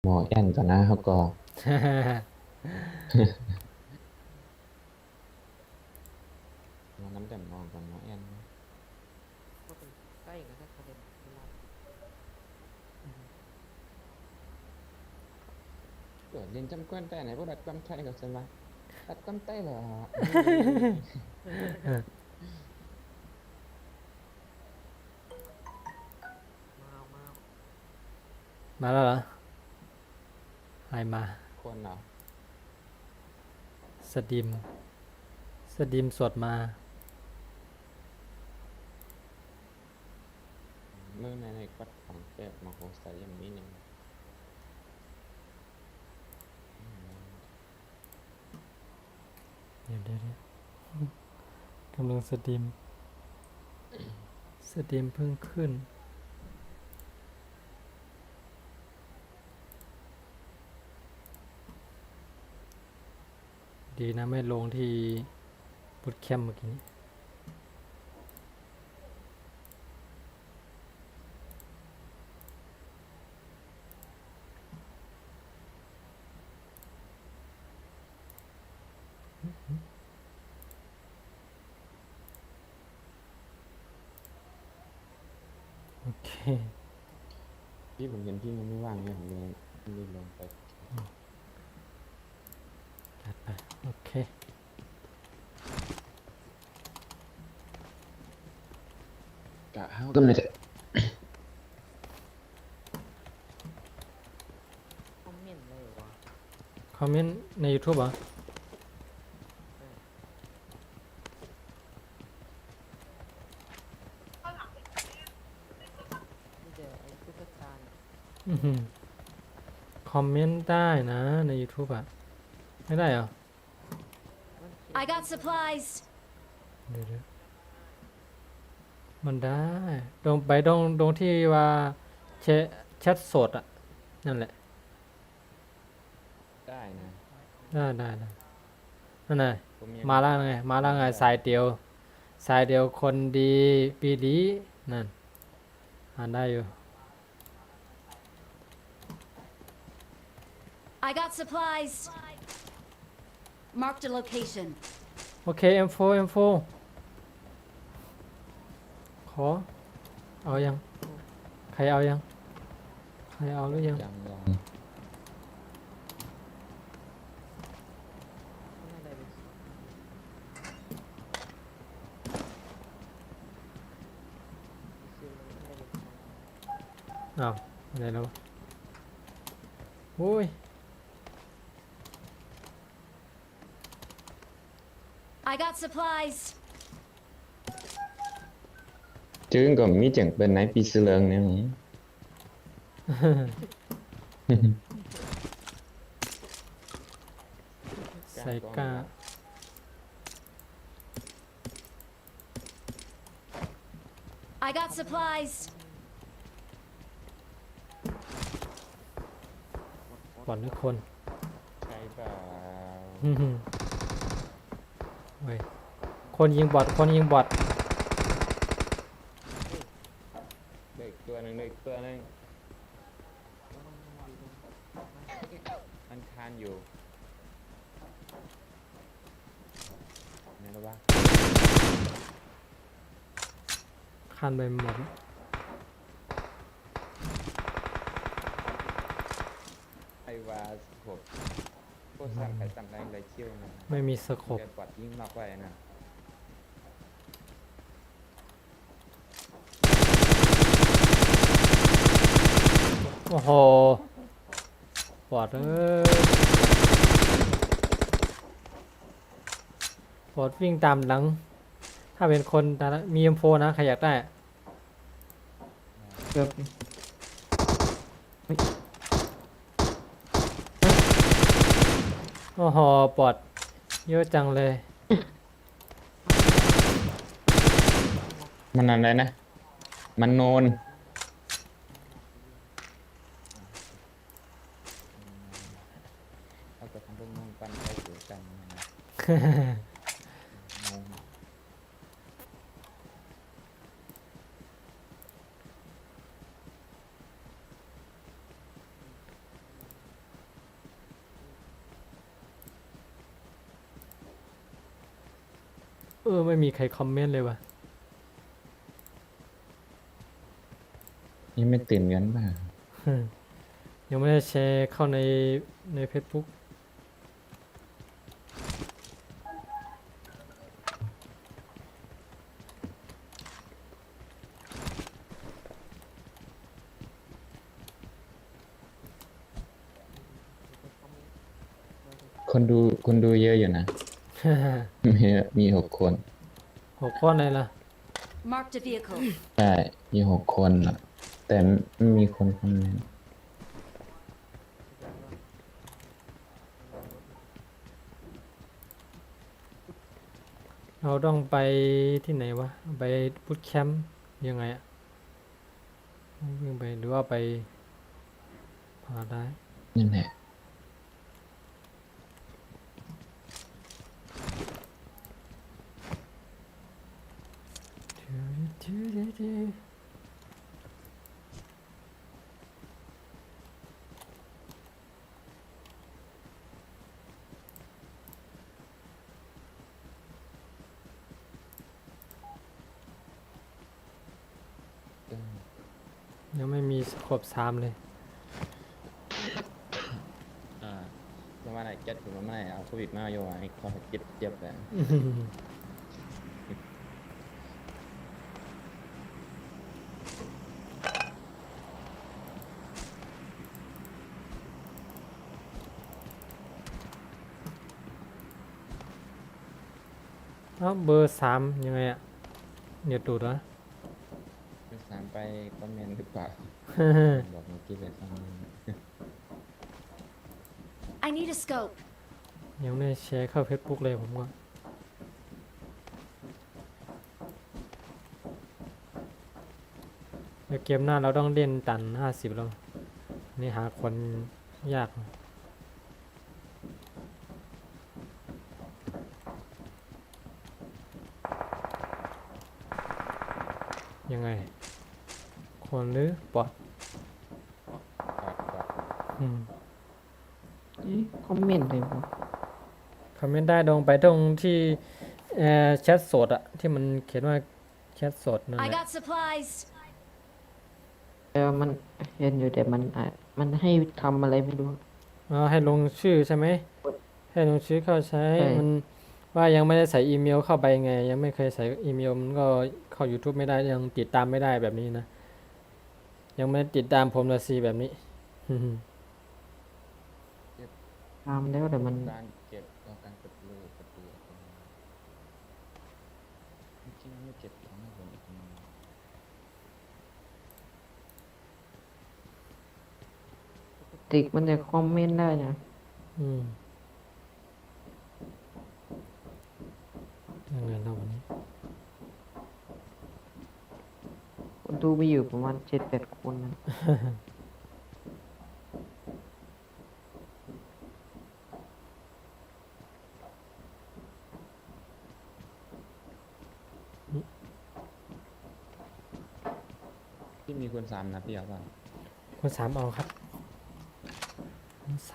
หมอแอนก่อนนะเขาก็หมอน้ำแจ่มมองก่อนหมอแอนก็เป็นใกล้กันสักประเด็นเวลาเกิดเรียนจำก้นแต่ไหนพวกดัดความไทยกับฉันวะดัดความไทยเหรอมามามาแล้วเหรอใครมาคนเหรอสดิมสดิมสดมาเมื่อในกัดของแป๊บมาโฮสต์ใส่ยังมีหนึ่งเดี๋ยวกำลังสดิมสดิมเพิ่งขึ้นดีนะไม่ลงที่บุตแคมป์เมื่อกี้นี้โอเคพี่ผมเห็นพี่มันไม่ว่างเนี่ยผมเลยรีบลงไปจัดไปโอเคกะเฮาก็ไม่ได้ คอมเมนต์เลยวะคอมเมนต์ใน YouTube เหรอนี่เดี๋ยวไอ้ตุ๊กตาเนี่ยอือหือคอมเมนต์ได้นะใน YouTube อ่ะไม่ได้เหรอมันเขีย I น got supplies. เดี๋ยวมันได้ตรงที่ว่าแชแชทสดอ่ะนั่นแหละได้นะ ได้นั่นไงผมยังมาแล้วไงสายเดียวคนดีปีดีนั่นอ่านได้อยู่ I got supplies. Marked a location. โอเค M4 ขอเอายังใครเอายังใครเอาหรือยังยังไม่ได้เป็นซื้อไม่ได้เป็น อ้าวอะไรแล้วโอ้ย I got supplies. จึงก็มีจังเป็นไหนปีเสือเลิงเนี่ย ใส่กล้า I got supplies. บอดทุกคน ใช่เปล่า อื้อหือเว้ยคนยิงบอดเด็กตัวหนึ่งมันคานอยู่นี่แล้ววะ คันไปหมด ไอ้วาผมโคตรสั่งใครสั่งแรงไรเชี่ยวนะ ไม่มีสโคป เดี๋ยวปอดยิ่งนอกไว้นะ โอ้โหบอดบอดวิ่งตามหลัง ถ้าเป็นคนมีM4นะใครอยากได้เกือบโอ้โหบอดเยอะจังเลย มันอะไรนะมันโนนเอาแต่ทำพวกมึงปันไปเสียกันนะงง ไม่มีใครคอมเมนต์เลยว่ะ ยังไม่ตื่นกันป่ะ ยังไม่ได้แชร์เข้าใน Facebook คนดูเยอะอยู่นะ มี6 คน หัวข้อไหนล่ะ Marked a vehicle. ใช่ มี6 คนอะแต่ไม่มีคนคอมเมนต์ เราต้องไปที่ไหนวะ ไปบูตแคมป์ยังไงอะวิ่งไปหรือว่าไปพาได้ นั่นแหละ ยังไม่มีสโคป3เลย ประมาณไหนเจ็ดถึงประมาณไหนเอาโควิดมาโยไอ้ข้อเจ็บเลย เอ้าเบอร์3ยังไงอะเหนียวตูดวะ ไปถามไปคอมเมนต์หรือเปล่า บอกเมื่อกี้ไปคอมเมนต์ I need a scope. ยังไม่ได้แชร์เข้า Facebook เลยผมว่าเดี๋ยวเกมหน้าเราต้องเล่นตัน50แล้วนี่หาคนยาก ยังไง คนหรือปอด กอด อืม คอมเมนต์เลยผม คอมเมนต์ได้ไปตรงที่แชทสดอะที่มันเขียนว่าแชทสดนั่น I แหละ got supplies. มันเห็นอยู่แต่มันให้ทำอะไรไม่รู้ ให้ลงชื่อใช่ไหม ให้ลงชื่อเข้าใช้ ใช่ มันว่ายังไม่ได้ใส่อีเมลเข้าไปไง ยังไม่เคยใส่อีเมลมันก็เข้า YouTube ไม่ได้ยังติดตามไม่ได้แบบนี้นะ ยังไม่ได้ติดตามผมละสิแบบนี้ ทำแล้วแต่มัน การเก็บเอาการกดลูกกดดูจริงๆไม่เก็บของให้ผมอีกนะ ติกมันจะคอมเมนต์ได้นะ อืมยังไงเราวันนี้ คนดูมีอยู่ประมาณ7-8 คนนะ ที่มีคน3นะพี่เอาป่ะ คน3เอาครับคน3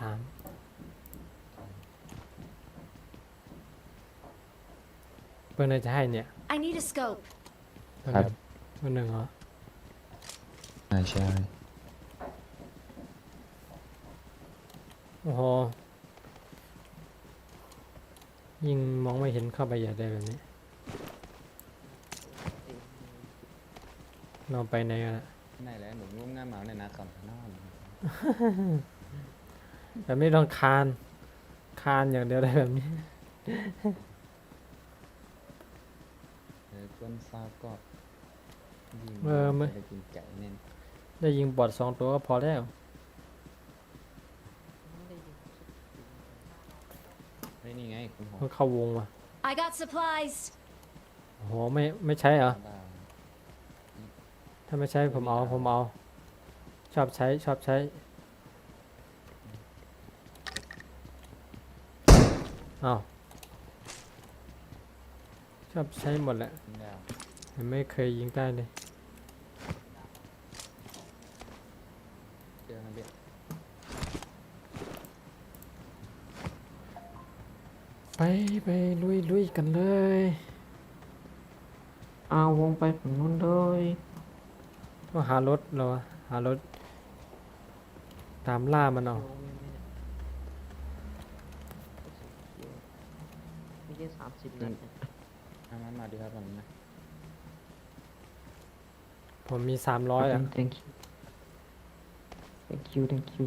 เบอร์ไหนจะให้เนี่ย I need a scope. เบอร์ไหนเบอร์1เหรอ ใช่ โอ้โหยิ่งมองไม่เห็นเข้าไปอย่าได้แบบนี้ เราไปไหนกันอะ ไหนแล้วหนูง่วงหน้าเมาในนาคอนนอน แบบไม่ต้องคานอย่างเดียวได้แบบนี้ คนซาวก็ยิง ไม่ ไปกินไก่เน้น ได้ยิงบอด2 ตัวก็พอแล้ว เฮ้ยนี่ไงคุณหอ มันเข้าวงว่ะ I got supplies. โอ้โหไม่ใช้เหรอ บ้า ถ้าไม่ใช้ผมเอา ชอบใช้อ้าวชอบใช้หมดแหละ ดาว แต่ไม่เคยยิงได้เลย เจอนะเบ็ด ไปลุยกันเลย เอาวงไปฝั่งนู้นเลย ต้องหารถเราอะหารถตามล่ามันเอา โยงยังไงเนี่ยไม่ใช่30 นัดเนี่ย มาดีครับผมนะ ผมมี300อ่ะ thank you thank you thank you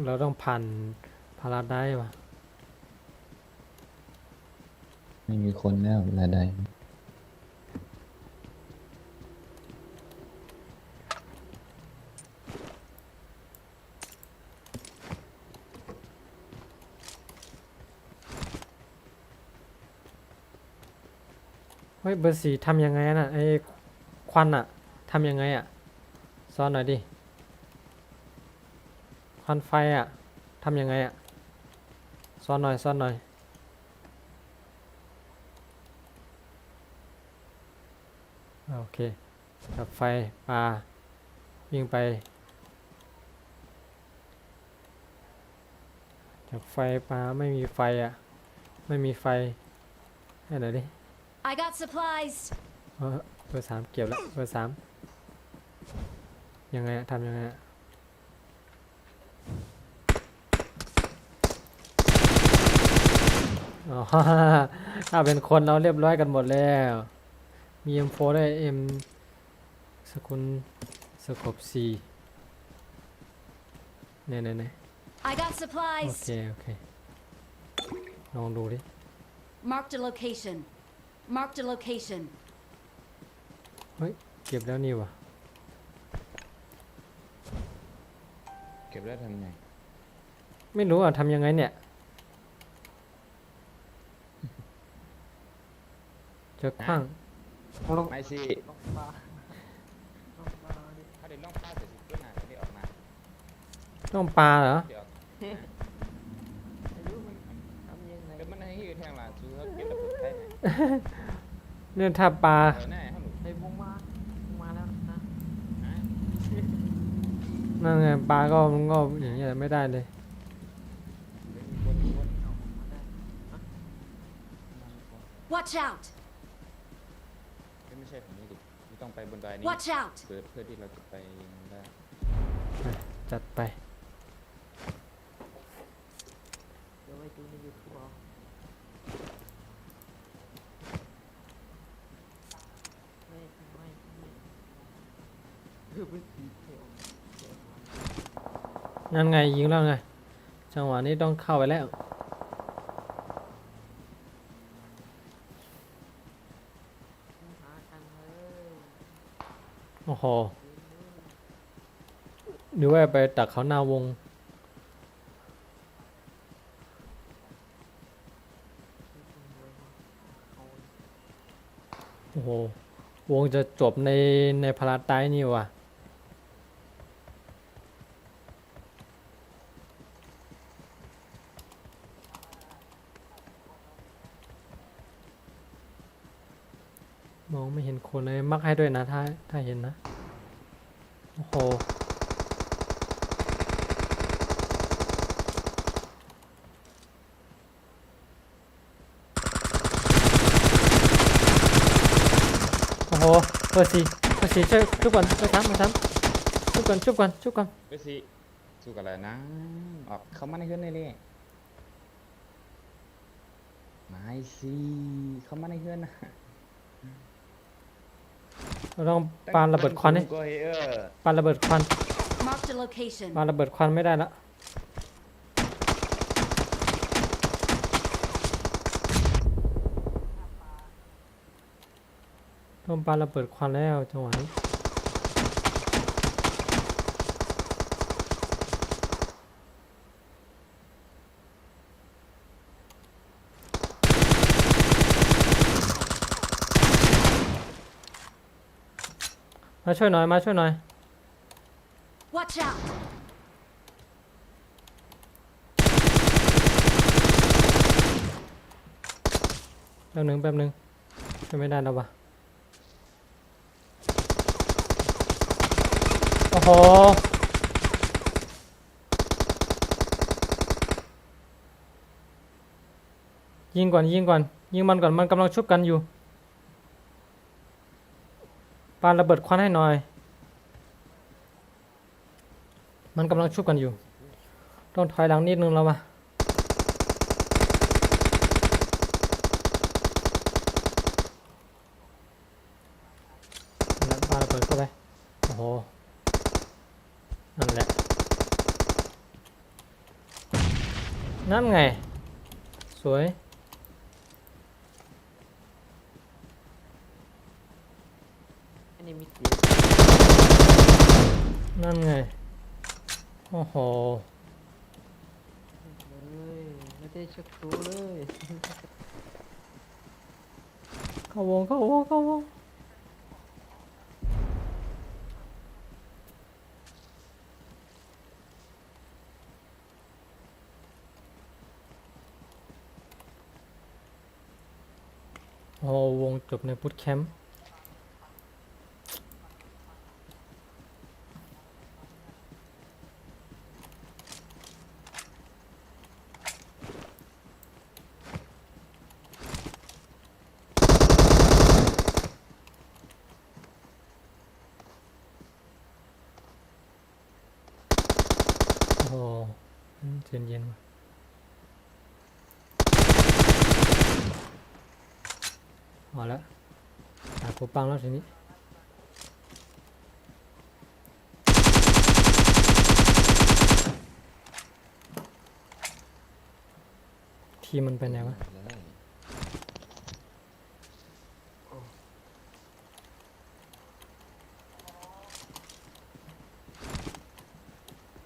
เราต้องผ่านพาราไดซ์ว่ะ ไม่มีคนแล้วเวลาใด เฮ้ยเบอร์สี่ทำยังไงน่ะไอ้ควันอะทำยังไงอะสอนหน่อยดิควันไฟอะทำยังไงอะสอนหน่อยสอนหน่อยโอเคดับไฟปลาวิ่งไปจากไฟปลาไม่มีไฟอะไม่มีไฟให้หน่อยดิ I got supplies. เบอร์สามเก็บแล้วเบอร์สามยังไงอะทำยังไงอะอ๋อ ถ้าเป็นคนเราเรียบร้อยกันหมดแล้วมี M4 ได้วย M สกุลสกบ4เนี่ย I got โอ supplies. เคลองดูดิ Marked a location. Marked a location. เก็บแล้วนี่วะ เก็บแล้วทำไง ไม่รู้อ่ะทำยังไงเนี่ยจะคว้าง ลง ไม่สิ ลงมาลงมาดิ ถ้าเด็กล่องป้าเสร็จสิเพื่อนหาได้ออกมา ต้องปลาเหรอ เดี๋ยว อายุมันทำยังไง เดี๋ยวมันให้ยืดแทงหลานซื้อเก็บระเบิดได้ไหม เนี่ยถ้าปลา เออแน่ครับหนู ไปวงมาแล้วนะ นั่นไงปลาก็มันก็อย่างเงี้ยไม่ได้เลย เอาออกมาได้ Watch out. ไม่ใช่ของนี้ดิที่ต้องไปบนดอยนี้ Watch out. เพื่อที่เราจะไปได้ จัดไป เดี๋ยวไปดูใน YouTube เอาไม่คือเป็นสีเขียว นั่นไงยิงแล้วไงจังหวะนี้ต้องเข้าไปแล้ว หากันเลย โอ้โหหรือว่าไปตักเขาหน้าวงโอ้โหวงจะจบในพาราไดซ์นี่ว่ะมองไม่เห็นคนเลยมักให้ด้วยนะถ้าเห็นนะโอ้โหโอ้โหเบอร์สี่ช่วยชุบก่อนเบอร์สามชุบก่อน ไปสิสู้กันแล้วนะออกเข้ามาในเครื่องได้เลยไม่สิเข้ามาในเครื่องนะ เราต้องปาระเบิดควันนี่ ก็เออ ปาระเบิดควัน Marked a location. ปาระเบิดควันไม่ได้ละต้องปาระเบิดควันแล้วจังหวะนี้มาช่วยหน่อย Watch out. ป๊บนึงช่วยไม่ได้แล้ววะโอ้โหยิงก่อนยิงมันก่อนมันกำลังชุบกันอยู่ปาระเบิดควันให้หน่อยมันกำลังชุบกันอยู่ต้องถอยหลังนิดนึงแล้ววะนั่นปาระเบิดเข้าไปโอ้โหนั่นแหละนั่นไงสวย อันนี้มีเสียง นั่นไงโอ้โห เลยไม่ได้ชักชูเลย เข้าวงโอ้วงจบในบูตแคมป์โอ้โหเย็นว่ะเอาละหากูปังแล้วทีนี้ทีมมันไปไหนวะ เลย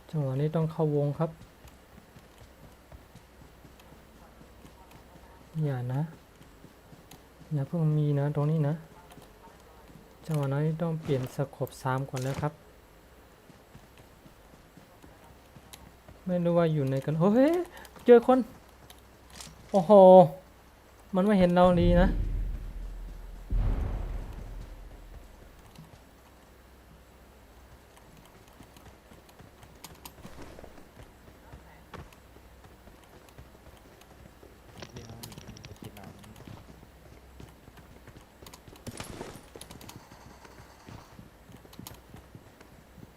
จังหวะนี้ต้องเข้าวงครับอย่านะอย่าเพิ่งมีนะตรงนี้นะจังหวะนี้ต้องเปลี่ยนสโคป3ก่อนแล้วครับไม่รู้ว่าอยู่ในกันเฮ้ยเจอคนโอ้โหมันไม่เห็นเราดีนะเดี๋ยวไปคิดเอา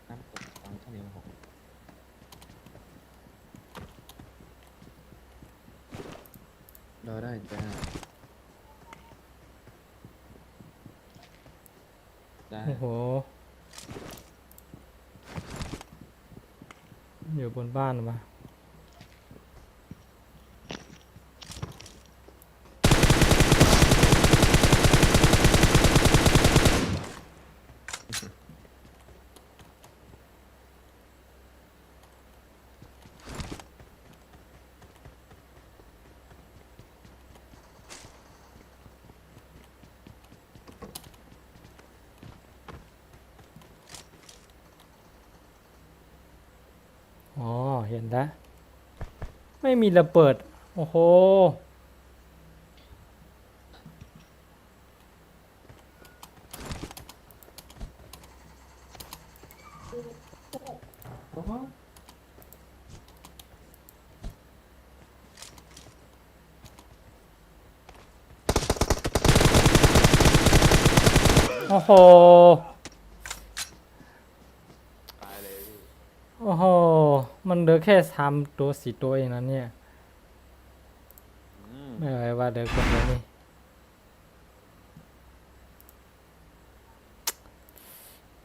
น้ำตกฟังข้าวเหนียวหกรอได้จ้าจ้า โอ้โหอยู่บนบ้านมาอ๋อเห็นแล้วไม่มีระเบิดโอ้โหโอ้โห โอ้โห ตายเลยพี่ โอ้โห มันเหลือแค่3ตัว4ตัวเองนะเนี่ย ไม่ไหวว่าเดี๋ยวกดเลยนี่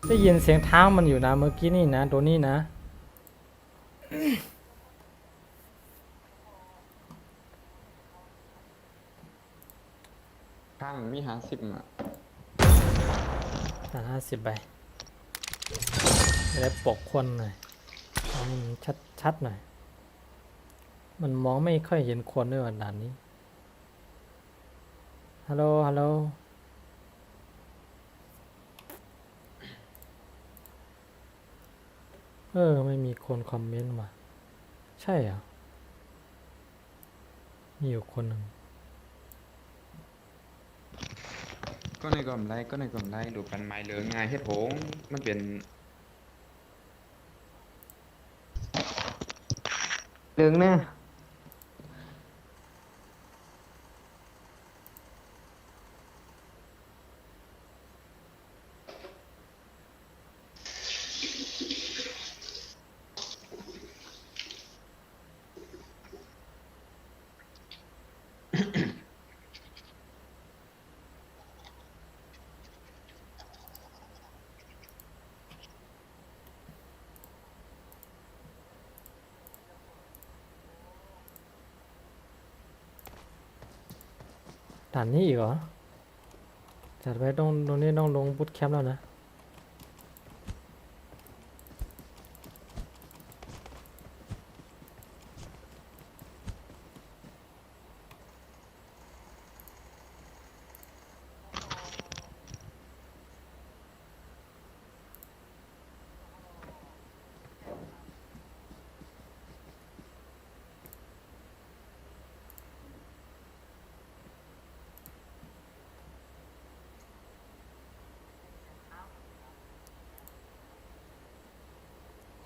ได้ยินเสียงเท้ามันอยู่นะเมื่อกี้นี่นะตัวนี้นะ ข้างมี50อ่ะ 50 ใบจะได้ปกคนหน่อยเอาให้มันชัดหน่อย มันมองไม่ค่อยเห็นคนด้วยว่าด่านนี้ ฮัลโหล ไม่มีคนคอมเมนต์มา ใช่เหรอ มีอยู่คนหนึ่ง ก็ในกล่อมไล่ก็ในกล่อมไล่ดูปันไม้เหลืองง่ายเฮ็ดโหงมันเป็น เหลืองแน่ด่านนี้อีกเหรอจัดไปตรงนี้ต้องลงบูทแคมป์แล้วนะ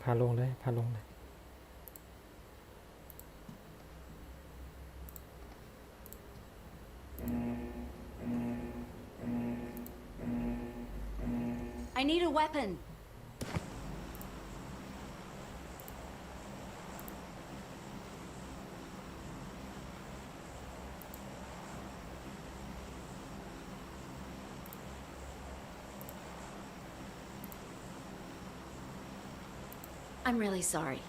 พาลงเลยพาลงเลย I need a weapon. I'm really sorry.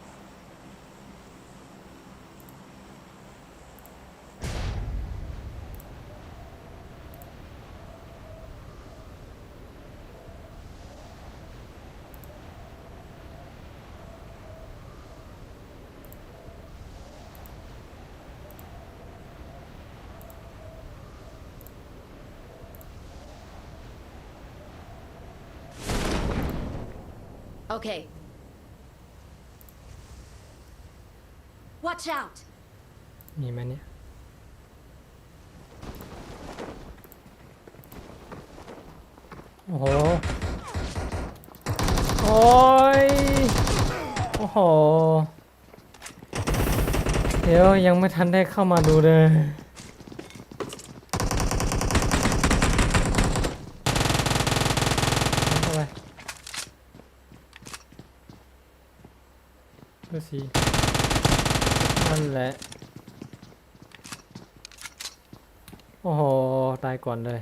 Okay. Watch out. มีไหมเนี่ยโอ้โหโอ้ยโอ้โหเดี๋ยวยังไม่ทันได้เข้ามาดูเลยเข้าไปเพื่อสีนั่นแหละโอ้โหตายก่อนเลย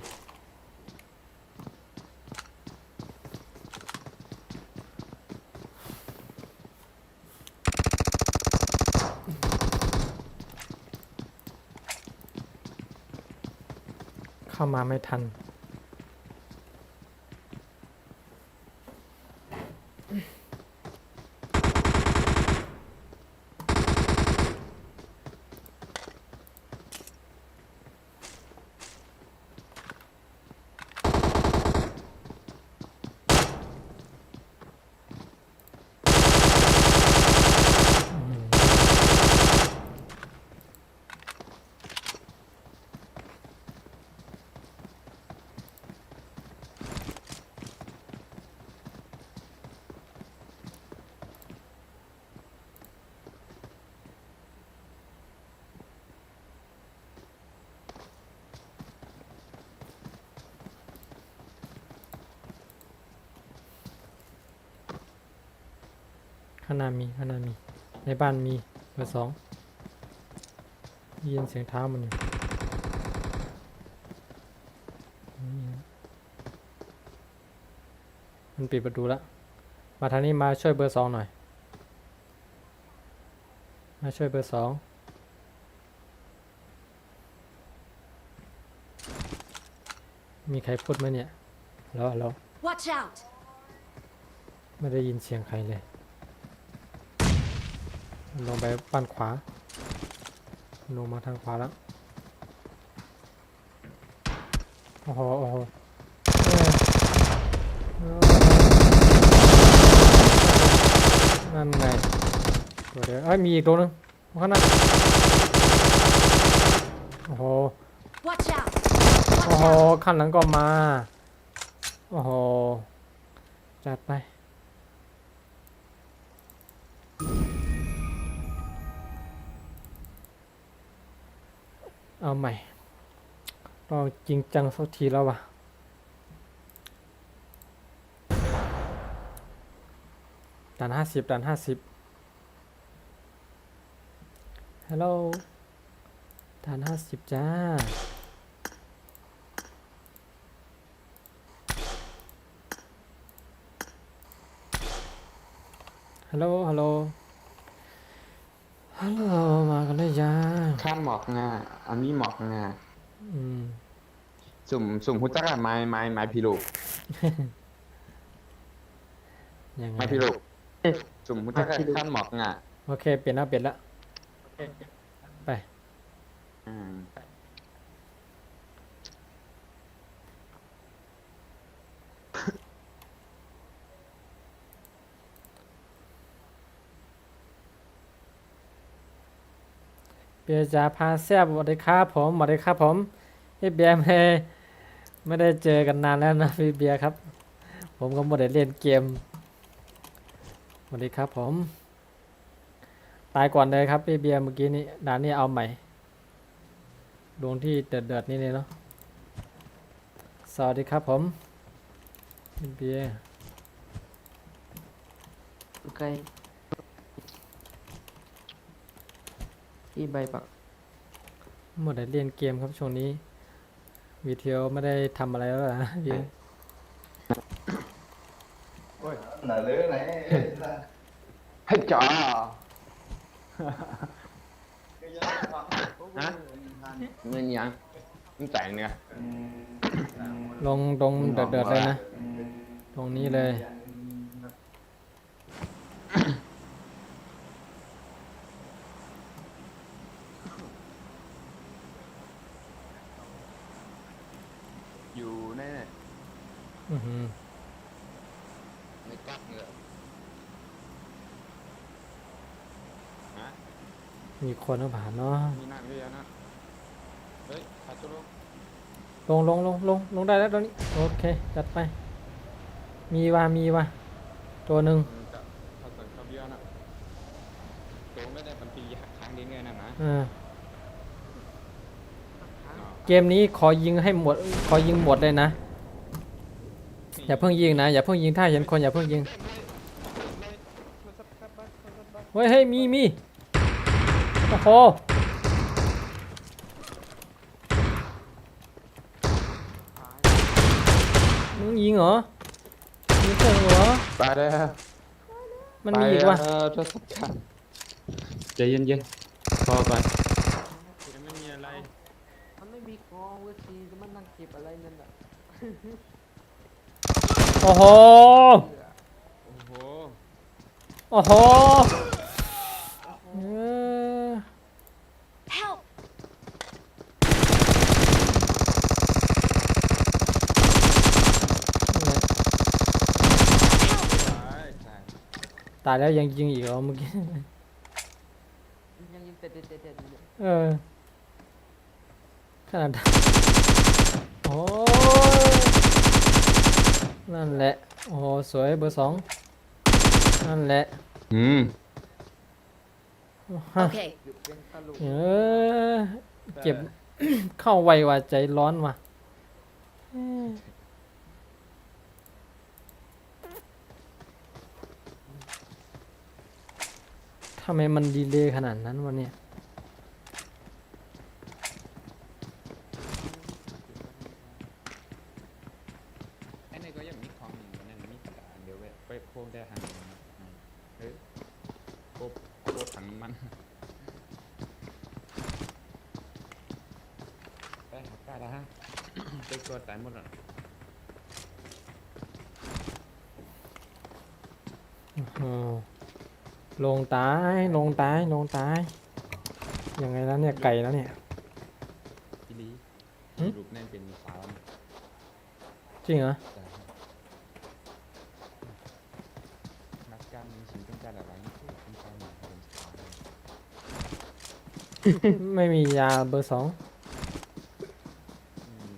เข้ามาไม่ทันข้างหน้ามีในบ้านมีเบอร์ 2ได้ยินเสียงเท้ามันอยู่มันปิดประตูแล้วมาทางนี้มาช่วยเบอร์ 2หน่อยมาช่วยเบอร์ 2มีใครพูดไหมเนี่ยแล้ว Watch out. ไม่ได้ยินเสียงใครเลยลงไปบ้านขวาลงมาทางขวาแล้วโอ้โหนั่นไงตัวเดียวมีอีกตัวนึงข้างหน้าโอ้โห Watch out. โอ้โหข้างหลังก็มาโอ้โหจัดไปเอาใหม่เราจริงจังสักทีแล้ววะด่าน50ด่าน50ฮัลโหลด่าน50จ้าฮัลโหลฮัลโหลฮัลโหลมากันได้ยัง ข้ามหมอกงาอันนี้หมอกงา อืม สุ่มหุ่จักรไม้พิลูก ยังไง ไม้พิลูกสุ่มหุ่จักรข้ามหมอกงา โอเคเปลี่ยนแล้วไป อืม เบียร์จ๋าพาแซ่บสวัสดีครับผมสวัสดีครับผมพี่เบียร์ไม่ได้เจอกันนานแล้วนะพี่เบียร์ครับ ผมก็ไม่ได้เล่นเกมสวัสดีครับผมตายก่อนเลยครับพี่เบียร์เมื่อกี้นี้ด่านนี้เอาใหม่ดวงที่เดือดนี่เลยเนาะสวัสดีครับผมพี่เบียร์ โอเคที่ใบปัก หมดได้เล่นเกมครับช่วงนี้วีเทียวไม่ได้ทำอะไรแล้วนะพี่ là lứa này ให้จ่อฮะเงินยังมันแต่งเนี่ย ลงตรงเดือดเลยนะตรงนี้เลย อยู่ใน อื้อหือ ในกักเนี่ยฮะ มีคนเอาผ่านเนาะ มีหน้าเรียนะเฮ้ยขัดตัวลงได้แล้วตอนนี้โอเคจัดไปมีว่ะตัวหนึ่ง จะผสมกับเยอะนะตัวไม่ได้บันทีครั้งเดียวเนี่ยนะ เกมนี้ขอยิงให้หมดขอยิงหมดเลยนะอย่าเพิ่งยิงนะอย่าเพิ่งยิงถ้าเห็นคนอย่าเพิ่งยิงเฮ้ยมีโอ้โหมึงยิงเหรอยิงเครื่องเหรอ ตายแล้ว มันมีอีกว่ะ ทศกัณฐ์ใจเย็นๆพอก่อนยังไม่มีอะไร มันไม่มีกองเวทีจะมันนั่งเก็บอะไรนั่นอ่ะ โอ้โห โอ้โห เออ Help! ตายแล้วยังยิงอีกเหรอเมื่อกี้ ยังยิงเตะอยู่เลย เออขนาดโอ้ยนั่นแหละโอ้โหสวยเบอร์2นั่นแหละ ฮะ Okay. หยุดเป็นตะลุ เออเก็บ เข้าไวว่ะใจร้อนว่ะเอ้ยทำไมมันดีเลย์ขนาดนั้นวะเนี่ย ไอ้นี่ก็ยังมีของอยู่นั่นมีกระดาษเดี๋ยวไปโค้งได้หันเฮ้ยโค้งถังมันไปหากาดาไปตัวตายหมดแล้ว อ๋อลงตายยังไงแล้วเนี่ยไก่แล้วเนี่ย พี่ลี หึ รูปแน่นเป็นสาวนะ จริงเหรอ แต่นักการมีชีวิตต้องการอะไรนี่คือเป็นชาวหนุ่มเป็นสาวเลย ไม่มียาเบอร์ 2 อืม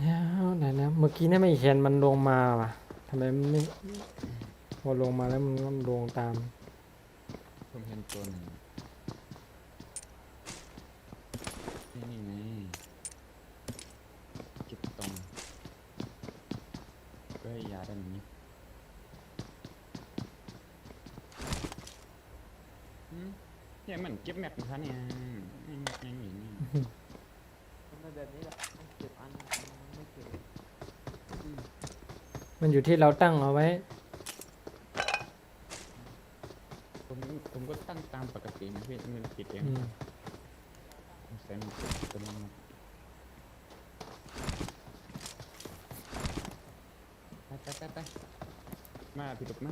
แล้วไหนแล้วเมื่อกี้เนี่ยไม่เห็นมันลงมาว่ะทำไมมันไม่พอลงมาแล้วมันก็ลงตาม ผมเห็นตัวหนึ่งนี่ไงเก็บตรงก็ยาด้านนี้เนี่ยมันเก็บแม็กนะคะเนี่ยแม็กยังอยู่นี่ ทำไมแบบนี้ล่ะมันเก็บอันมันไม่เก็บ มันอยู่ที่เราตั้งเอาไว้ ผมก็ตั้งตามปกตินะพี่มันผิดเอง อืม ใส่มันตัวมันไปมาผิดหรอกนะ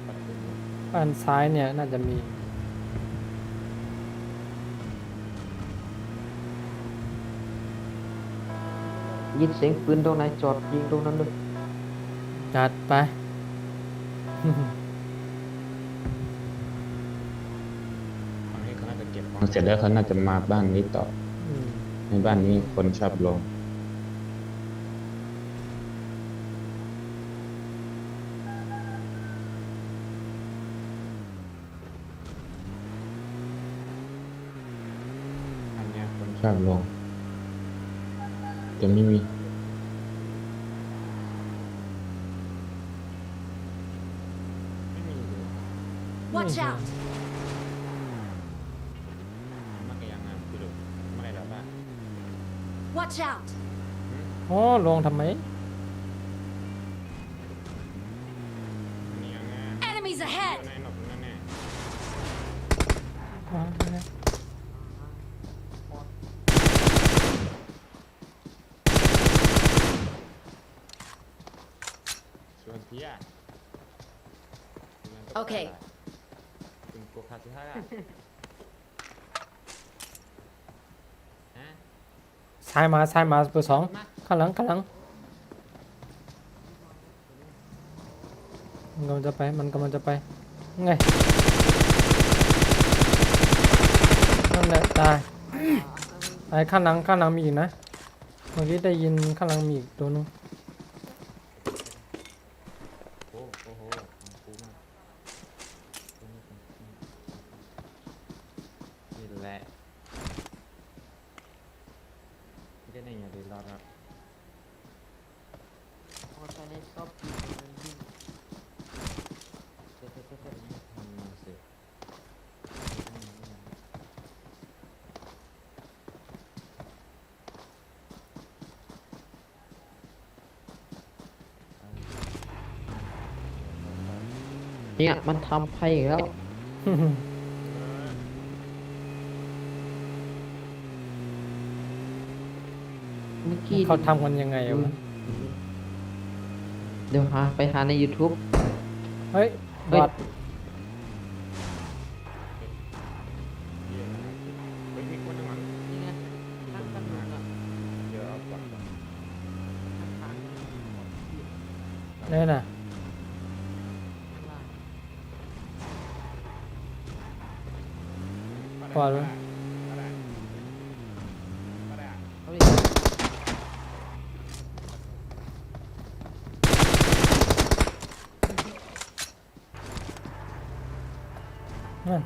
ปัดเลย บ้านซ้ายเนี่ยน่าจะมี ยินเสียงปืนตรงไหนจอดยิงตรงนั้นเลย จัดไป ฝั่งนี้เขาน่าจะเก็บของเสร็จแล้วเขาน่าจะมาบ้านนี้ต่อ อืม ในบ้านนี้คนชอบลงอันเนี้ยคนชอบลงแต่ไม่มีเลย Watch out! มันก็ยังงามคือดูไม่ได้แล้วบ้าง Watch out! โอ้ลงทำไม นี่ยังงาม Enemies เดี๋ยว ahead! ในหนกนั่นแน่ อ๋อเนี่ย ส่วนเพีย โอเค คุณโกคาซิฮาระฮะ ซ้ายมาเบอร์สองข้างหลังมันกำลังจะไปไงนั่นแหละตายไอ้ข้างหลังมีอีกนะเมื่อกี้ได้ยินข้างหลังมีอีกตัวนึง โอ้โหคูมากนี่แหละก็ได้ไงดีรอดครับ พอใช้ในซอฟต์มันยิงเสร็จ ทำมาสิเนี่ยมันทำไพ่อีกแล้วเมื่อกี้ เขาทำกันยังไงวะ เดี๋ยวไปหาใน YouTube เฮ้ยบ เฮ้ย อด เฮ้ยมีคนข้างหลัง นี่ไงตั้งกันหนุนอ่ะ เดี๋ยวเอาก่อน ข้าง นี่น่ะ ล่าง ก่อนเลย เอาดิ นั่น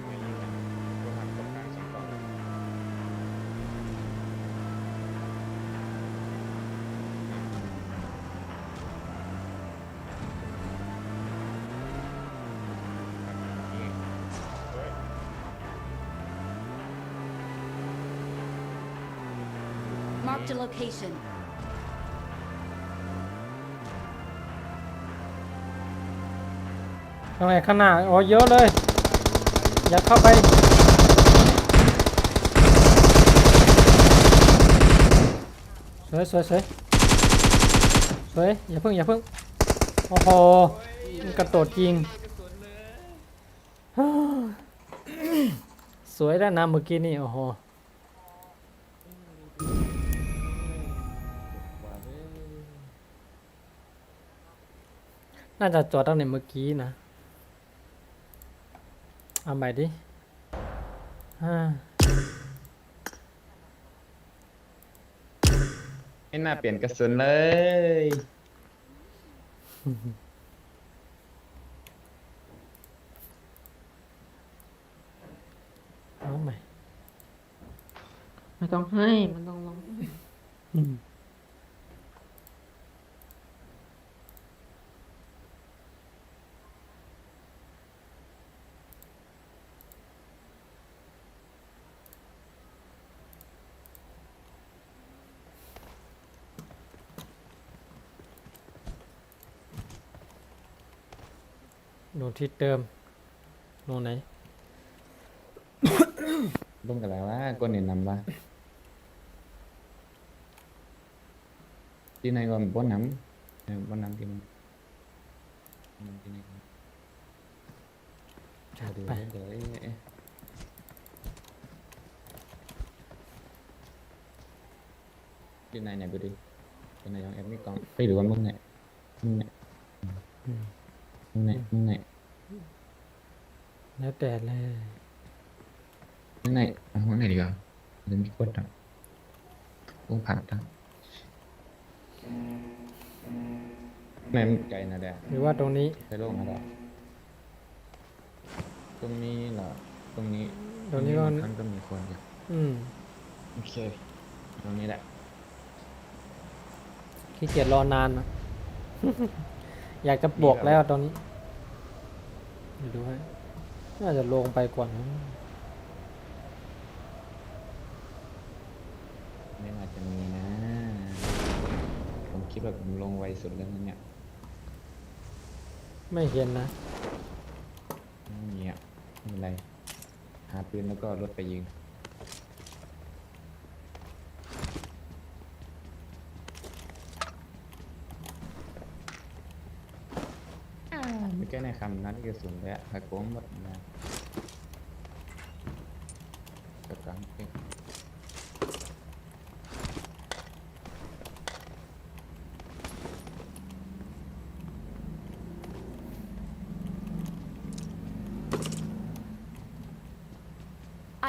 ไม่ยิงกันก็หักตรงกลางสองกล่องนี่เฮ้ย Marked a location. ข้างในข้างหน้าโอ้เยอะเลย อย่าเข้าไปสวยอย่าเพิ่งโอ้โหมันกระโดดยิง วยแล้วนะเมื่อกี้นี่โอ้โห ว่าเด้อ น่าจะจอดตั้งแต่เมื่อกี้นะเอาใหม่ดิอ่า ไม่น่าเปลี่ยนกระสุนเลย เอาใหม่ ไม่ต้องให้มันต้องลอง อืม ดูที่เติมตรงไหน ลงกันแล้วว่าก้นเนี่ยนำว่าที่ไหนก็บ่นำบ่นำที่มันนำที่ไหนก็ จัด เดี๋ยว ไป เดี๋ยวที่ไหนเนี่ยดูดิที่ไหนยังแอปไม่กล้องไปหรือว่ามึงเนี่ยมึงเนี่ย อืม มึงเนี่ยมึงเนี่ย แล้วแต่เลย มึงเนี่ยมึงเนี่ยดีกว่าเดี๋ยวมีกดอ่ะวงผ่านอ่ะไหนมันไกลนะเด้ หรือว่าตรงนี้ ไปโลกมาได้ตรงนี้เหรอตรงนี้ ตรงนี้ก็ มันก็มีคนอยู่ อืม โอเคตรงนี้แหละ ขี้เกียจรอนานนะ อยากจะบวกแล้วตอนนี้เดี๋ยวดูให้น่าจะลงไปก่อนนะ ไม่น่าจะมีนะผมคิดว่าผมลงไวสุดแล้วนะเนี่ย ไม่เห็นนะ ไม่มีอ่ะไม่เป็นไรหาปืนแล้วก็รถไปยิงไม่แก้ในคำนั้นก็สูงแล้วหักโค้งหมดนะกับกลางเพ่ง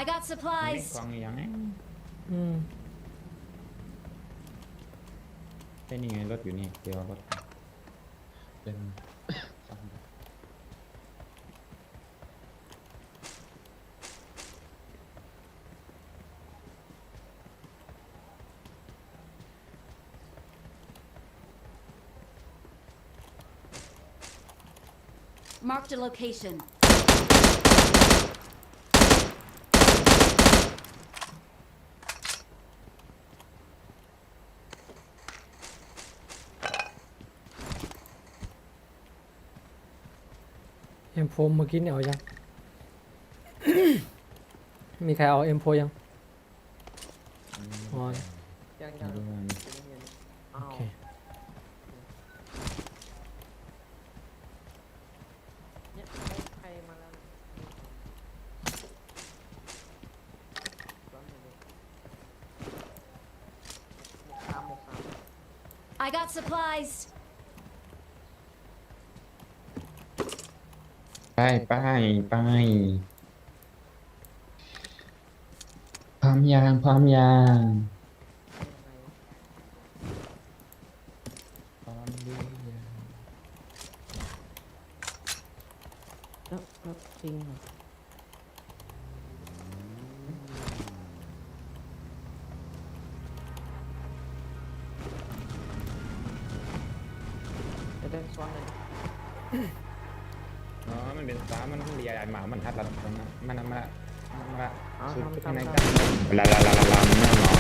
I got ไม่ supplies. กองยังไง อืม ไอ้นี่ไงรถอยู่นี่เดี๋ยวรถเป็นซ่อมดู Marked a location. เอ็มโฟเมื่อกี้เนี่ยเอายัง มีใครเอาเอ็มโฟยัง อ๋อ ยัง ไม่รู้ว่ามัน โอเค เนี่ยใครมาแล้วหมกสาม I got supplies. ไปพร้อมยางพร้อมหรือยัง แล้วจริงเหรอจะได้ซ้อนเลย อ๋อมันเป็นสามมันเรียกหมามันทัดระดับนั้นมันมา เอา สุด ทำ ข้างใน ทำ กันลาแน่นอน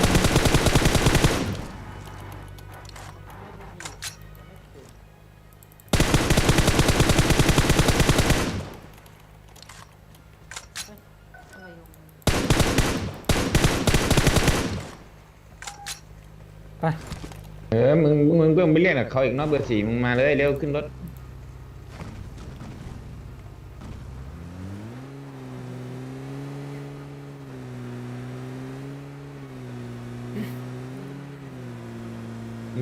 อะไรอยู่ ไป มึงเพิ่งไปเรียกกับเขาอีกเนอกเบอร์สี่มึงมาเลยเร็วขึ้นรถ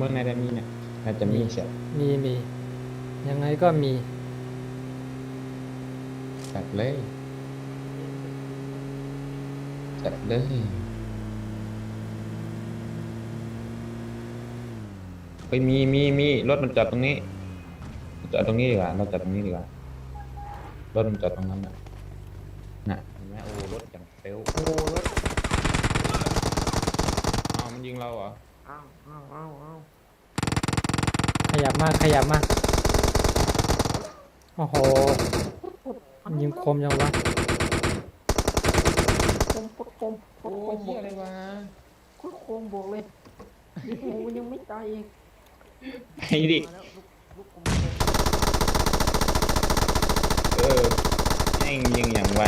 เมืองในได้มีเนี่ยน่าจะมีเสีย มียังไงก็มี จัดเลยจัดเลยเฮ้ยมีรถมันจอดตรงนี้จอดตรงนี้ดีกว่าเราจอดตรงนี้ดีกว่ารถมันจอดตรงนั้นน่ะเห็นไหมโอ้รถอย่างเฟล โอ้รถ อ้าวมันยิงเราเหรอ อ้าวอ้าวอ้าวอ้าว ขยับมากโอ้โหยิงคมยังวะ คมโคตรคมโค โอ้ ตรคม เหี้ยอะไรวะ โคตรคมบอกเลยยิงหมูมันยังไม่ตายอีก ไอ้ดิ มาแล้วลูกคม เออแม่งยิงอย่างไว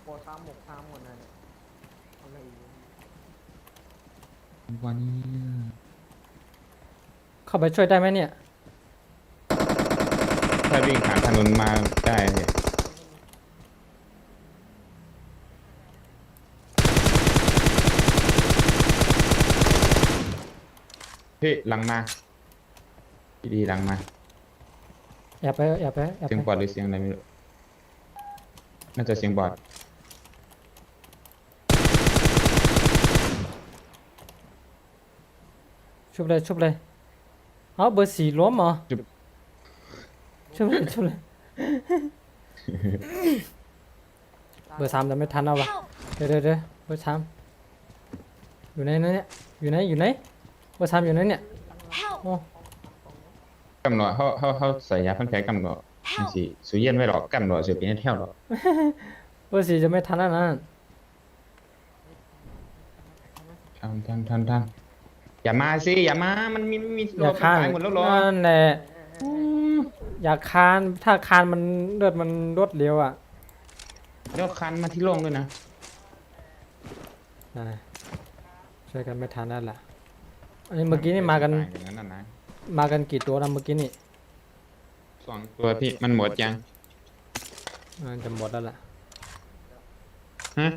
พอซ้ำหมกซ้ำหมดเลยอะไรอีก วันนี้ เข้าไปช่วยได้ไหมเนี่ย ถ้าวิ่งหาถนนมาได้เนี่ยพี่หลังมาพี่ดีหลังมา แอบไป เสียงบอดหรือเสียงอะไรไม่รู้น่าจะเสียงบอด ชุบเลยเอาเบอร์สี่ล้มเหรอชุบเลย เบอร์สามแต่ไม่ทันเอาวะ Help! เดี๋ยวเบอร์สามอยู่ไหนนะเนี่ยอยู่ไหนเบอร์สามอยู่ไหนเนี่ย Help! โอ้ กำหนดเขาใส่ยาพันแผลกำหนดมันสิสุเย็นไว้หรอกกำหนดเสียเป็นแถวหรอก เบอร์สี่จะไม่ทันแล้วนะ ทันอย่ามาสิอย่ามามันมี อย่าคาน ตายหมดแล้วหรอ นั่นแหละอย่าคานถ้าคานมันเลือดมันรวดเร็วอ่ะ เดี๋ยวคันมาที่โล่งด้วยนะ อ่าช่วยกันไม่ทันแล้วล่ะอันนี้เมื่อกี้นี่มากัน อย่างนั้นนะ มากันกี่ตัวนะเมื่อกี้นี่ 2 ตัวพี่มันหมดยัง จะหมดแล้วล่ะ ฮะ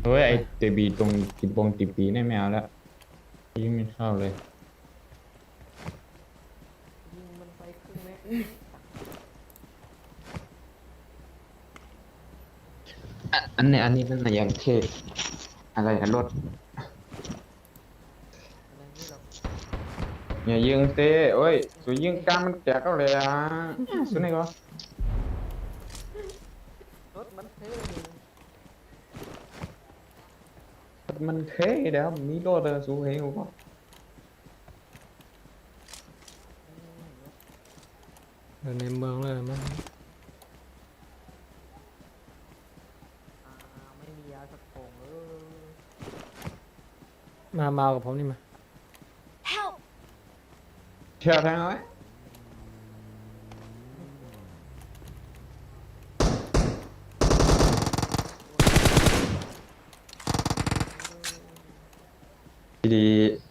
เฮ้ยไอเตบีตรงติปีนี่ไม่เอาแล้วยิงไม่เข้าเลย ยิงมันไปครึ่งแม็ก อันนี้เป็นอะไรอย่างเท่อะไรอะรถ อะไรนี่หรอก อย่ายิงเต้โอ้ยสุยิงกล้ามมันแจกก็เลยอ่ะสุนี่ก็ รถมันเท่เลย มันเท่เดี๋ยวมีรถเลยสูเฮงก็ เดินในเมืองเลยมั้ง ไม่มียาสักโผงมากับผมนี่มา Help! เชื่อแทงเอาไว้ดี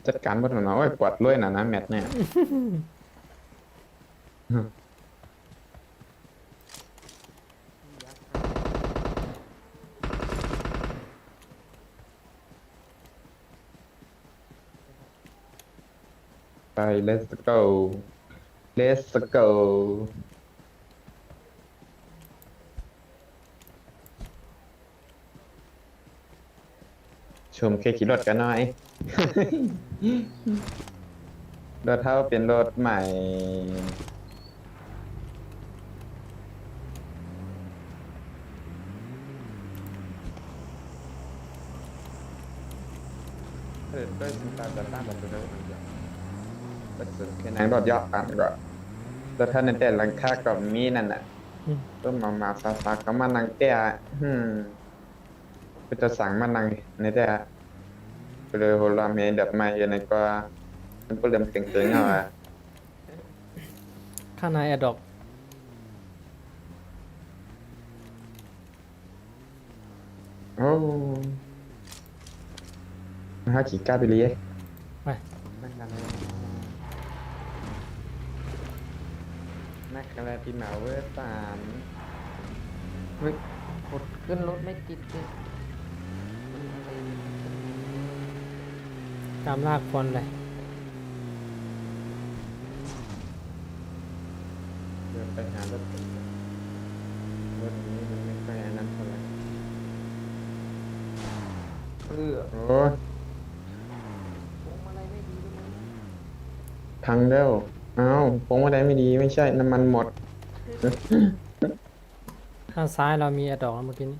จัดการบทมันมาโอ้ยปวดเลยนะแมตช์เนี่ย ไป let's go ชมเคขี่รถกันหน่อย รถเท่าเป็นรถใหม่ก็สินตาจะตั้งแบบเดิมเป็นนางรถยอดอันก็แล้วถ้าในแต่หลังคาก็มีนั่นน่ะ อืม ก็มาซาก็มานั่งแต่ก็จะสั่งมานั่งในแต่ก็เลยโหราเมดับมาอย่างไรก็มันก็เริ่มเก่งๆเอาอ่ะ ข้างในแอดดอก โอ้มาหาขี่กล้าไปเลย ไป นั่งกันเลยไม่ นักกระติมาเวอร์สาม เฮ้ยกดขึ้นรถไม่ติดเลยมันอะไร ตามลากคนเลย เดินไปหารถรถนี้มันไม่ค่อยอันนั้นเท่าไหร่ เพื่อ โอ้ย พวงมาลัยไม่ดีด้วยมั้ง พังแล้วเอ้าพวงมาลัยไม่ดีไม่ใช่น้ำมันหมด ข้างซ้ายเรามีแอร์ดอกแล้วเมื่อกี้นี้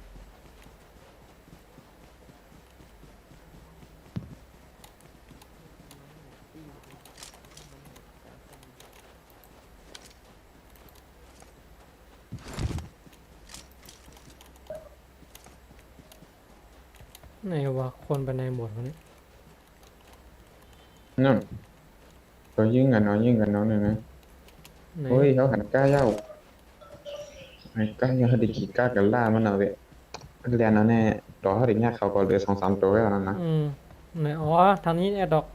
ไหนวะคนไปในหมดวันนี้ นั่นเขายิงกันเนาะยิงกันเนาะหนึ่งนะ ไหน โอ้ยเขาหันก้าเย้าไอ้ก้าเย้าเขาได้ขี่ก้ากันล่ามันเอาเว้ยเรียนนะแน่รอเขาได้แยกเขาก็เหลือ2-3 ตัวไว้แล้วนะ ไหนอ๋อทางนี้แอร์ดอก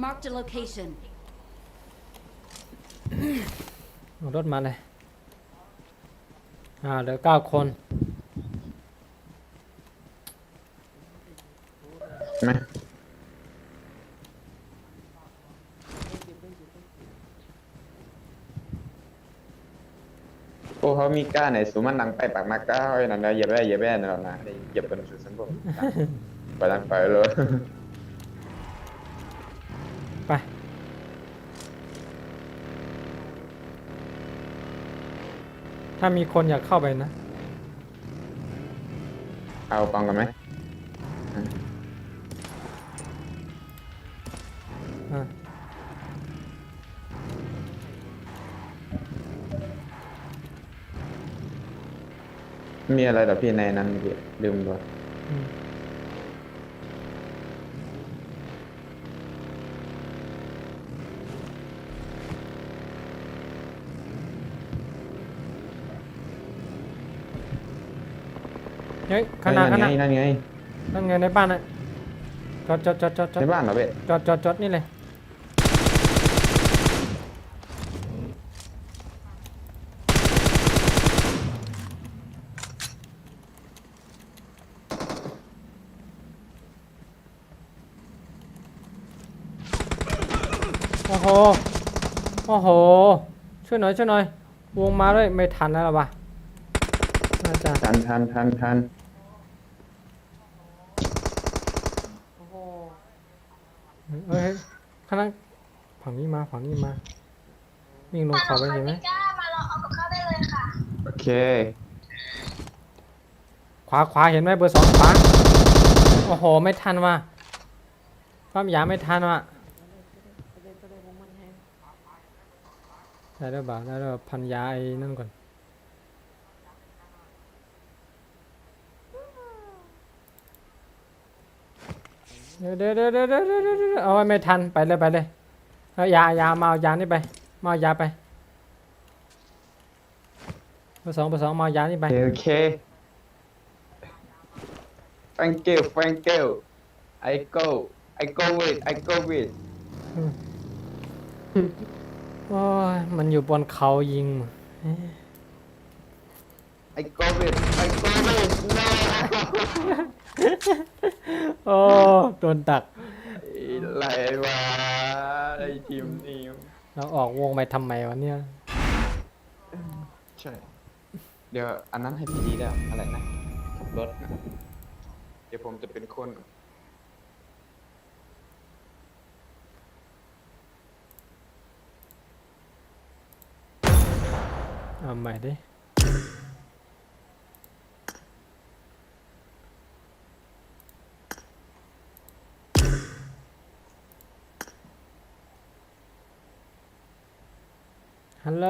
Marked a location. เอารถมาเลยเหลือ9 คน ใช่ไหมโอ้เขามีก้าไหนสูงมันดังไปปากมาก้าไอ้นั่นนะเหยียบแว่เนาะนะเหยียบเป็นสุดสันบ่ไปดังไปเลย ไปถ้ามีคนอยากเข้าไปนะ เอากองกันไหม อ่ะ มีอะไรเหรอพี่ในนั้นพี่ลืมด้วย อืมเฮ้ยขนาด นั่นไงนั่นไง นั่นไงในบ้านน่ะจอด ในบ้านเหรอเว้ย จอดนี่เลยโอ้โหช่วยหน่อยวงมาด้วยไม่ทันแล้วหรอวะน่าจะ ทัน เฮ้ยข้างหน้าฝั่งนี้มาวิ่งลงเขาไปเห็นไหม โอเค ขวาเห็นไหมเบอร์ 2ขวาโอ้โหไม่ทันว่ะปั๊มยาไม่ทันว่ะได้แล้วบ่าได้แล้วพันยาไอ้นั่นก่อนเดี๋ยวเอาไว้ไม่ทันไปเลยเอายามาเอายานี่ไปมาเอายาไปเบอร์ 2มาเอายานี่ไป โอเค thank you I go with โอ้ยมันอยู่บนเขายิง I go with no โอ้โดนดัก อะไรวะไอ้ทีมนี้ เราออกวงไปทำไมวะเนี่ย ใช่ เดี๋ยวอันนั้นให้พี่ดีแล้วอะไรนะขับรถนะเดี๋ยวผมจะเป็นคน เอาใหม่ดิฮัลโหล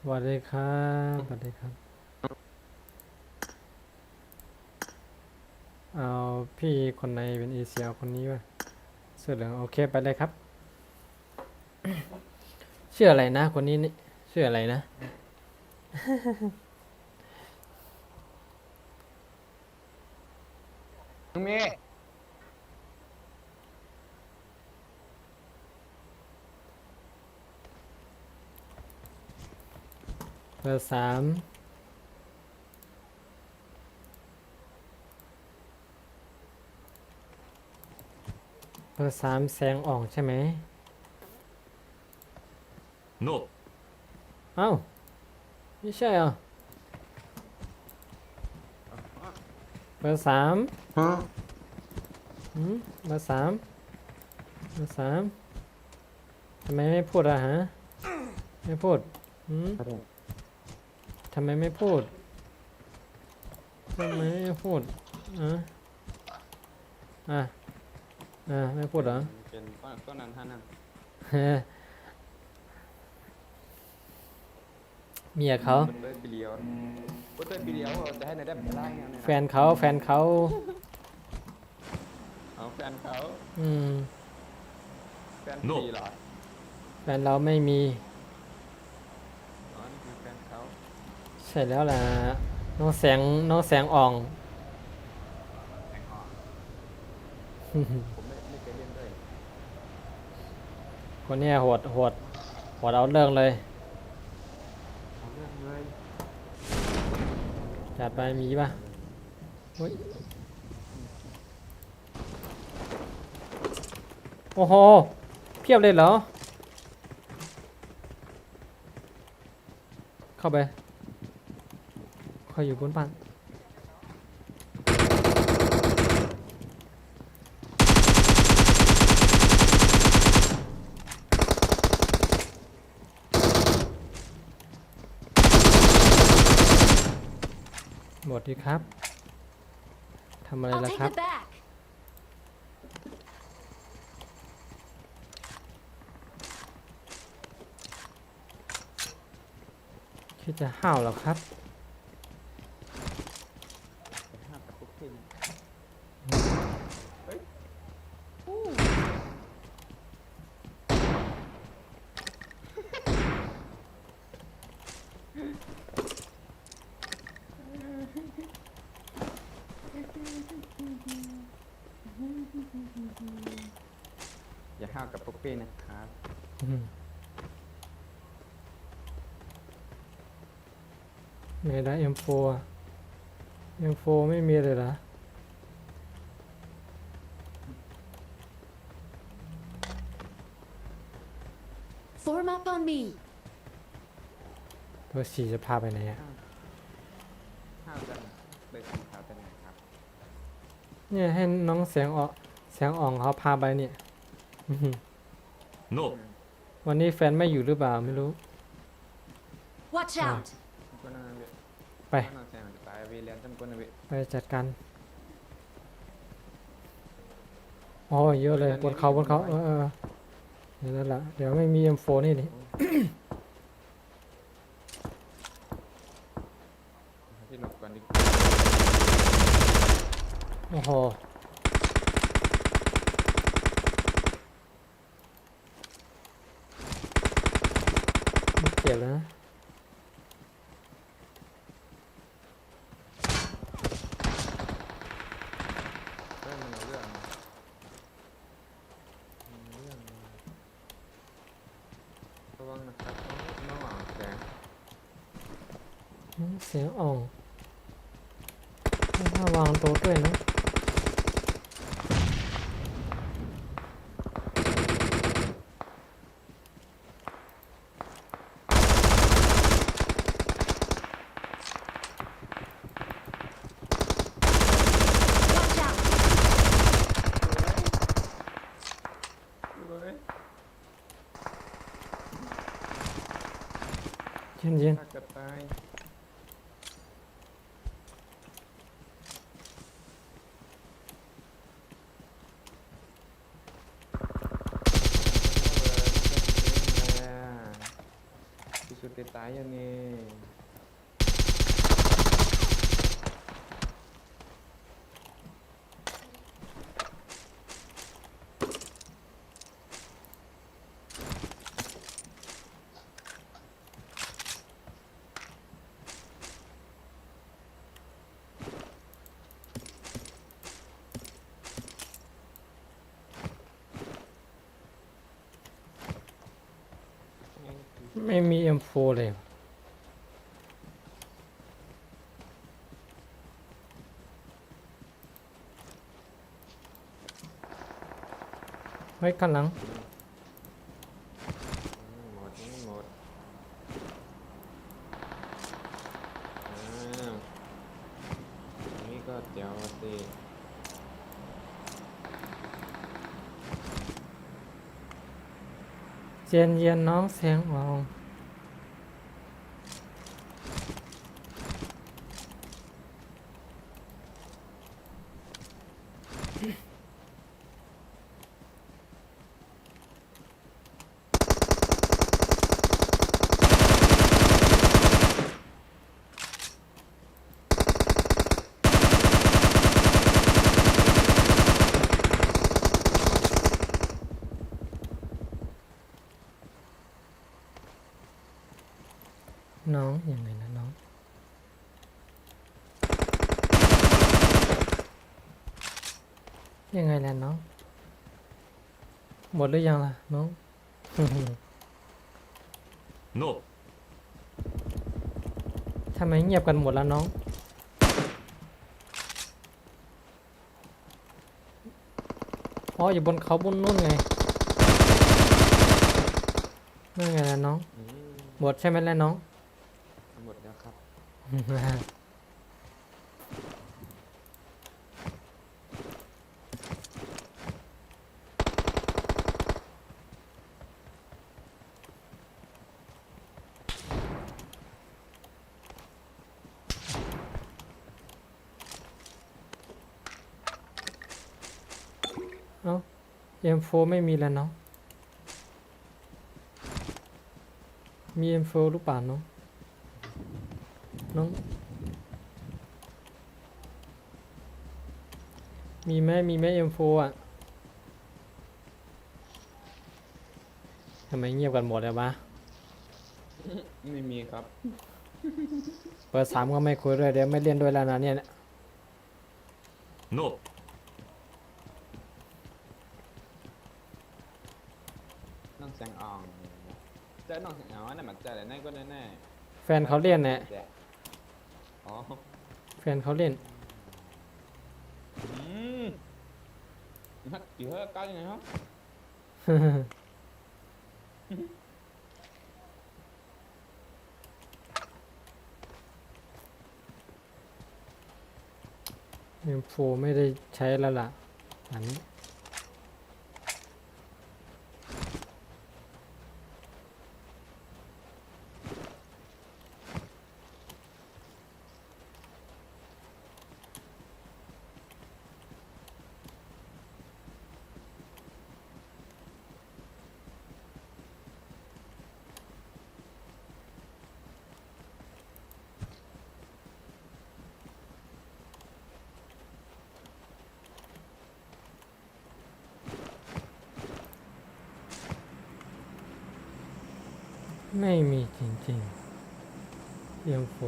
สวัสดีครับเอาพี่คนในเป็นเอเชียคนนี้ว่ะเสื้อเหลืองโอเคไปเลยครับ ชื่ออะไรนะคนนี้นี่ชื่ออะไรนะ น้องเมย์ เบอร์สามเบอร์สามแสงอ่องใช่ไหม No. เอ้าไม่ใช่เหรอเบอร์สาม ฮะ เบอร์สามเบอร์สามทำไมไม่พูดอะฮะไม่พูดทำไมไม่พูดทำไมไม่พูดอ่ะอ่ะไม่พูดเหรอ เป็นต้นนั้นท่านั่น เมียเขา เต้ยปีเดียวเต้ยปีเดียวจะให้นายได้ไล่เงี้ย แฟนเขาเอาแฟนเขา อืม แฟนปีหรอ แฟนเราไม่มี อ๋อนี่คือแฟนเขา ใช่แล้วล่ะน้องแสงอ่อง ผมไม่เคยเล่นด้วย คนเนี้ยโหดเอาเรื่องเลย เอาเรื่องเลย จัดไปมีป่ะอุ๊ยโอ้โห เพียบเลยเหรอ เข้าไปเขาอยู่บนบ้านหมดดีครับ ทำอะไร I'll ล่ะ take ครับ the back. คิดจะห้าวเหรอครับ ห้ากับปุ๊กขึ้น อย่าห้าวกับปุ๊กเป้นะครับ ไงนะ M4 อะ M4 ไม่มีเลยเหรอ Form up on me. เบอร์สี่จะพาไปไหนอะ ห้าวกันเลยทำข่าวเป็นไงครับ เนี่ยให้น้องแสงอ่องเขาพาไปเนี่ย อื้อหือ No. วันนี้แฟนไม่อยู่หรือเปล่าไม่รู้ Watch out. ก็น่าเว้ย ไป น่าแซงจะตายเวเลียนจำก้นเว้ย ไปจัดการโอ้ยเยอะเลยบนเขาเดี๋ยวนั่นแหละเดี๋ยวไม่มี M4 นี่นี่ ที่หลบก่อนดิ โอ้โหไม่เจ็บแล้วนะ เรื่องมันเรื่องระวังนะครับน้องหวังแสง เสียงอ่องต้องระวังตัวด้วยนะ Watch out. เย็น ถ้าเกิดตายที่สุดตายยังไง ไม่มี M4 เลยเฮ้ยข้างหลัง หมดไม่หมดอ้าวนี่ก็เจ๋วสิ เจนเย็นน้องเสียงอองน้องยังไงนะน้องยังไงล่ะน้องหมดหรือยังล่ะน้อง ノー ทำไมเงียบกันหมดแล้วน้องอ๋ออยู่บนเขาบนนู่นไงนั่นไงล่ะน้อง อืม หมดใช่ไหมล่ะน้อง หมดแล้วครับ เอ้า M4 ไม่มีแล้วเนาะมี M4 หรือเปล่าน้องน้องมีไหมM4 อ่ะทำไมเงียบกันหมดเลยวะ ไม่มีครับ เปิด3ก็ไม่คุยด้วยเดี๋ยวไม่เล่นด้วยแล้วนะเนี่ย ノー น้องแสงอ่องเจอน้องแสงอ่องนั่นมันเจออะไรนั่นก็แน่ แฟนเขาเล่นเนี่ย ๆอ๋อ แฟนเขาเล่น นักเยอะกันยังไงครับ M4 ไม่ได้ใช้แล้วล่ะอันนี้ไม่มีจริงๆ M4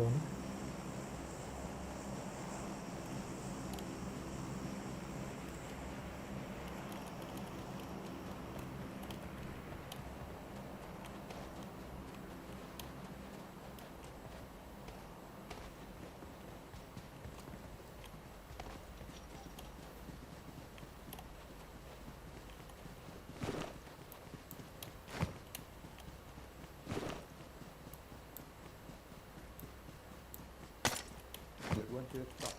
หรือว่าชื่อต่อ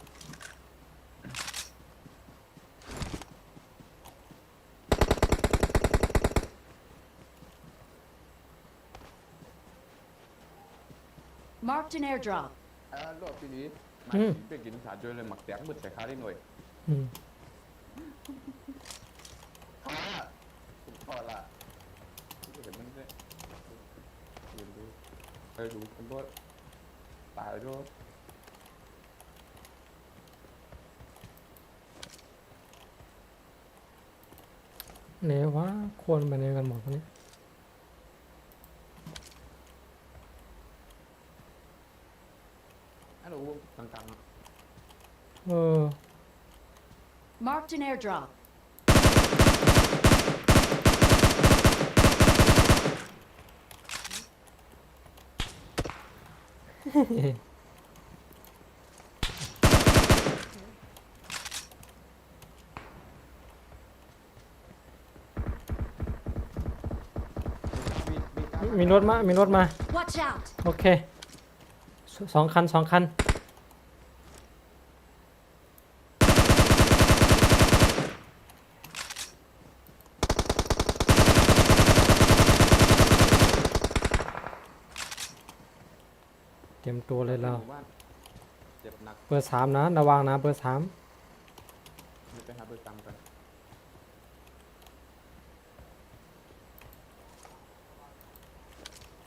Marked an airdrop. รอบที่นี้มาไปกินขาจนเลยหมักแตกมืดใส่ขาได้หน่อย อืม พอละ เห็นมันด้วยยืนดูไปดูกันด้วยตายด้วย ไหนวะควรไปไหนกันหมดวะเนี่ย อันนู้นกลางๆอ่ะ เออ Marked an airdrop. มีรถมา มีรถมา Watch out! โอเคสองคัน 2 คัน เตรียมตัวเลยเรา หมู่บ้านเจ็บหนัก เบอร์ 3 นะ ระวังนะ เบอร์ 3 เดี๋ยวไปหาเบอร์ตามกัน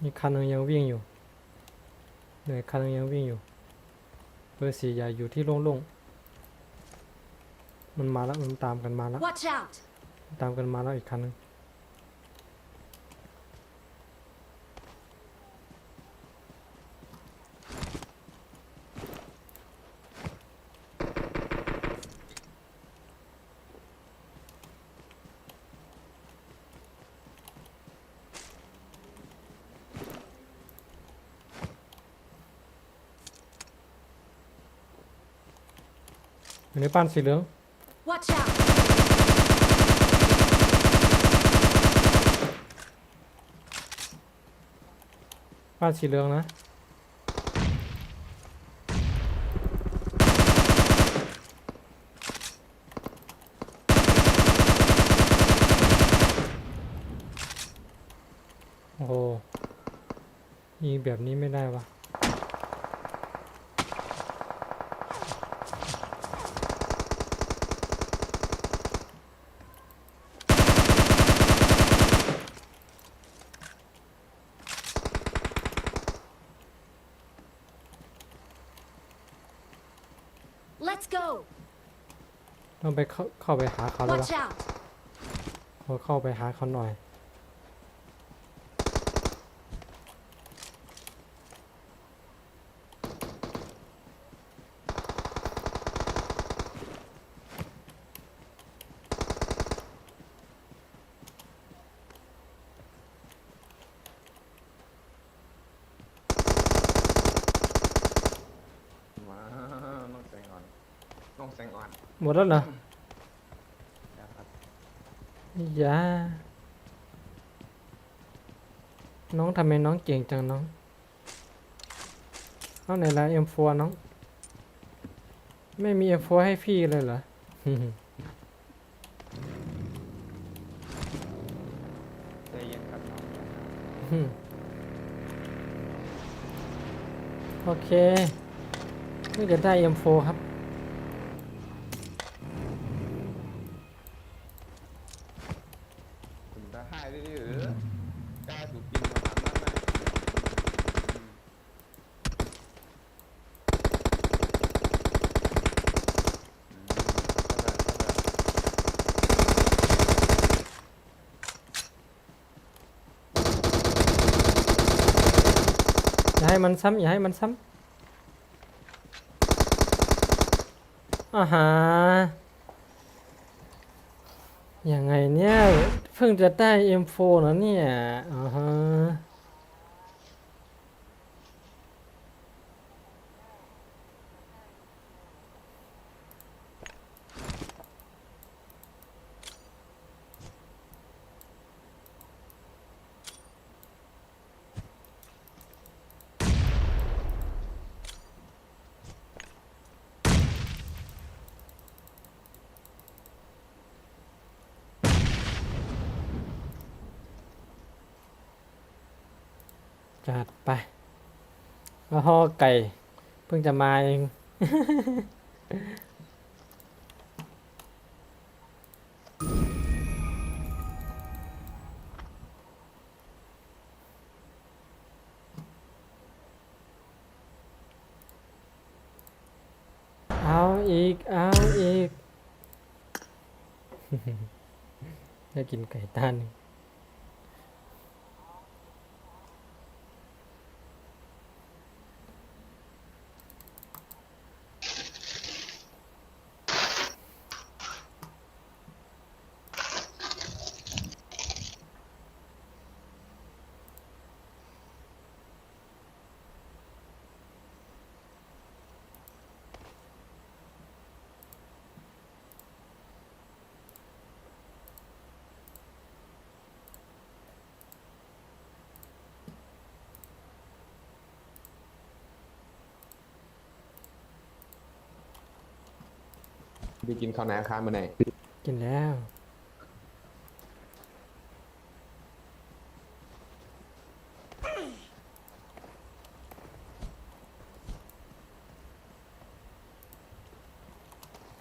มีคันหนึงยังวิ่งอยู่เหนื่อยคันหนึงยังวิ่งอยู่ เบอร์ 4อย่าอยู่ที่โล่งๆ มันมาแล้ว มันตามกันมาแล้ว Watch out! ตามกันมาแล้วอีกคันหนึง อยู่ในบ้านสีเหลือง Watch out! บ้านสีเหลืองนะ โอ้โหยิงแบบนี้ไม่ได้วะ Let's go! ต้องไปเข้าไปหาเขาแล้ว Watch วะ out! เข้าไปหาเขาหน่อย มาน้องแสงอ่อนน้องแสงอ่อน หมดแล้วเหรอ นะครับ อย่าน้องทำไมน้องเก่งจังน้อง เอาไหนละ M4 น้อง ไม่มี M4 ให้พี่เลยเหรอ ใจเย็นครับน้อง โอเคเพิ่งจะได้ M4 ครับ ถึงได้ให้ได้หรือกล้าถูกกินมาทำนั้นนะอย่าให้มันซ้ำอย่าให้มันซ้ำอาหายังไงเนี่ย เพิ่งจะได้ M4 นะเนี่ยอ่าฮะจัดไปแล้วห่อไก่ เพิ่งจะมาเอง เอาอีก เอาอีก ได้กินไก่ต้านหนึ่ง ไปกินข้าวหนาค้ามาไหน กินแล้ว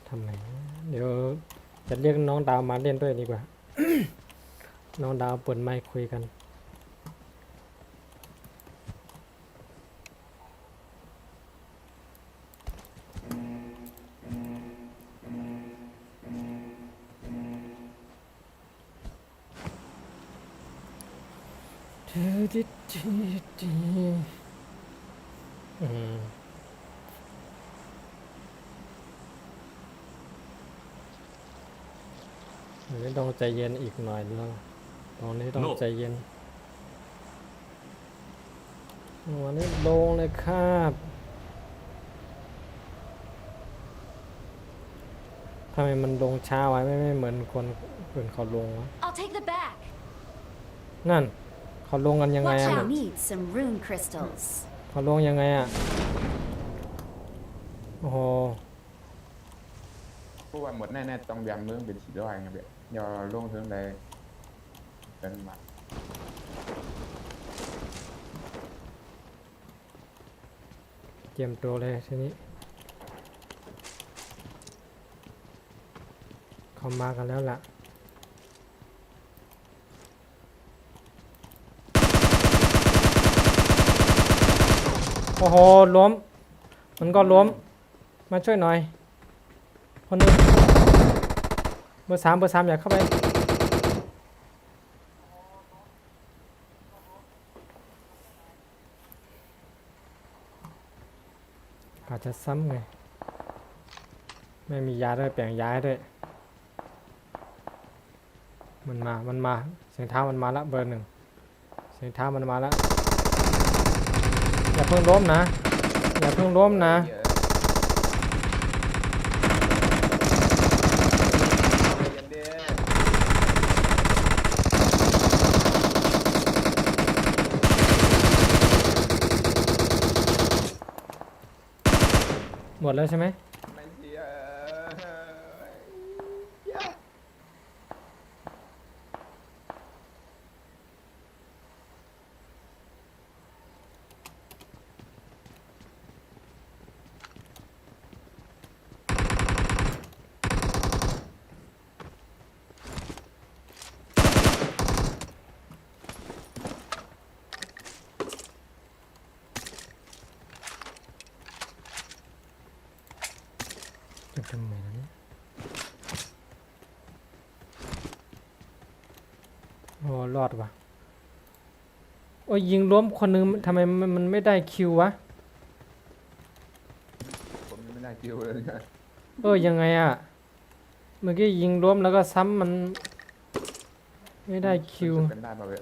ทำไมเดี๋ยวจะเรียกน้องดาวมาเล่นด้วยดีกว่า น้องดาวเปิดไมค์คุยกัน อืมอันนี้ต้องใจเย็นอีกหน่อยนึงตอนนี้ต้องใจเย็นวันนี้ลงเลยครับทำไมมันลงช้าไว้ไม่เหมือนคนอื่นเขาลงวะ I'll take the back. นั่นเขาลงกันยังไง Watch อ่ะ out. Need some rune crystals. เขาลงยังไงอ่ะโอ้โห เพราะว่าหมดแน่ๆต้องยำเมืองเป็นสีร้อยไงเบียอย่าลงถึงเลยเป็นมา เตรียมตัวเลยทีนี้เขามากันแล้วล่ะโอ้โหล้มมันก็ล้มมาช่วยหน่อยคนหนึงเบอร์สามอยากเข้าไปอาจจะซ้ำไงไม่มียาด้วยแปลงย้ายด้วยมันมาเสียงเท้ามันมาแล้วเบอร์หนึ่งเสียงเท้ามันมาแล้วอย่าเพิ่งล้มนะอย่าเพิ่งล้มนะหมดแล้วใช่ไหม ไม่เสีย จะทำไมนะเนี่ยโอ้รอดว่ะโอ้ยยิงล้มคนนึงทำไมมันไม่ได้คิววะ ผมยังไม่ได้คิวเลยนะ ยังไงอ่ะเมื่อกี้ยิงล้มแล้วก็ซ้ำมันไม่ได้คิว มันจะเป็นได้ป่ะเว้ย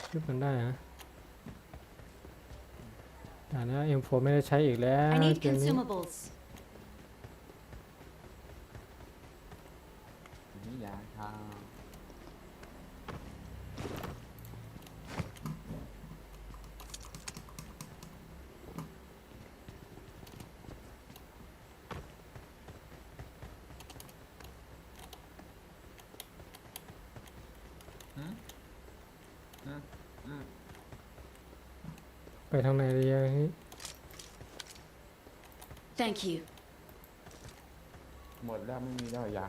คิวมันได้ฮะแต่นะ M4 ไม่ได้ใช้อีกแล้ว I need เกมนี้ consumables. นี่ยาทา ไปทางไหนดีอะนี่ Thank you. หมดแล้วไม่มีแล้วยา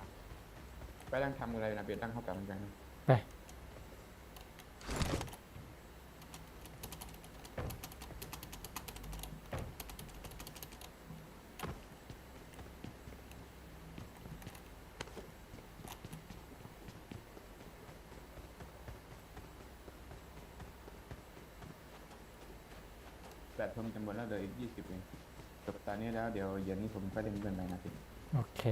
ไปตั้งทำอะไรนะเบียร์ตั้งเข้ากลับเหมือนกันนะ ไปแบตผมจะหมดแล้วเหลืออีก20เองจบตอนนี้แล้วเดี๋ยวเย็นนี้ผมก็เล่นเพื่อนไปนะพี่ โอเค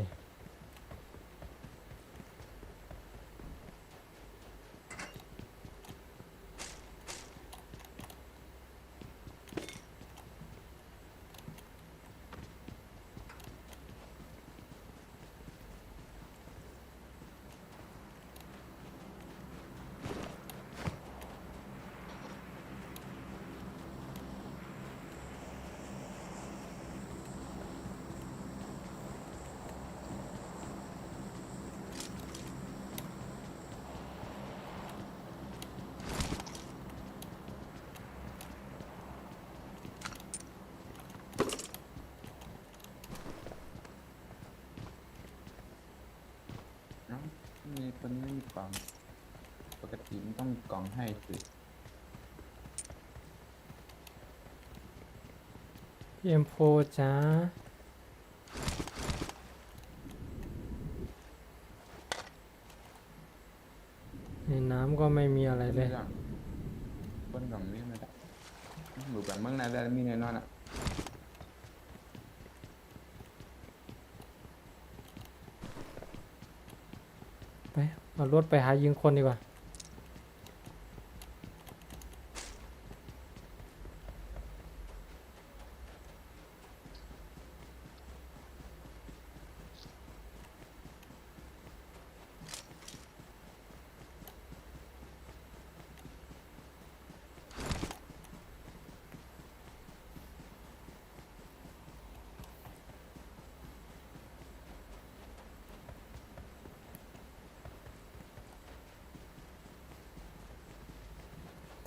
องให้สิ พี่เอ็มโฟจ้าในน้ำก็ไม่มีอะไรเลย บนกล่องนี้ไม่ได้หมูแบบเมืองไหนได้มีแน่นอนอ่ะ ไปเอารถไปหายิงคนดีกว่า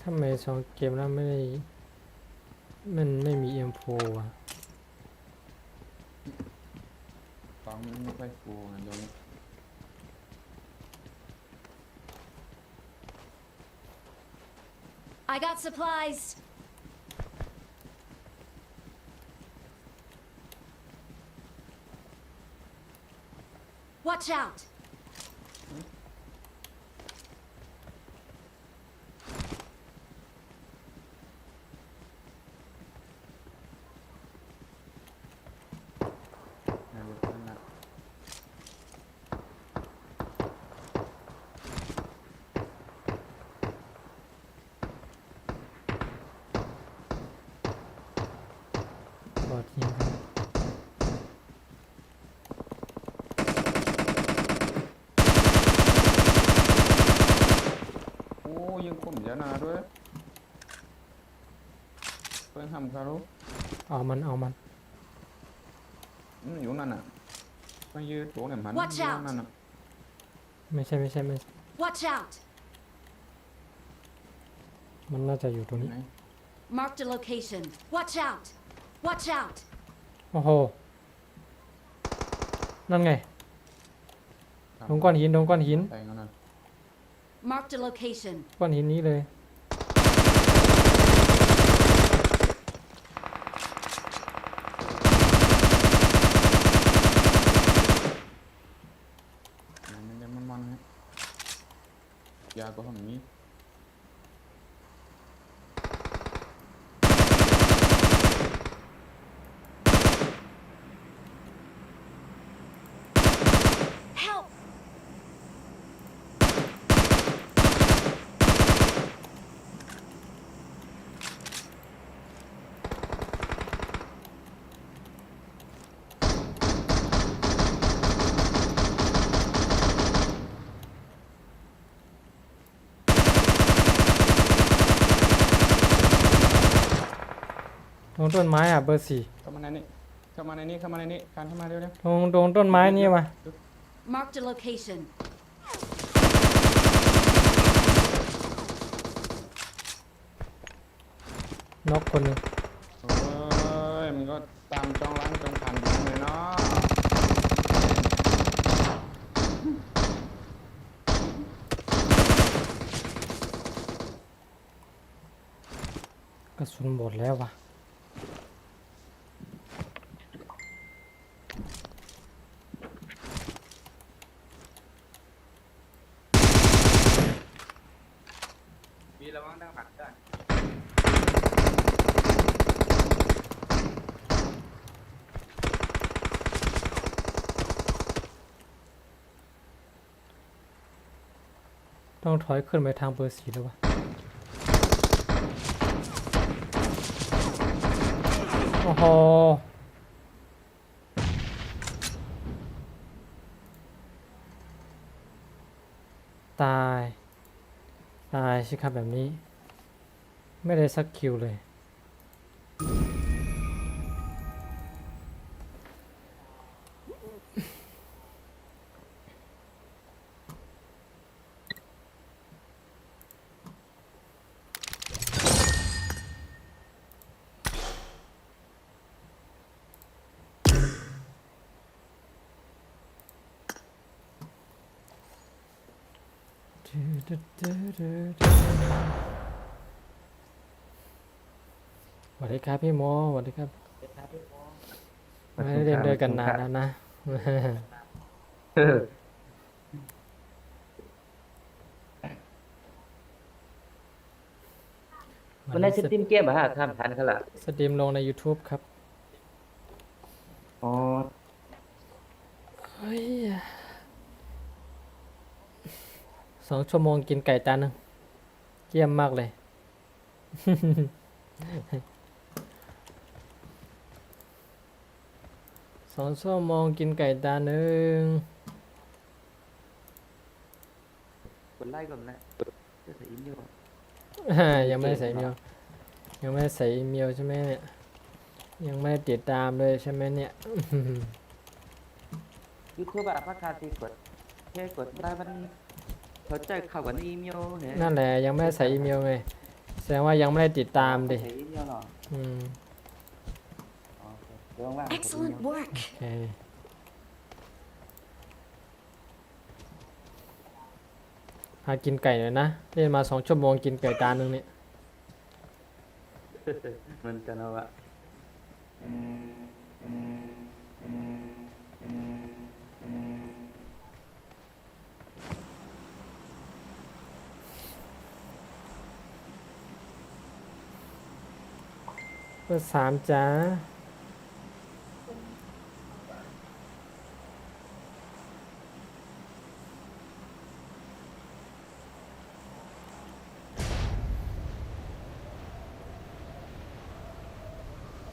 ถ้าไม่สองเกมแล้วไม่ได้มันไม่มีเอ็มโฟอ่ะ กล่องมันไม่ค่อยฟูอ่ะตรงนี้ I got supplies. Watch out. ในรถนั่นน่ะ บอดยิงครับ โอ้ยังคมเยอะนะด้วยเพิ่งทำคารุ เอามัน อยู่นั่นน่ะไม่ยืดตัวเนี่ยมัน Watch อยู่ out นั่นน่ะ ไม่ใช่ Watch out. มันน่าจะอยู่ตรงนี้ ไหน Marked a location. Watch out. Watch out. โอ้โห นั่นไงตรงก้อนหิน ใส่กันนะ Marked a location. ก้อนหินนี้เลย มันจะมันๆฮะยาก็ทำนี้ Help. ตรงต้นไม้อ่ะเบอร์ 4 เข้ามาในนี้เข้ามาในนี้เข้ามาในนี้การเข้ามาเร็ว ตรงต้นไม้นี่ว่ะ Marked a location. น็อกคนหนึง ๆโอ้ยมันก็ตามจ้องล้างจ้องผ่านไปเลยเนาะ กระสุนหมดแล้วว่ะ มีระวังดังหักได้ ต้องถอยขึ้นไปทางเบอร์ 4 แล้วว่ะ โอ้โห ตายสิครับแบบนี้ ไม่ได้สักคิวเลย ที สวัสดีครับพี่โมสวัสดีครับไม่ได้เรียนด้วยกันนานแล้วนะ มันได้สตรีมเกมเหรอฮะทำทันเขาเหรอ สตรีมลงใน YouTube ครับ อ๋อ เฮ้ย2 ชั่วโมงกินไก่จานหนึงเยี่ยมมากเลย 2 ชั่วโมงกินไก่จานหนึง กดไลค์ก่อนนะจะใส่อีเมล ยังไม่ได้ใส่อีเมลยังไม่ได้ใส่อีเมลใช่ไหมเนี่ยยังไม่ได้ติดตามเลยใช่ไหมเนี่ย ยูทูบอะพักคาตีกดแค่กดได้มันเขาใจเข้ากับอีเมลเนี่ย นั่นแหละยังไม่ได้ใส่อีเมลไงแสดงว่ายังไม่ได้ติดตามดิ ใส่อีเมลหรอ อืม อ๋อโอเคเดี๋ยวว่างๆกดอี Excellent เมล work. โอเคพากินไก่หน่อยนะเล่นมา2 ชั่วโมงกินไก่จานหนึงเนี่ย เหมือนกันเอาอะ เบอร์3จ้า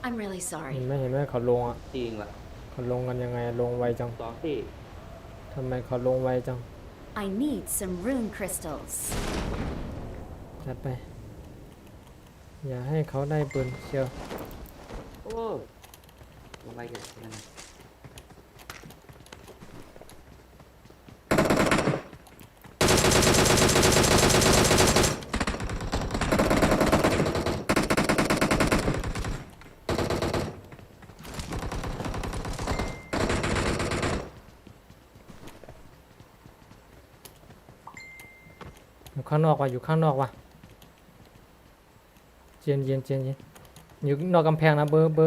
I'm really เห็น sorry. ไหมเห็นไหมเขาลงอ่ะ จริงว่ะ เขาลงกันยังไงลงไวจัง สองที่ ทำไมเขาลงไวจัง I need some rune crystals. จัดไป อย่าให้เขาได้ปืนเชียว โอ้ลงไปกันนั่น อยู่ข้างนอกว่ะอยู่ข้างนอกว่ะเย็นเย็นเย็นเย็นอยู่นอกกำแพงนะเบอร์ 1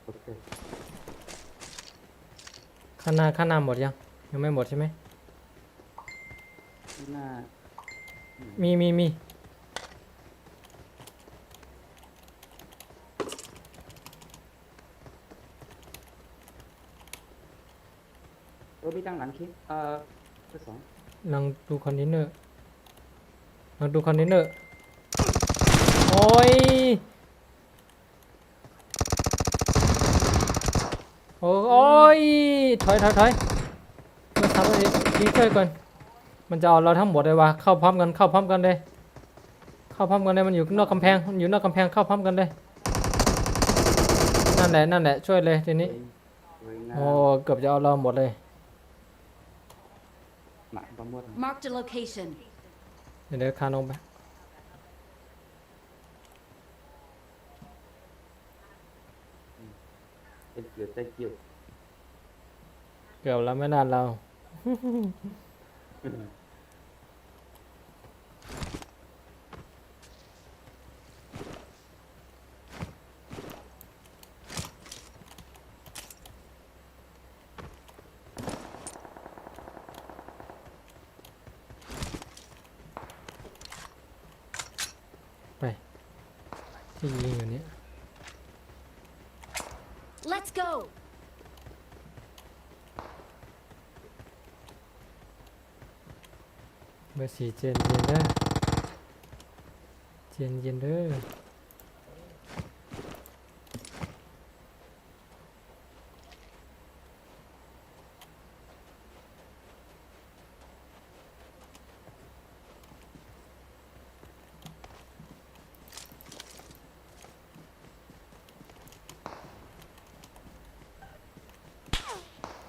โอเค ข้างหน้าหมดยังไม่หมดใช่ไหม หน้า มีมีตั้งหลังคลิปเบอร์สอง ลังดูคอนเทนเนอร์โอ้ยโอ้ยถอยเบอร์ 3ทีช่วยก่อนมันจะเอาเราทั้งหมดเลยว่ะเข้าพร้อมกันเลยเข้าพร้อมกันเลยมันอยู่นอกกำแพงเข้าพร้อมกันเลยนั่นแหละช่วยเลยทีนี้ สวยงาม โอ้เกือบจะเอาเราหมดเลย หนักประมวล Marked a location. เดี๋ยวคานลงไป เป็นเกียวใจเกียว เกือบแล้วไม่นานเรา ไปที่ยิงอยู่เนี้ย Let's go. เบอร์ 4เจนเย็นเด้อ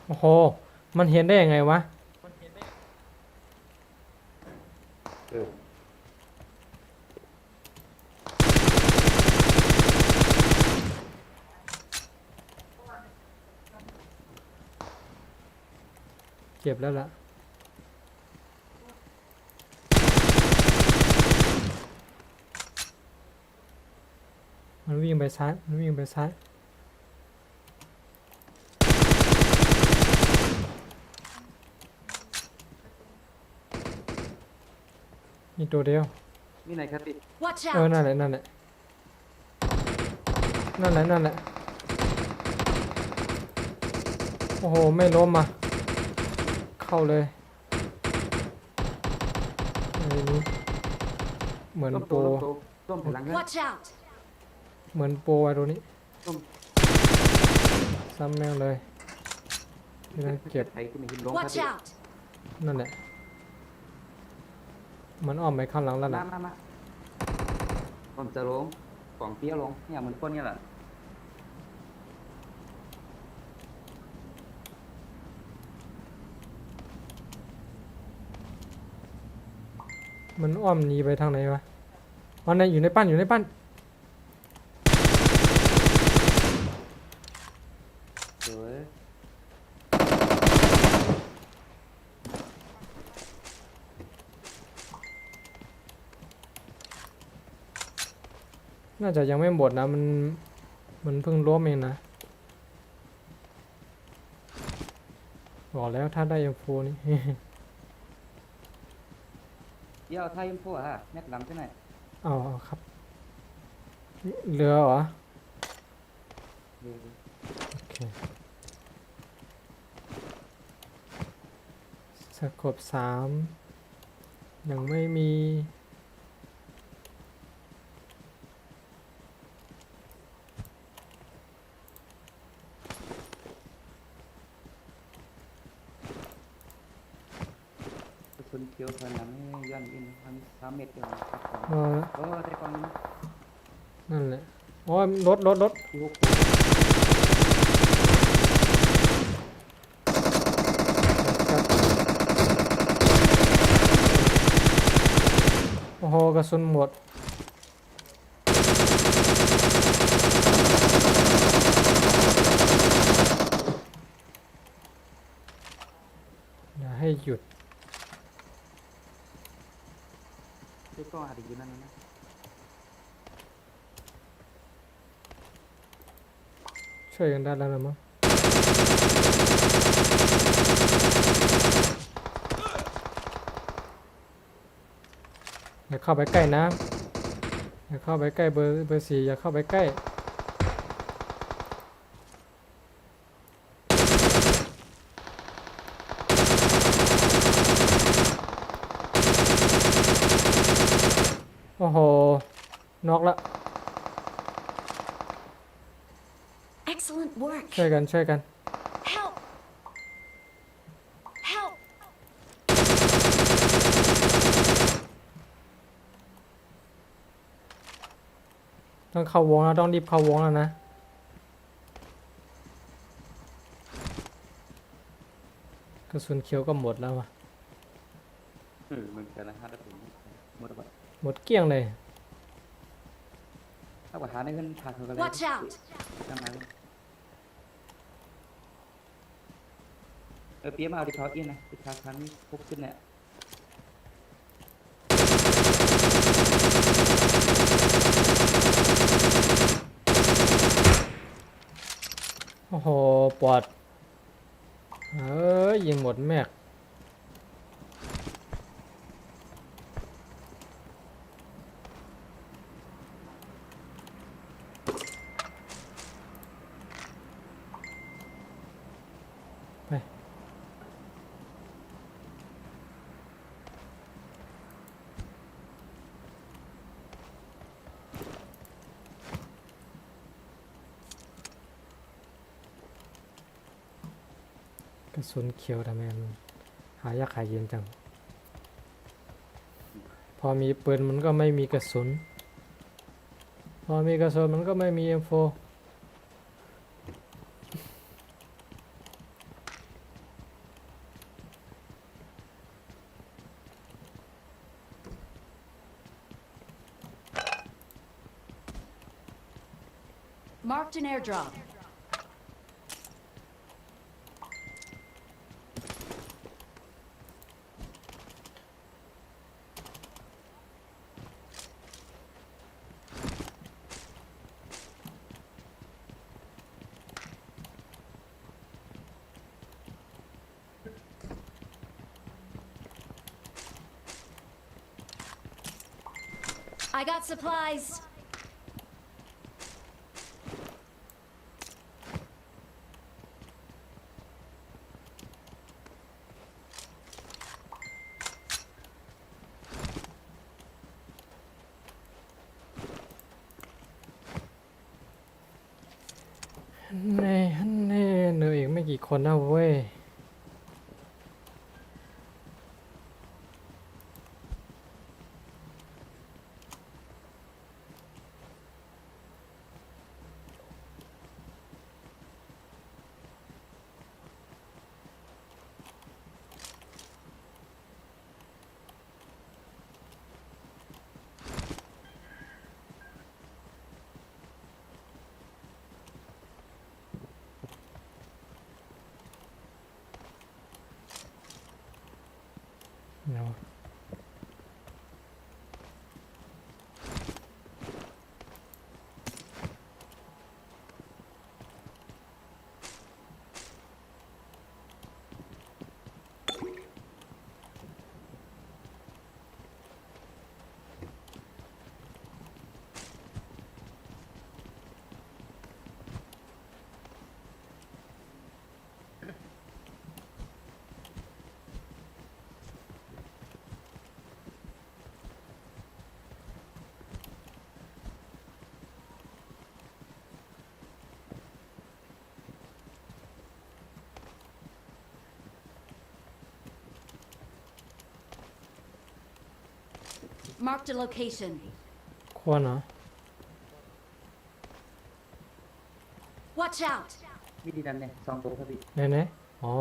โอ้โหมันเห็นได้ยังไงวะ เออ เก็บแล้วล่ะมันวิ่งไปซ้ายมันวิ่งไปซ้ายมีตัวเดียว มีไหนครับพี่ Watch นั่ out! นแหละนั่นแหละนั่นแหละนั่นแหละโอ้โหไม่ล้มอ่ะเข้าเลยไอ้นี่เหมือน ต้ม โป โต ร ต้มพลังเงิน Watch out! เหมือนโปรไอ้ตัวนี้ ต้ม ซ้ำแม่งเลยนี่นะเก็บ ไอ้ที่มีหินลงครับ Watch พี่ out! นั่นแหละมันอ้อมไปข้างหลังแล้วนะ มาผมจะลงของเปี้ยลงเนี่ยเหมือนคนเนี่ยแหละ มันอ้อมหนีไปทางไหนวะอ๋อในอยู่ในปั้นอยู่ในปั้น สวย น่าจะยังไม่หมดนะมันเพิ่งล้มเองนะบอกแล้วถ้าได้ยังโฟนี่ เดี๋ยวไทยอินโฟฮะแม็กลำใช่ไหม เอาครับเรือเหรอโอเคสกบ3ยังไม่มี กระสุนเขียวพลังนี่ย้อนอินทำ3 เม็ดเดียวครับผม เออ โอ้แต่ก่อนนี้ นั่นแหละโอ้ยรถ ที่6 โอ้โหกระสุนหมดอย่าให้หยุด ที่ก็อาจจะอยู่นั่นนะ ช่วยกันได้แล้วนะมั้งอย่าเข้าไปใกล้นะอย่าเข้าไปใกล้เบอร์4อย่าเข้าไปใกล้โอ้โหน็อกละ Excellent work! ช่วยกัน Help! Help! ต้องเข้าวงแล้วต้องรีบเข้าวงแล้วนะกระสุนเขียวก็หมดแล้วว่ะ เหมือนกันนะฮะแต่ผมหมดแล้ว หมดเกลี้ยงเลย ถ้าว่าหาได้เงินพาเขากันเลย Watch out! ทำไมเปียมาเอาดิเขาอินนะดิเขาครั้งนี้พกขึ้นเนี่ย โอ้โหปอดเอ้ยยิงหมดแม็กไปกระสุนเขียวทำไมมันหายากหายเย็นจัง พอมีปืนมันก็ไม่มีกระสุน พอมีกระสุนมันก็ไม่มี M4 Marked an airdrop. I got supplies. แน่แน่เหลืออีกไม่กี่คนนะเว้ย เนาะ Marked a location. ควรเหรอ Watch out! วิธีนั้นเนี่ย2 ตัวครับพี่ ไหนไหนอ๋อ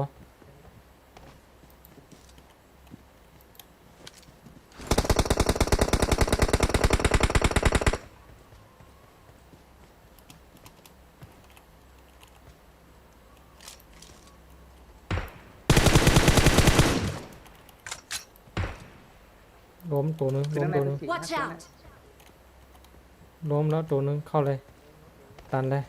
ล้มตัวหนึง คือ ล้ม นั่น ตัวหนึง สี่ Watch ครับ out! ล้มแล้วตัวหนึงเข้าเลย ตันเลย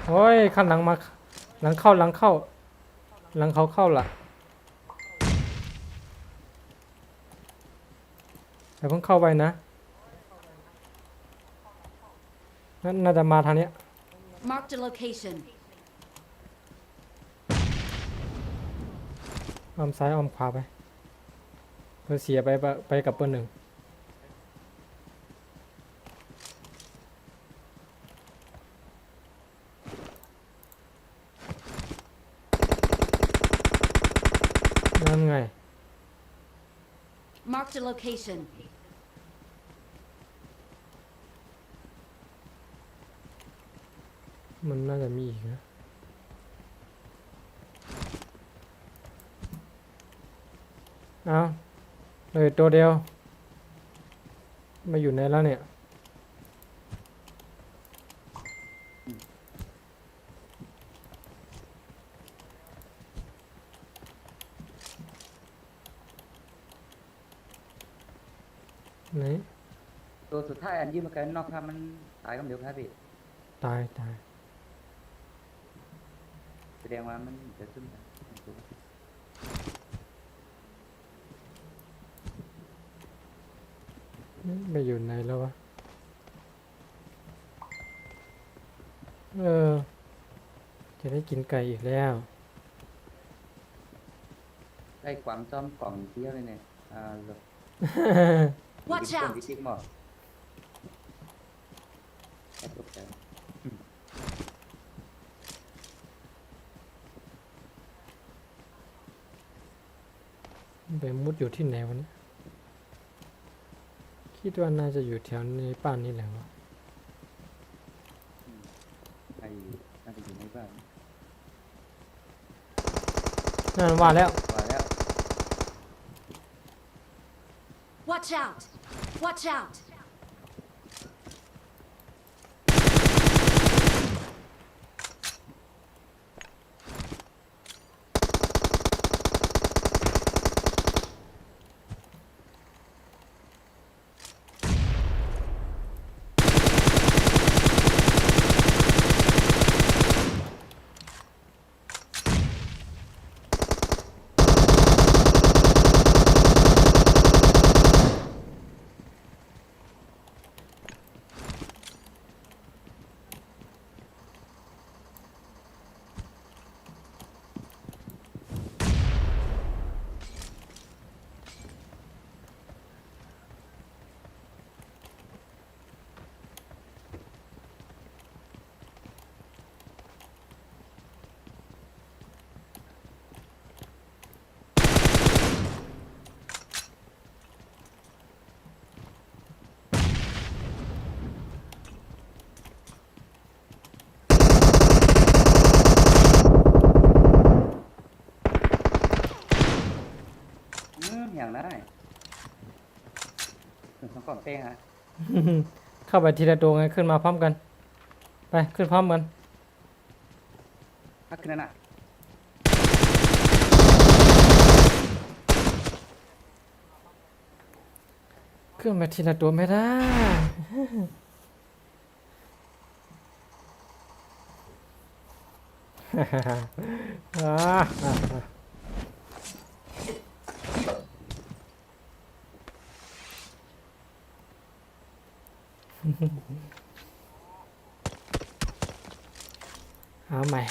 โอ้ยข้างหลังมา หลังเข้า หลังเข้า หลังเขาเข้าล่ะแต่เพิ่งเข้าไปนะนั่นน่าจะมาทางเนี้ย Marked a location. อ้อมซ้ายอ้อมขวาไปเพื่อเสียไปกับเบอร์ 1นั่นไง Marked a location. มันน่าจะมีอีกนะเอาเลยตัวเดียว มาอยู่ไหนแล้วเนี่ย ไหน ตัวสุดท้ายอันยืมมากันนอกครับมันตายกันเดียวครับพี่ ตาย แสดงว่ามันจะซึมกันตัว ไปอยู่ไหนแล้ววะ จะได้กินไก่อีกแล้ว ได้ความซ่อมกล่องเที่ยวเลยเนี่ยหลบ Watch คน out! ที่ติ๊กหมอกแอบตกใจ ไปมุดอยู่ที่ไหนวะเนี่ยคิดว่าน่าจะอยู่แถวในป่านนี้แหละวะ ไอ้น่าจะอยู่ในบ้าน นั่นว่าแล้ว ว่าแล้ว Watch out! Watch out! ของเต้งฮะ เข้าไปทีละตัวไงขึ้นมาพร้อมกัน ไปขึ้นพร้อมกัน พักขึ้นนั่นน่ะ ขึ้นมาทีละตัวไม่ได้ เอาใหม่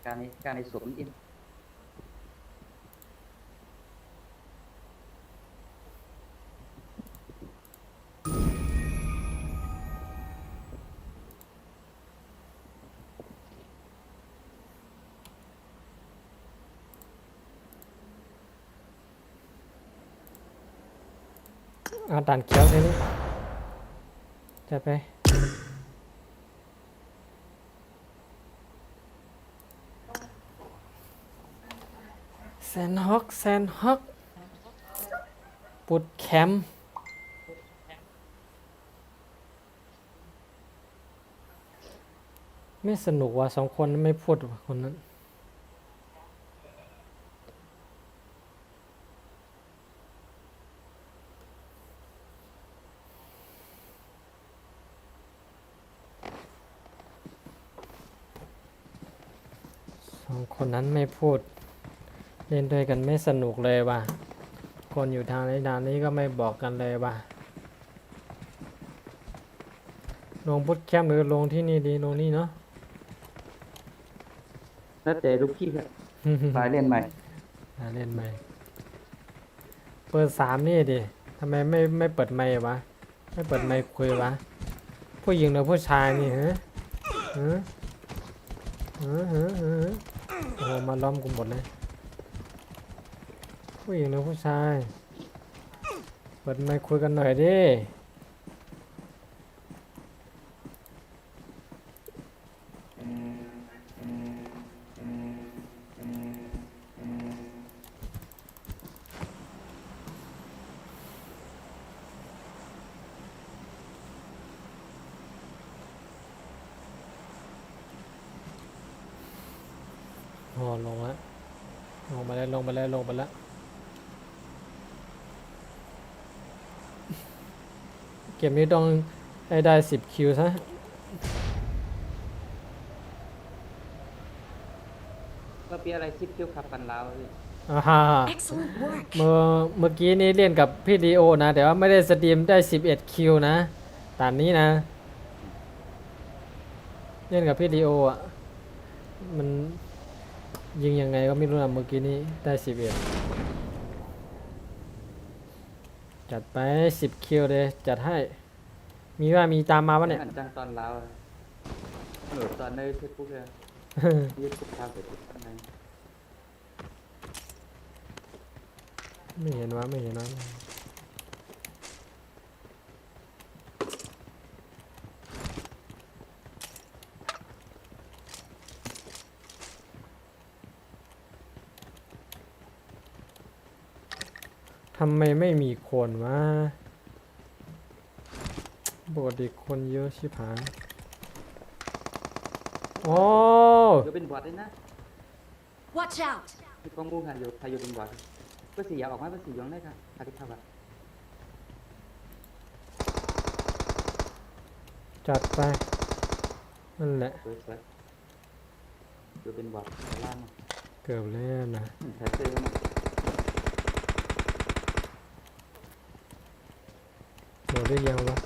การในสวมอิน เอาด่านเขียวทีนี้จัดไปแซนฮอกปุดแคมป์ไม่สนุกว่ะสองคนนั้นไม่พูดว่ะคนนั้นสองคนนั้นไม่พูดเล่นด้วยกันไม่สนุกเลยว่ะคนอยู่ทางนี้ก็ไม่บอกกันเลยว่ะลงพุทธแคมป์หรือลงที่นี่ดีลงนี่เนาะ แล้วแต่ลูกพี่ครับสายเล่นใหม่ เล่นไหมเปิด3นี่ดิทำไมไม่เปิดไมค์วะไม่เปิดไมค์คุยวะผู้หญิงหรือผู้ชายนี่ฮะฮะโอ้โหมาล้อมกูหมดเลยผู้หญิงหรือผู้ชายเปิดไมค์คุยกันหน่อยดิโอ้ลงแล้วลงมาแล้วเกมนี้ต้องได้10 คิวซะ ก็เปียอะไร10 คิวขับปันลาวเลย อ่าฮ่า Excellent work. เมื่อกี้นี้เล่นกับพี่ดีโอนะแต่ว่าไม่ได้สตรีมได้11 คิวนะตอนนี้นะเล่นกับพี่ดีโออ่ะมันยิงยังไงก็ไม่รู้นะเมื่อกี้นี้ได้11จัดไป10 คิวเลยจัดให้มีตามมาวะเนี่ย อันจังตอนลาวโหลดตอนในเฟซบุ๊กเลยยืดทุกทางไปทุกทางใน ไม่เห็นวะทำไมไม่มีคนวะปกติคนเยอะชิบหายโอ้ ก็เป็นบอทเลยนะ Watch out. มีข้อมูลกันอยู่ใครอยู่เป็นบอทเพื่อสีอยากออกมาเพื่อสีย้อนได้ค่ะใครที่ทำอะ จัดไปนั่นแหละ สวยอยู่เป็นบอทล่าง เกือบแล้วนะ แถบเสื้อมา หมดได้ยังวะ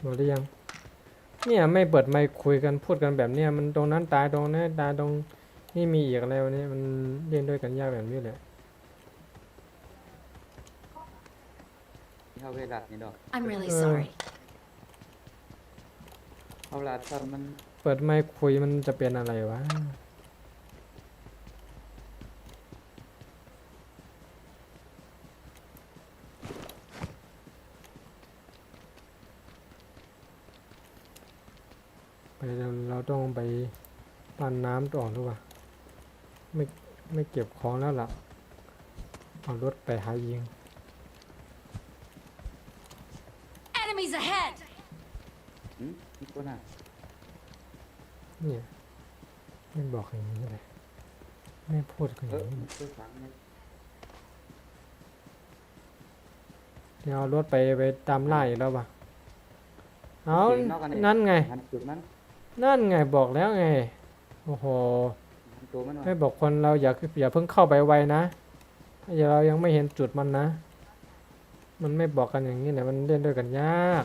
หมดได้ยังเนี่ยไม่เปิดไมค์คุยกันพูดกันแบบเนี้ยมันตรงนั้นตายตรงนั้นตายตรงนี่มีอีกอะไรวะเนี่ยมันเล่นด้วยกันยากแบบนี้แหละ เข้าเวลานี่ดอก I'm really sorry. เอาเวลาตอนมัน เปิดไมค์คุยมันจะเป็นอะไรวะไปเราต้องไปปั่นน้ำต่อหรือเปล่า ไม่ไม่เก็บของแล้วล่ะเอารถไปหายิง Enemies ahead! นี่ตัวน่ะ เนี่ยไม่บอกอย่างนี้เลยไม่พูดกันอย่างนี้เลย ตัวฝังเนี่ย เดี๋ยวเอารถไปตามล่าอีกแล้วป่ะเอา นอกกัเย นั่นไง หันจุดมัน นั่นไงบอกแล้วไง โอ้โห หันตัวมัน ไม่บอกคนเราอย่าเพิ่งเข้าไปไวนะถ้าเรายังไม่เห็นจุดมันนะ มันไม่บอกกันอย่างนี้เนี่ยมันเล่นด้วยกันยาก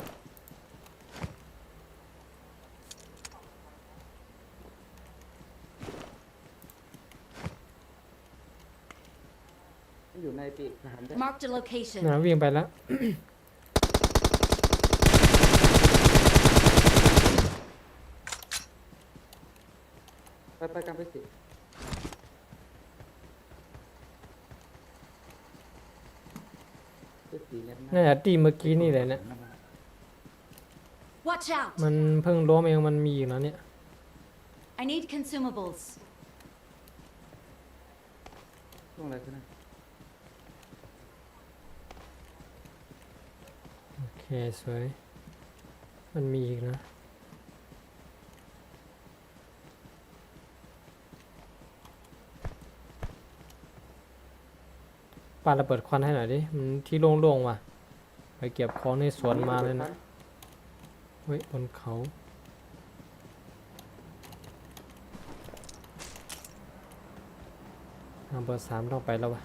อยู่ในปีกทหารด้วย Marked a location. นะวิ่งไปแล้ว ไปกันไปสิตัวสีเนี่ย น่าจะตีเมื่อกี้นี่เลยเนี่ย Watch out! มันเพิ่งล้มเองมันมีอีกแล้วเนี่ย I need consumables. ช่วงอะไรขึ้นนะ โอเคสวย มันมีอีกนะปาระเบิดควันให้หน่อยดิ มันที่โล่งๆว่ะ ไปเก็บของในสวนมาเลยนะ เฮ้ยบนเขาเบอร์3ต้องไปแล้ววะ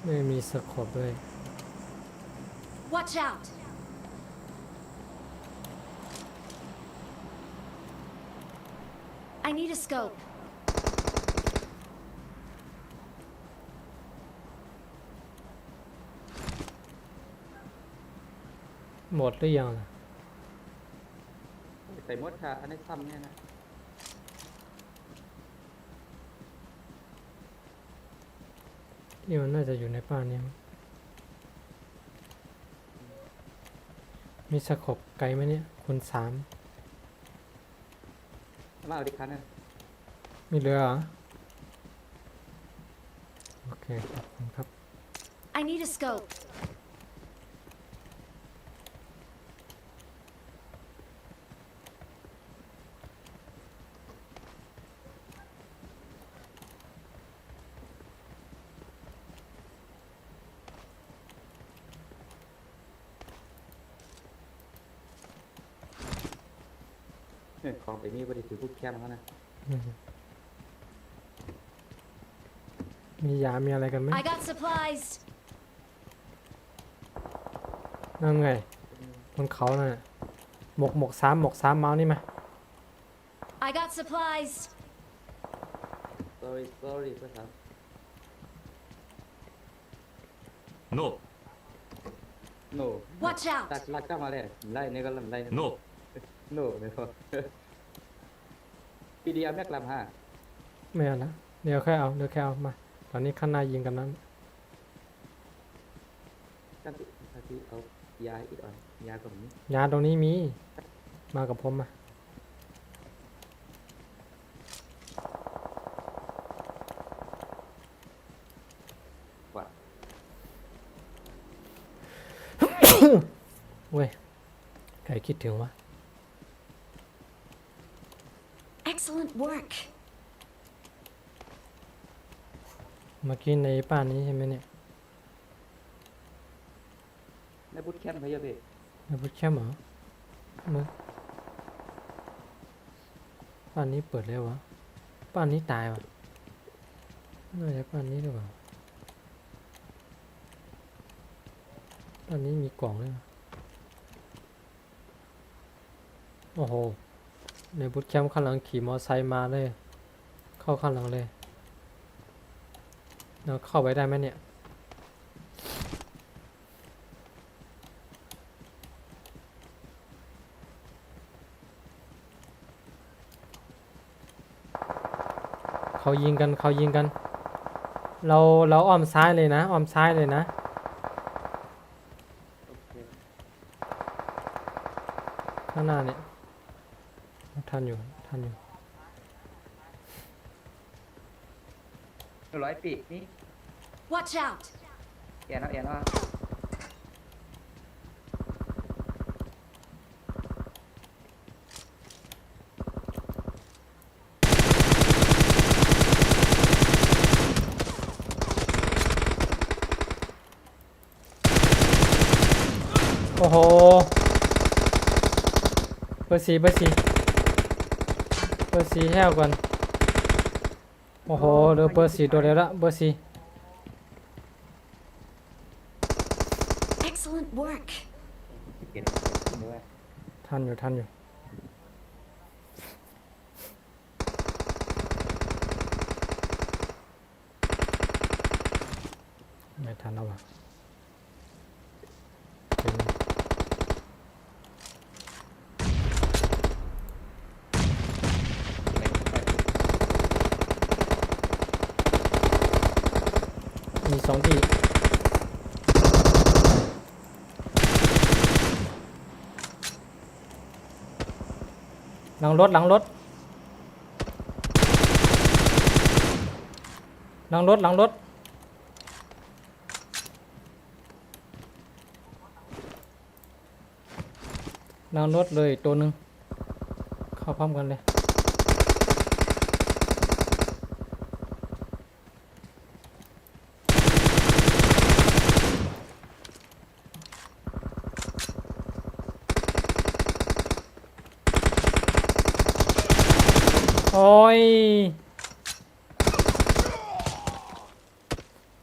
ไม่มีสโคปด้วย Watch out! I need a scope. หมดหรือยังล่ะ ใส่มดค่ะอันนี้ซ้ำเนี่ยนะ นี่มันน่าจะอยู่ในป่านี้มั้งมีสโคปไกลไหมเนี่ยคูณ3 มาเอาดิคันนึง มีเรือเหรอ โอเคขอบคุณครับ I need a scope. ของไปนี่บริสุทธิ์พูดแคมเขานะ มียา มีอะไรกันไหม I got supplies. นั่นไงบนเขาน่ะหมก3เมาส์นี่มา I got supplies. sorry ภาษา No. no Watch out! ตักลักก็มาเลยไล่นี่ก็ลำไล่ No. no ไม่พอ ปีเดียวแม่กลับฮะ ไม่เอาละเดี๋ยวแค่เอามา ตอนนี้ข้างหน้ายิงกันนั้น กันติเอายาอีกอ่อนยาตรงนี้ ยาตรงนี้มี มากับผมมา กว่า เว้ย ใครคิดถึงวะ Excellent work. เมื่อกี้ในป่านี้ใช่ไหมเนี่ย ในบูธแคมป์พะเยาเบ ในพุทธแคมป์เหรอมึงป่านนี้เปิดแล้ววะป่านนี้ตายวะน่าจะป่านนี้หรือเปล่าป่านนี้มีกล่องเลยวะโอ้โห ในบูธแคมป์ข้างหลังขี่มอไซค์มาเลย เข้าข้างหลังเลยเราเข้าไปได้ไหมเนี่ย เขายิงกัน เราอ้อมซ้ายเลยนะอ้อมซ้ายเลยนะ โอเค ข้างหน้าเนี่ยทันอยู่ ร้อยปีนี่ Watch out! เอียนเอาเอียนเอา โอ้โหเบอร์สี่แห้วก่อนโอ้โหเหลือเบอร์สี่ตัวเดียวละเบอร์สี่ Excellent work. เก็บด้วย ทันอยู่ไม่ทันแล้วว่ะเป็นมีสองที่หลังรถหลังรถหลังรถหลังรถเลยตัวหนึ่งเข้าพร้อมกันเลยโอ้ย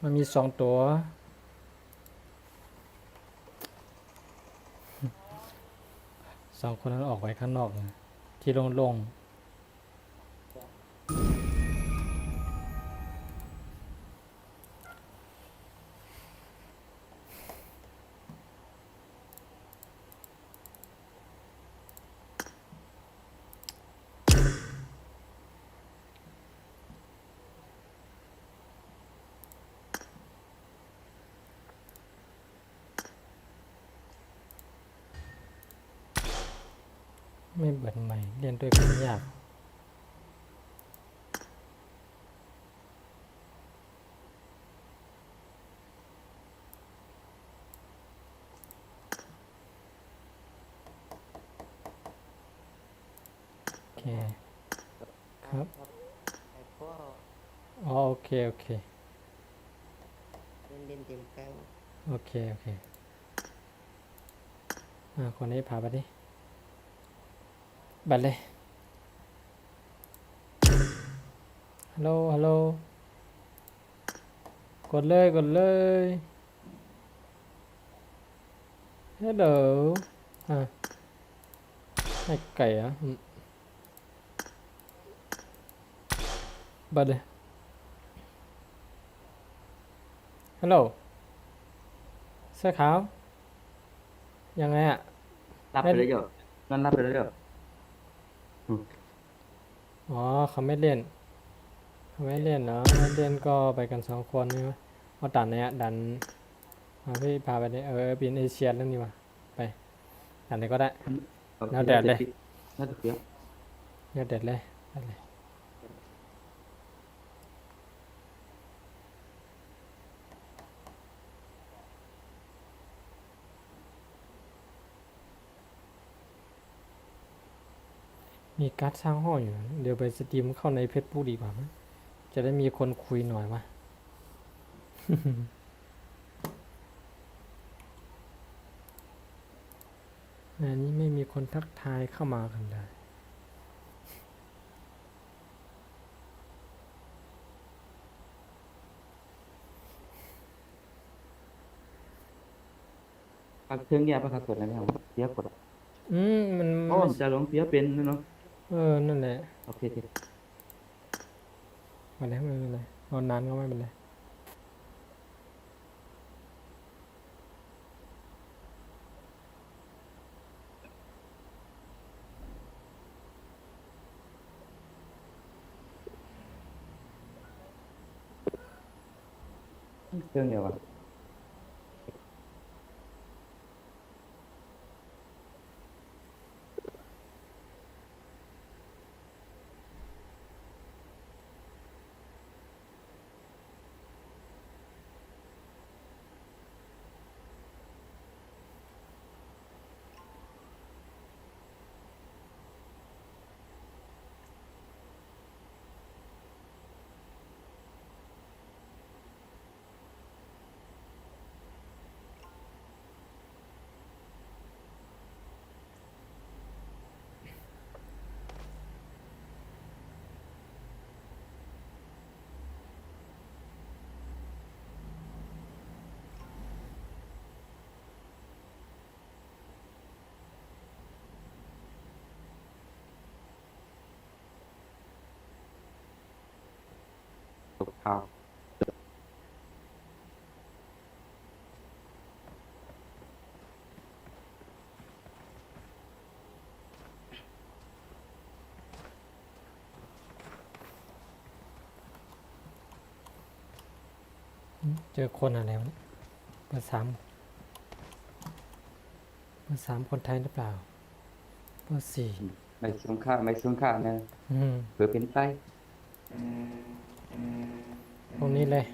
มันมีสองตัวสองคนนั้นออกไปข้างนอกเลยที่โล่งๆไม่เบิดใหม่เรียนด้วยกันยากโอเคครับอ๋อโอเคโอเคคนนี้พาไปดิบัดเลยฮัลโหลกดเลยฮัลโหลให้ไก่อ่ะบัดเลยฮัลโหลเสื้อขาวยังไงอ่ะ รับไปเลยเดี๋ยวนั่นรับไปเลยเดี๋ยว อ๋อเขาไม่เล่นเนาะไม่เล่นก็ไปกันสองคนใช่ไหมเอาดันเนี่ยดันพี่พาไปเนี่ยบินเอเชียนั่นนี่วะไปดันไหนก็ได้ น่าแดดเลย น่าจะเปรี้ยว เนี่ยเด็ดเลยมีการ์ดสร้างห้องอยู่เดี๋ยวไปสตรีมเข้าในเพจบุ๊กดีกว่ามั้ยจะได้มีคนคุยหน่อยวะ อันนี้ไม่มีคนทักทายเข้ามากันเลย พักเครื่องแยกพักกดอะไรไม่เอาเปรี้ยวกด มัน โอ้จะลงเปรี้ยวเป็นนั่นเนาะ นั่นแหละ โอเค มาแล้วไม่เป็นไรนอนนานก็ไม่เป็นไร เครื่องเดียวอ่ะ ตกข่าว เจอคนอะไรวะเนี่ยเบอร์สามเบอร์สามคนไทยหรือเปล่าเบอร์สี่ ไม่สูงค่าไม่สูงค่านะ อืม เผื่อเป็นไป ตรงนี้เลย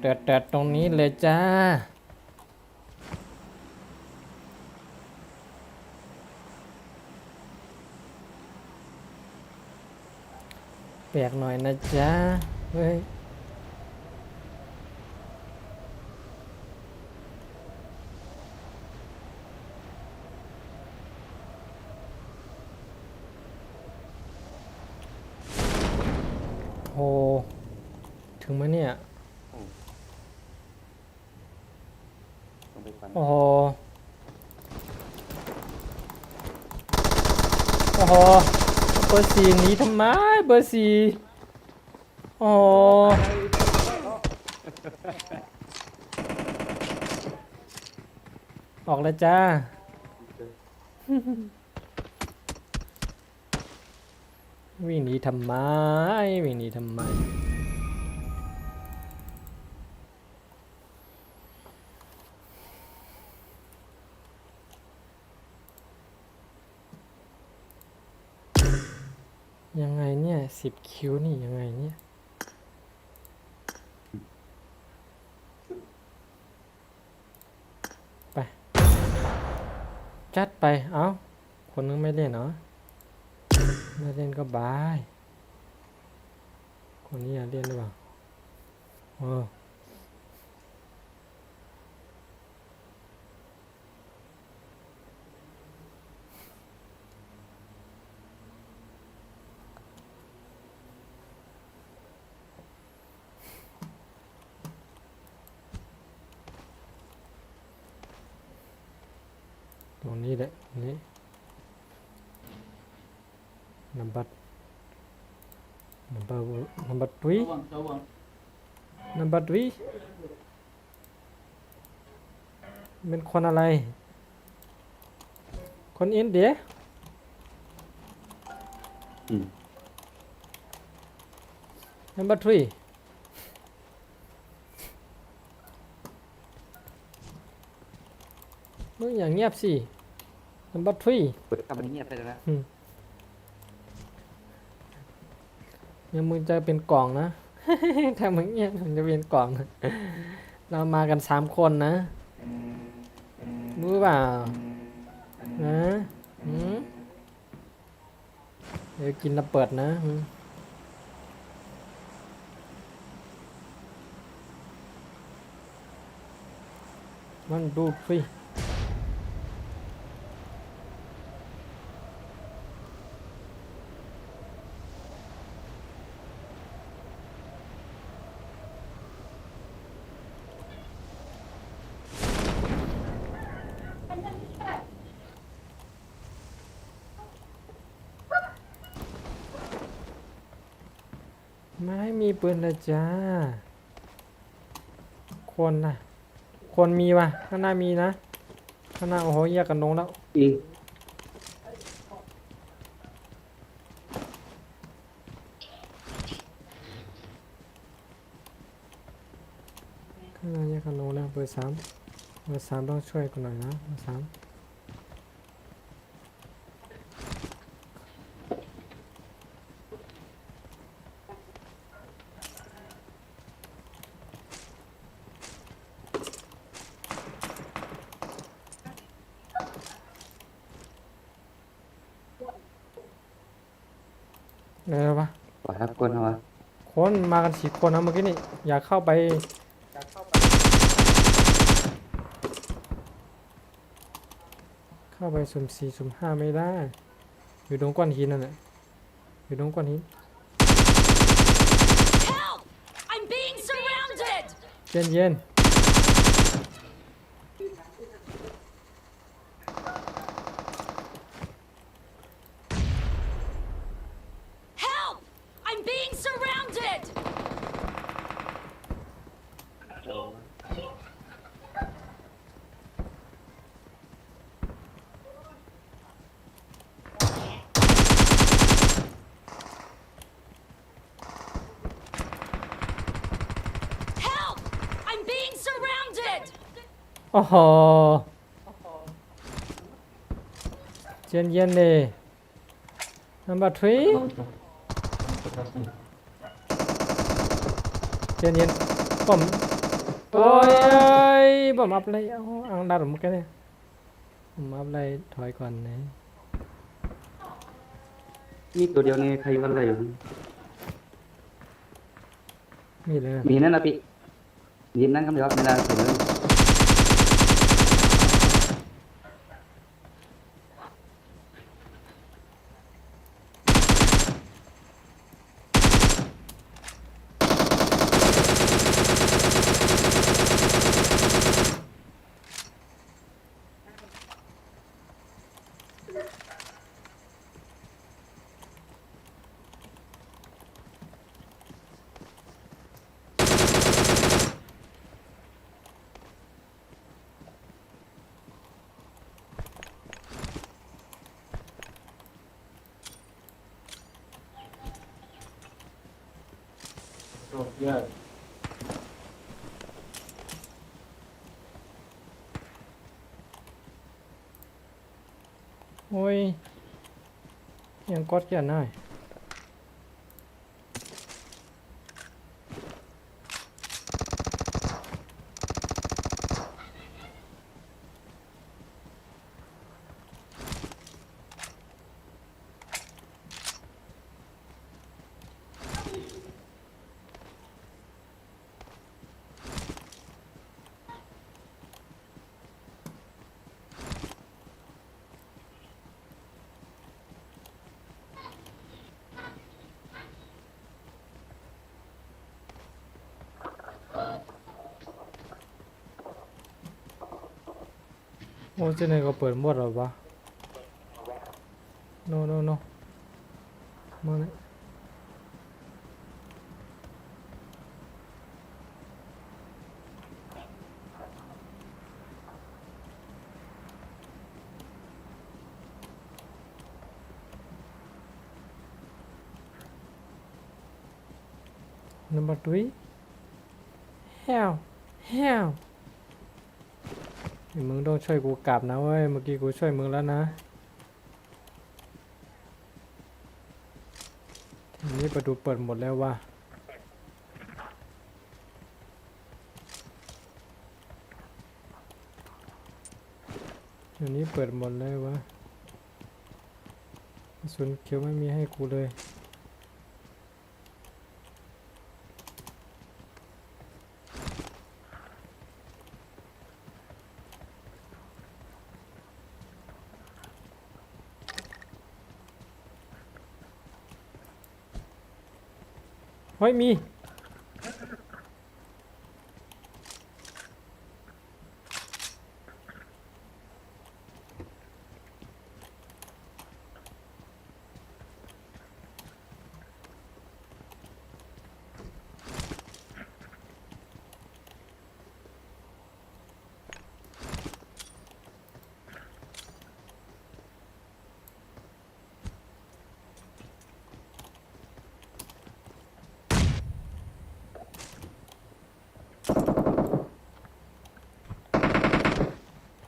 เดิดตรงนี้เลยจ้าแปลกหน่อยนะจ๊ะเฮ้ยโหถึงไหมเนี่ย ต้องไปฟัน โอ้โห โอ้โห เบอร์สี่หนีทำไม เบอร์สี่โอ้โห ออกแล้วจ้า วิ่งหนีทำไม วิ่งหนีทำไม ยังไงเนี่ย10 คิวนี่ยังไงเนี่ย ไป จัดไป เอ้า คนนึงไม่เล่นเหรอ ไม่เล่นก็บาย คนนี้อยากเล่นหรือเปล่าโอ้ตรงนี้แหละนี่ number number three number three เป็นคนอะไร คนอินเดีย อืม number three มึงอย่างเงียบสิ number three เปิดคำนี้เงียบไปแล้วนะ ยังมึงจะเป็นกล่องนะ ถ้ามึงเงียบมึงจะเป็นกล่องนะ เรามากัน3 คนนะรู้เปล่านะหืมเดี๋ยวกินระเบิดนะหืมมันดูฟรีไม่มีปืนเลยจ้า คนน่ะ คนมีวะข้างหน้ามีนะ ข้างหน้าโอ้โหแยกกันลงแล้ว อีก ข้าง แยกกันลงแล้วเบอร์สามต้องช่วยกูหน่อยนะเบอร์สามเดี๋ยวปะ ปล่อยครับคนเอาวะ คนมากัน4 คนนะเมื่อกี้นี่อยากเข้าไปสุ่ม4สุ่ม5ไม่ได้อยู่ตรงก้อนหินนั่นแหละอยู่ตรงก้อนหิน Help! I'm being surrounded! เย็น Help! I'm being surrounded! 'Help! I'm being surrounded! โอ้โหเย็นเลย number 3เย็นผมโอ้ยผมอัพเลยเอาอังดัดผมกันเนี่ยผมอัพเลยถอยก่อนนะ มีตัวเดียวนี่ใครวันอะไรอยู่ มีเลยนะ มีนั่นนะพี่ยินนั่นก็ไม่รับเวลาเสร็จเลย โอ้ยยังกดเกียร์หน่อยโอ้เจเนก็เปิดหมดแล้ววะ no มาเนี่ยnumber 3 hell มึงต้องช่วยกูกลับนะเว้ยเมื่อกี้กูช่วยมึงแล้วนะทีนี้ประตูเปิดหมดแล้วว่ะทีนี้เปิดหมดเลยวะกระสุนเขียวไม่มีให้กูเลยเฮ้ยมี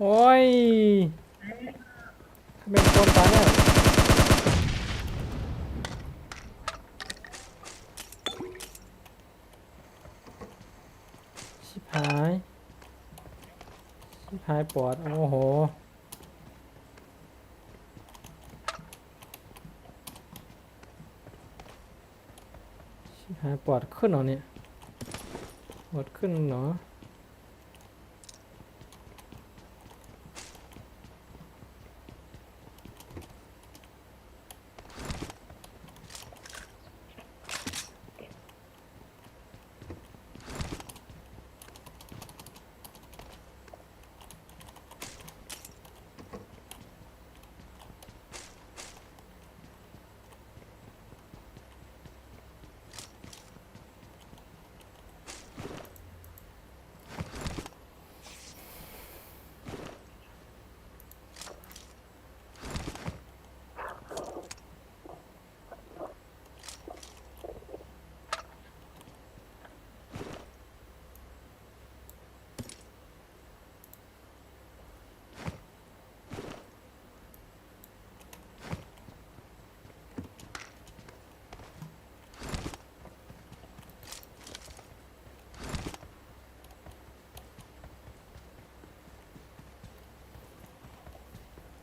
โอ้ยเขาเป็นคนตายแล้วชิบหายชิบหายปอดโอ้โหชิบหายปอดขึ้นเหรอเนี่ยปอดขึ้นเหรอ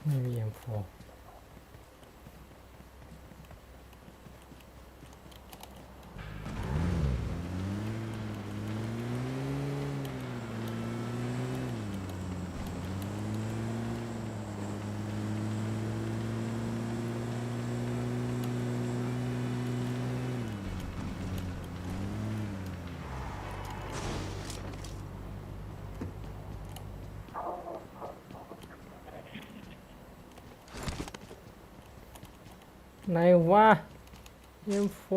ไม่มีM4ไหนวะ M4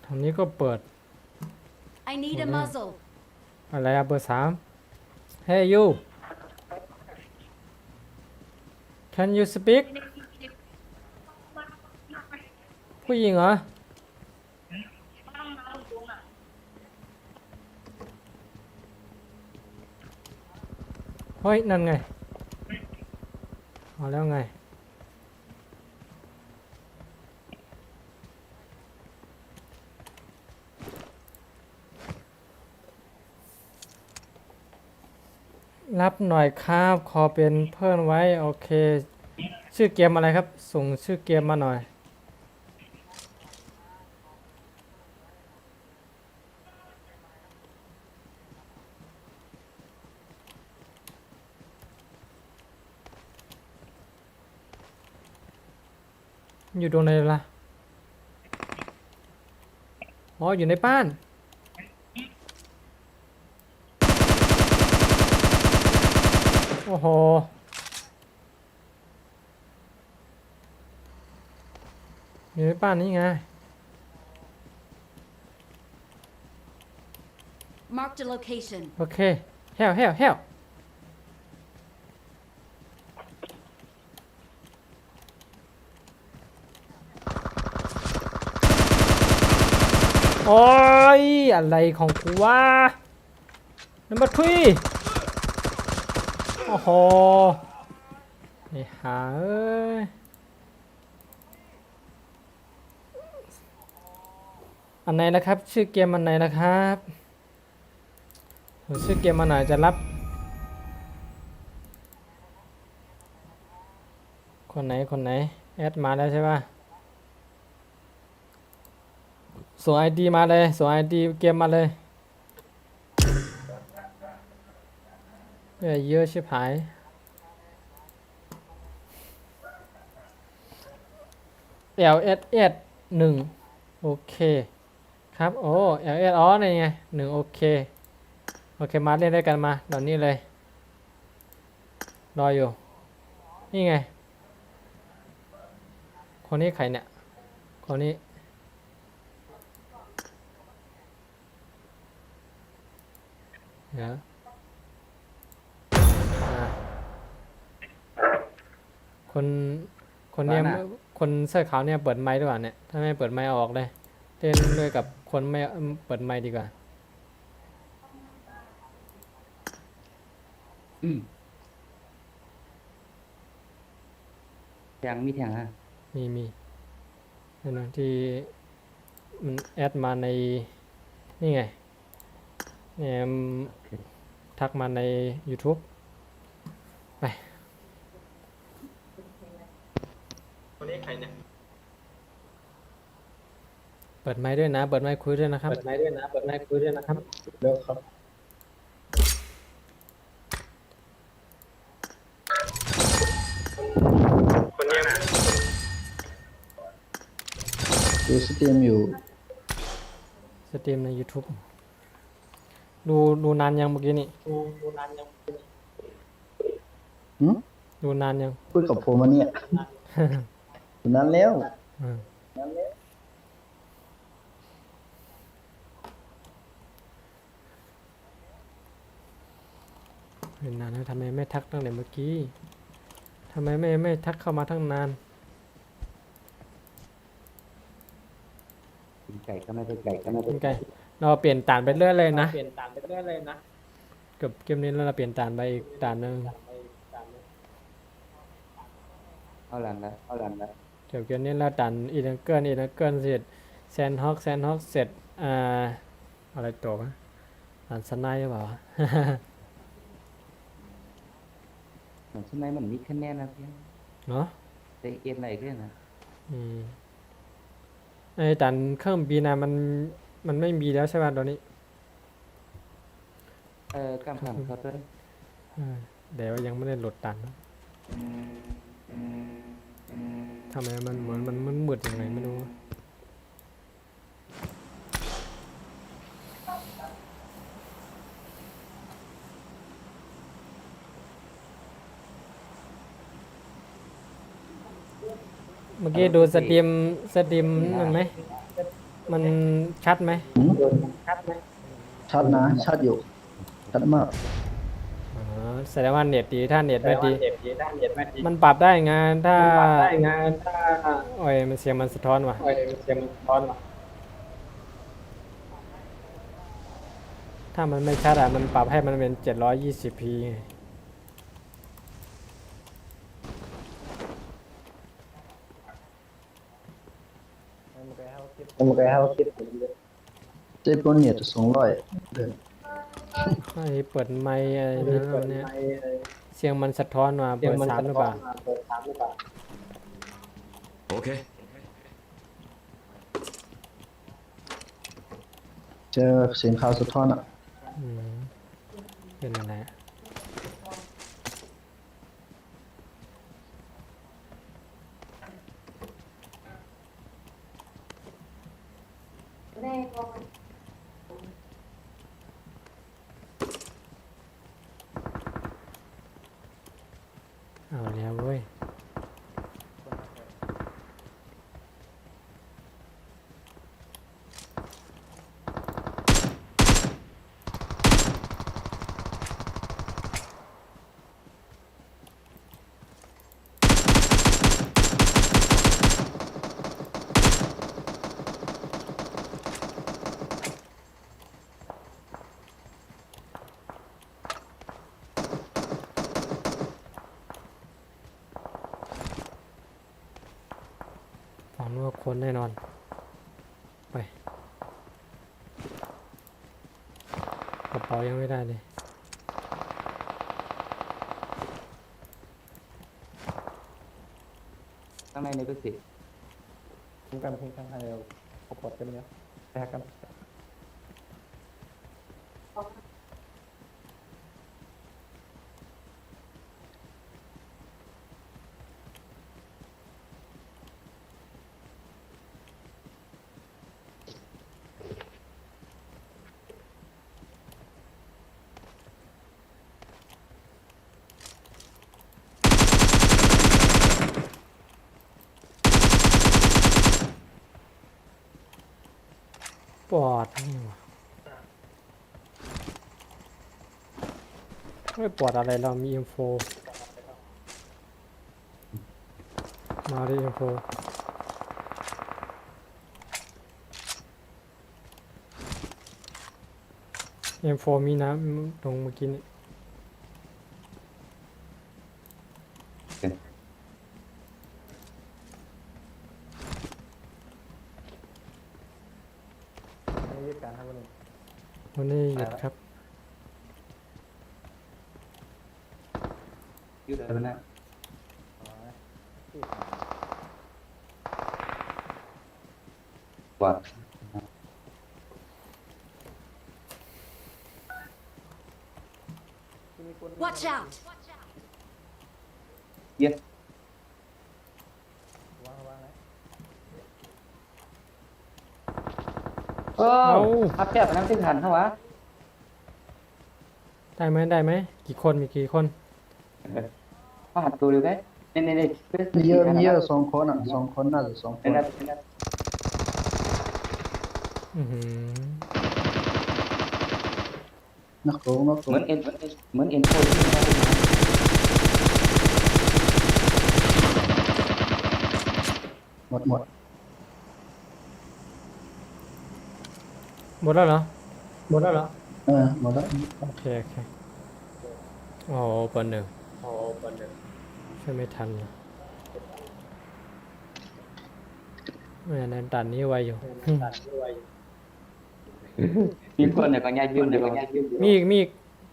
ทางนี้ก็เปิด I need a muzzle. อะไรอะเบอร์3 Hey you Can you speak ผู้หญิงเหรอเฮ้ยนั่นไงเอาแล้วไงรับหน่อยครับขอเป็นเพื่อนไว้โอเคชื่อเกมอะไรครับส่งชื่อเกมมาหน่อยอยู่ตรงไหนล่ะอ๋ออยู่ในบ้านโอ้โหอยู่ในบ้านนี้ไง Marked a location. โอเคเฮลโอ้ยอะไรของกูวะนัมเบอร์3โอ้โหไอ้ห่าเอ้ยอันไหนนะครับชื่อเกมอันไหนนะครับชื่อเกมอันไหนจะรับคนไหนแอดมาแล้วใช่ป่ะส่ง ID มาเลยส่ง ID เกมมาเลยเยอะชิบหาย LSS 1โอเคครับโอ้ LS อ๋อนี่ไง1โอเคโอเคมาเล่นด้วยกันมาเดี๋ยวนี้เลยรออยู่นี่ไงคนนี้ใครเนี่ยคนนี้เดี๋ยวคนคนเนี้ยคนเสื้อขาวเนี่ยเปิดไมค์ด้วยวะเนี่ยถ้าไม่เปิดไมค์เอาออกเลยเล่นด้วยกับคนไม่เปิดไมค์ดีกว่า แทงมีแทงฮะ มีนั่นนะที่มันแอดมาในนี่ไงเนี่ยทักมาใน YouTube ไปคนนี้ใครเนี่ยเปิดไมค์ด้วยนะเปิดไมค์คุยด้วยนะครับเปิดไมค์ด้วยนะเปิดไมค์คุยด้วยนะครับเร็วครับคนนี้นะ ดูสตรีมอยู่ สตรีมใน YouTube ดูนานยังเมื่อกี้นี่ หืม ดูนานยัง พูดกับผมอันเนี่ยนั้นแล้ว อืมเห็นนานแล้วทำไมไม่ทักตั้งแต่เมื่อกี้ทำไมไม่ทักเข้ามาตั้งนาน กินไก่ก็ไม่ได้ไก่ก็ไม่ได้ เป็นไงเราเปลี่ยนด่านไปเรื่อยเลยนะเกับเกมนี้แล้วเราเปลี่ยนด่านไปอีกด่านหนึ่ง เอาหลังแล้ว เกี่ยวกับเกมนี้แล้วด่านอีนังเกิลเสร็จแซนฮอกเสร็จอะไรตัววะด่านสไนด์หรือเปล่าวะ เหมือนช่วงไหนมันมีคะแนนนะเพียง เนาะ แต่เอ็นอะไรก็นะ อืมไอ้ด่านเครื่องบินนะมันไม่มีแล้วใช่ป่ะตอนนี้ กำเขาด้วย เดี๋ยวยังไม่ได้โหลดด่านนะทำไมมันเหมือนมันมืดยังไงไม่รู้ เมื่อกี้ดูสตรีมนั่นไหมมันชัดไหม หืมชัดนะ ชัดอยู่ ชัดมาก อ๋อแสดงว่าเน็ตดีถ้าเน็ตไม่ดีมันปรับได้ไงถ้าโอ้ยมันเสียงมันสะท้อนว่ะถ้ามันไม่ชัดอ่ะมันปรับให้มันเป็น 720p ไงเจ็บนเนี่ยจะ200เดือน ให้เปิดไมค์อะไรนะเนี่ยเสียงมันสะท้อนมาเปิด3หรือเปล่า โอเค เจอเสียงข่าวสะท้อนอ่ะ อืมเป็นอะไรอะเอาแล้วเว้ยฝั่งนู้นคนแน่นอนไปกระเป๋ายังไม่ได้เลย ข้างในนี่ก็สิ เ ปอดนี่หว่าไม่ปอดอะไรเรามีอินโฟมาดิอินโฟอินโฟมีนะตรงเมื่อกี้นี่ วันนี้หยุดครับ อยู่ได้แล้วนะว่า Watch out! เย็ดโอ้พับแป๊บน้ำที่หันเขาวะ ได้ไหมได้ไหมกี่คนมีกี่คน เขาหันตัวเร็วได้เน่ มีเยอะมีเยอะสองคนอ่ะสองคนน่าจะสองคน เน่ อือหือ นักโกงนักโก เหมื ง อนเหมือนเอ็นโฟที่เขา หมดหมด หมดแล้วเหรอหมดแล้วเหรอ หมดแล้ว โอเคโอเคโอ้เปิดหนึ่งช่วยไม่ทันเลยไม่ในด่านนี้ไวอยู่ มีคนเนี่ยก็ง่ายยืนเนี่ยก็ง่ายยืน มีอีก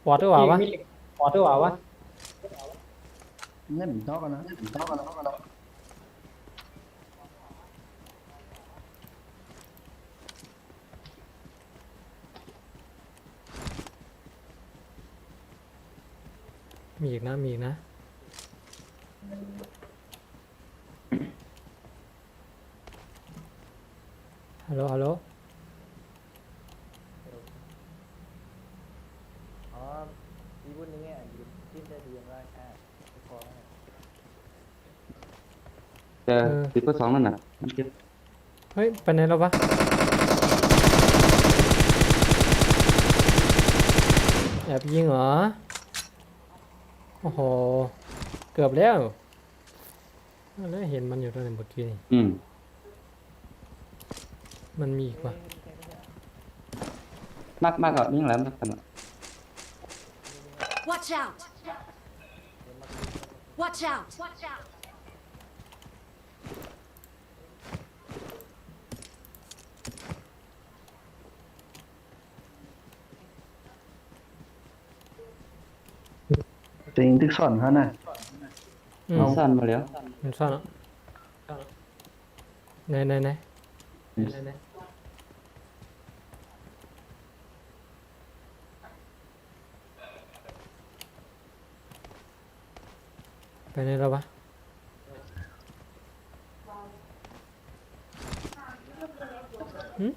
ปอดหรือเปล่าวะปอดหรือเปล่าวะ นี่มันนอกกันนะนี่มันนอกกันนะ มีอีกนะมีอีกนะฮัลโหลฮัลโหล เจอ10+2นั่นน่ะ เฮ้ยไปไหนแล้ววะแอบยิงเหรอโอ้โหเกือบแล้วแล้วเห็นมันอยู่ตรงไหนเมื่อกี้นี่ มันมีอีกปะ มากก็ยิ่งแล้วมากกัน Watch out! Watch out! จริงที่สอนเขาน่ะ อืม สั้นมาแล้ว มันซ่อนแล้วไหนไปไหนแล้ววะหึ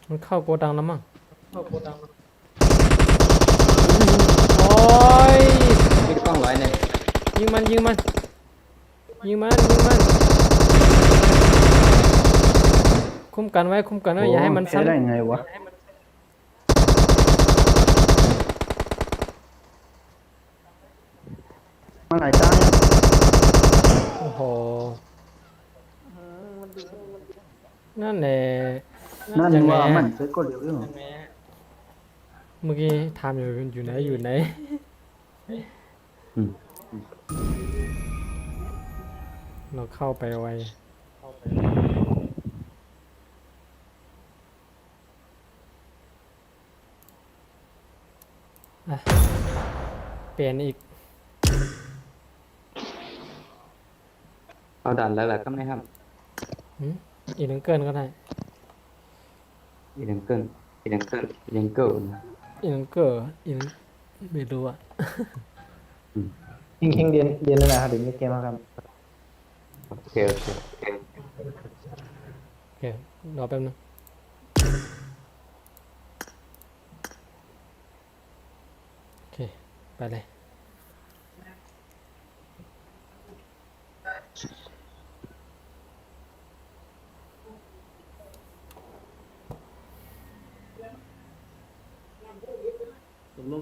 มันเข้าโกดังแล้วมั้งโอ้ย ไม่ต้องร้อยเนี่ย ยิงมันคุ้มกันไว้อย่าให้มัน ใช้ได้ ซ้ำ ไงวะมันหลายตั้ง โอ้โหนั่นแหละ นั่น ยังไง ว่า อะ มันใช้กดเร็วอยู่ เมื่อกี้ถามอยู่ไหนเราเข้าไปไวอ่ะเปลี่ยนอีก เอาดันแล้วแหละก็ไม่ห้าม อีกหนึ่งเกินก็ได้ อีดังเกิลนะ อีกหนึ่งเกินอีกหนึ่งไม่รู้อ่ะ คิงเรียนอะไรครับเดี๋ยวมีเกมครับ โอเค โอเครอแป๊บนึงโอเค ไปเลย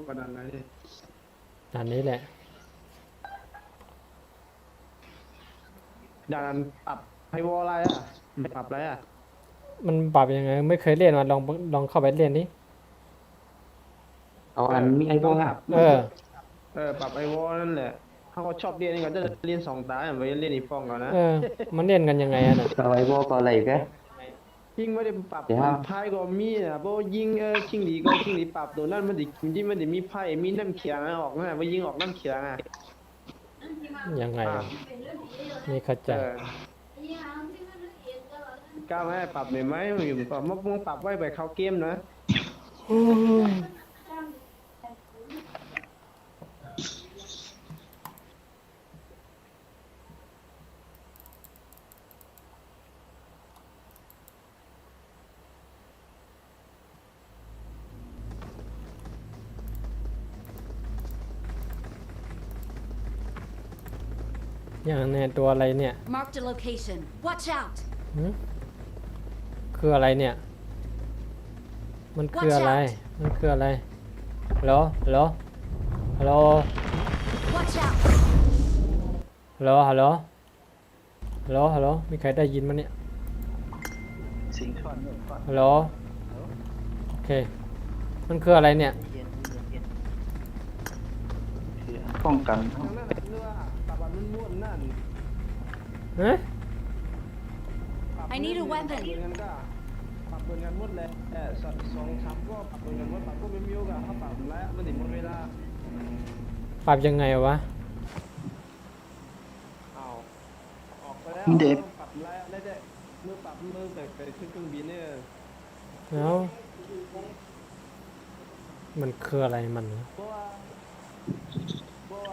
กว่าด่านไหนดิ ด่านนี้แหละ ด่านปรับไฮวอลอะไรอ่ะปรับอะไรอ่ะ มันปรับยังไงไม่เคยเล่นมาลองเข้าไปเล่นดิ เอาอันมีไอ้บ่ครับ เออ ปรับไฮวอลนั่นแหละเขาก็ชอบเรียนนี่เขาจะเรียน2 ตาไม่เรียนอีกฟองก่อนนะ เออ มันเล่นกันยังไงอะน่ะ ก็ไอ้บ่ก็อะไรแก ยิงไม่ได้ปรับ เดี๋ยว ไพ่ก็มีนะเพราะยิงชิงหลีก็ชิงหลีปรับตัวนั้นมันดิยิงมันดิมีไพ่มีน้ำเขียงออกนะว่ายิงออกน้ำเขียงอ่ะ ยังไงอะนี่เข้าใจ ก้าวให้ปรับไหมมันอยู่ปรับมึงปรับไว้ไปเข้าเกมนะ อย่างเนี่ยตัวอะไรเนี่ย Marked a location. Watch out! หึคืออะไรเนี่ย มันคืออะไร มันคืออะไรฮัลโหลฮัลโหลฮัลโหล Watch out! ฮัลโหลฮัลโหลฮัลโหลฮัลโหลมีใครได้ยินมั้ยเนี่ย สิงช่อนเนี่ยก่อน ฮัลโหลโอเค มันคืออะไรเนี่ย เย็นคือป้องกัน นั่นน่ะเรือปรับมันม้วนนั่น ฮะ I need a weapon ปรับเงินก็ปรับเงินหมดเลย2-3ก็ปรับเงินหมดปรับก็ไม่มีโอกาสเขาปรับแล้วมันถึงหมดเวลา ปรับยังไงวะ เอาออกไปแล้ว เด็ก ปรับแล้วได้มือปรับมือไปขึ้นเครื่องบินเนี่ย แล้วมันคืออะไรมันวะ เพราะว่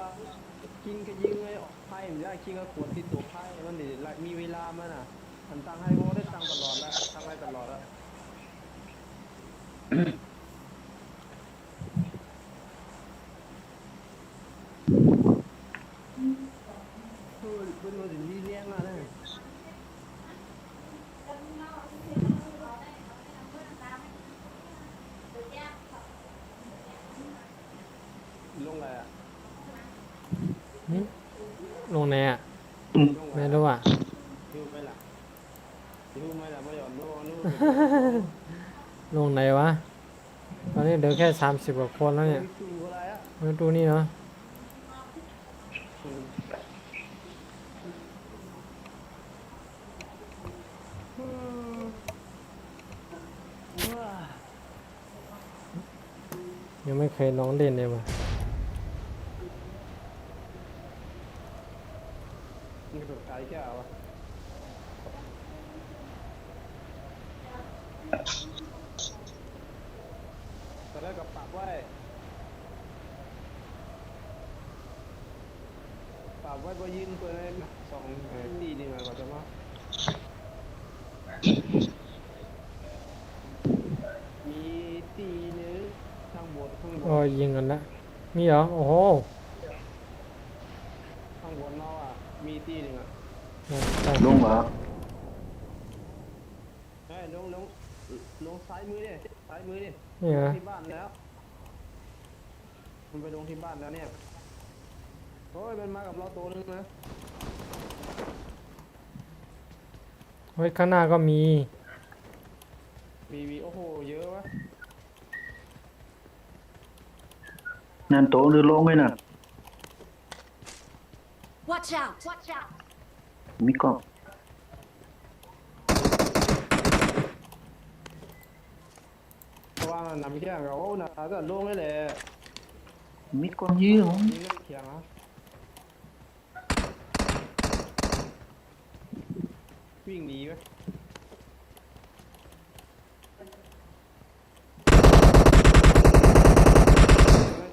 าคิงก็ยิงเลยออกไพ่มันได้คิงก็กดที่ตัวไพ่มันดิมีเวลามันอ่ะมันตั้งให้โมได้ตั้งตลอดแล้วตั้งให้ตลอดแล้วเฮ้ยเป็นมันถึงมีเลี้ยงมาเลยลงอะไรอ่ะ หึลงไหนอ่ะ ลง ไม่รู้อ่ะ ดูไปละดูไม่ละไม่ยอมนู่น ลงไหนวะ ตอนนี้เหลือแค่30 กว่าคนแล้วเนี่ย ดูอะไรอ่ะ มาดูนี่เนาะ ยังไม่เคยลองเล่นเลยว่ะ นี่ก็ตายแก่วะตอนแรกก็ปรับไว้พอยิงตัวนั้น2ตีนี่มันก็จะมามีตีนึงข้างบน โอ้ยยิงกันละมีเหรอ โอ้โห ข้างบนเราอ่ะมีตีนึงอ่ะ ลงเหรอ เฮ้ยลงซ้ายมือดิซ้ายมือดิ นี่เหรอ ที่บ้านแล้วมันไปลงที่บ้านแล้วเนี่ยโอ้ยมันมากับเราตัวนึงนะ เฮ้ยข้างหน้าก็มี มีโอ้โหเยอะวะ นั่นโตหรือลงเลยน่ะ Watch out! Watch out! มีกล้อง เพราะว่ามันนำเขียงเราโอ้น่ะก็ลงเลยแหละ มีกล้องยื้อ ยิงน้ำเขียงอ่ะวิ่งหนีไหม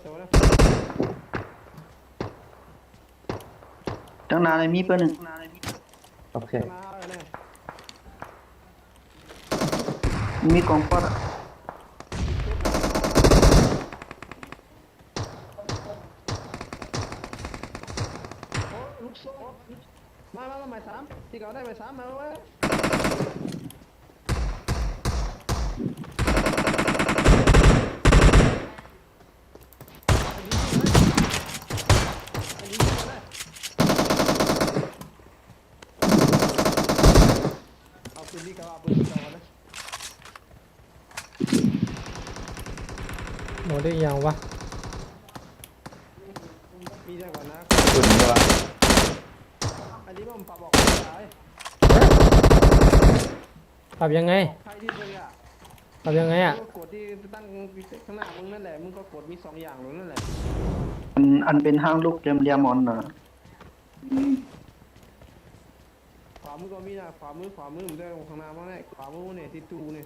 โตนะ ตั้งนานเลยมีเปิ้ลหนึ่ง โอเค มาเลยเนี่ย มีกล้องปอดอะ โอ้ลูกโซ่มาหมายสามที่เขาได้หมายสามมาไว้ หรือยังวะ มีได้ก่อนนะ ขึ้นดีกว่า อันนี้มันปรับออกไม่ได้ ปรับยังไง ใครที่เลยอ่ะ ปรับยังไงอ่ะ มึงก็กดที่ตั้งข้างหน้ามึงนั่นแหละมึงก็กดมี2อย่างหรือนั่นแหละ อันเป็นห้างลูกเรียมๆมอนนะ ขวามือก็มีนะขวามือมันจะข้างหน้ามั้งเนี่ยขวามือเนี่ยที่ตู้เนี่ย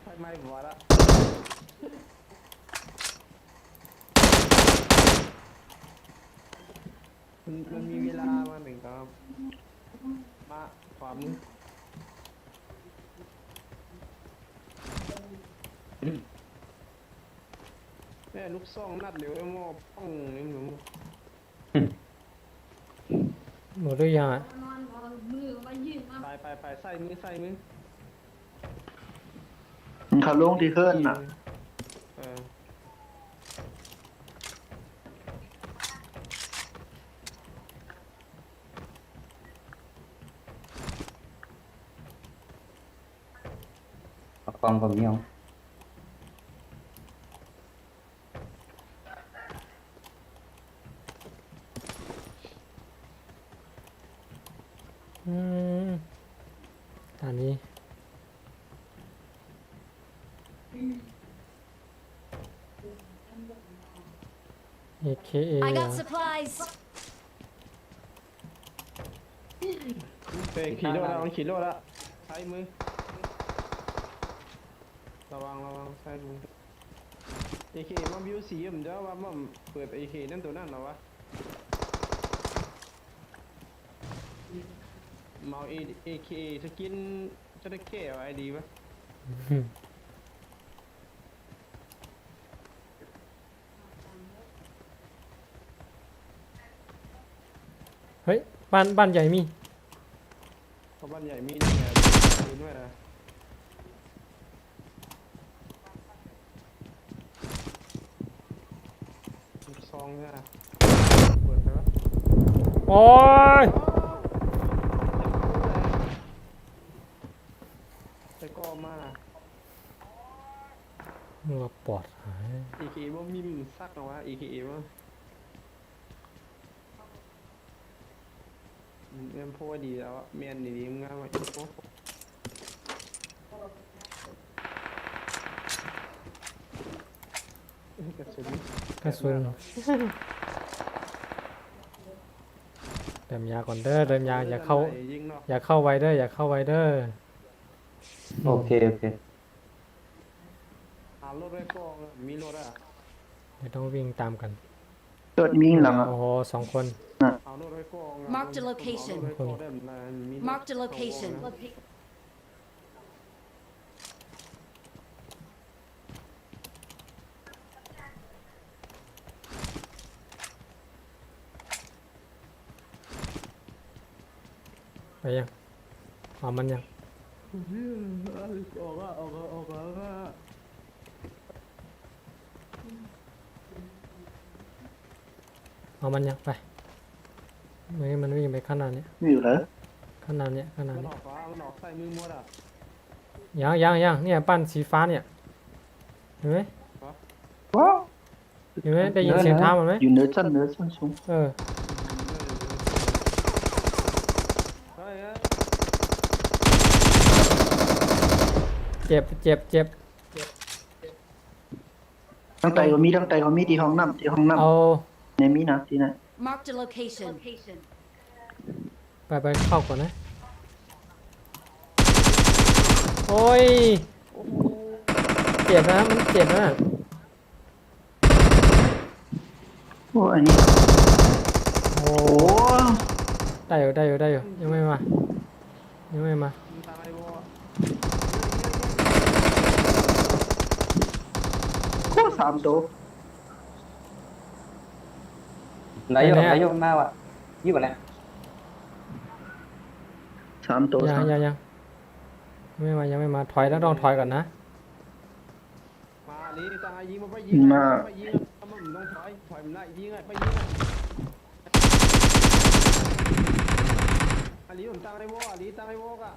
ไฟไหม้หัวละมันมีเวลามาหนึ่งครับมาขวามือแม่ลูกซ่องนัดเหลวไอ้หม้อป้องนี่หนู หมดหรือยังอ่ะ ไปใส่มือ เขาลงที่เคลื่อนน่ะ เออ còn còn nhiều อืมตอนนี้ AKA I เหรอ got supplies. เตะขี่รถแล้วมันขี่รถแล้วใช้มือระวังใช้มือ AK มันวิวสีผมจะว่ามันเปิด AK นั่นตัวนั่นเหรอวะเมา AK สกินจะได้แค่ไอดีวะ เฮ้ยบ้านใหญ่มี เพราะบ้านใหญ่มีนี่ไงมีด้วยนะซองเนี่ยเปิดไปวะ โอ้ย แต่ก็มา หัวปอดหาย AK ว่ามีมซักเหรอวะ AK ว่าเมียนพูดดีแล้วเมียนดีๆมึงง่ายว่ะอินโฟกระสุน กระสุนเติมยาก่อนเด้อเติมยาอย่าเข้า ยิงเนาะ อย่าเข้าไวเด้ออย่าเข้าไวเด้อ ok ok หารถไว้กองมีรถอ่ะ เดี๋ยวต้องวิ่งตามกัน เกิดมีหลังอ่ะ โอ้โห2 คน เอารถไว้กอง Marked a location. Marked a location. ไปยังเอามันยัง ออกอ่ะ เอามันยังไปมันวิ่งไปขนาดเนี้ย มีอยู่แล้ว ขนาดเนี้ย มันออกฟ้ามันออกใส่มือมดอ่ะ ยังเนี่ยปั้นสีฟ้าเนี่ยเห็นไหม ว้าว เห็นไหมได้ยินเสียงเท้ามันไหม อยู่เนื้อชั้นสูง เออ เฮ้ย เจ็บ ทั้งไตก็มีที่ห้องน้ำ เอา ในมีนะที่นั่น Marked a location. ไปเข้าก่อนนะโอ้ยเจ็บนะมันเจ็บนะ โอ้อันนี้ โอ้ โอ้ ได้อยู่ยังไม่มา ตายบ่ โคตร3 ตัว lấy vô mau ạ với bạn nè 3 ตัว ยังยังไม่มาถอยแล้วต้องถอยก่อนนะ มาลีตายยิงมันไปยิงมันต้องถอยมันได้ยิงไงไปยิงอาลีผมตั้งไอ้โว้อาลีตั้งไอ้โว้กะ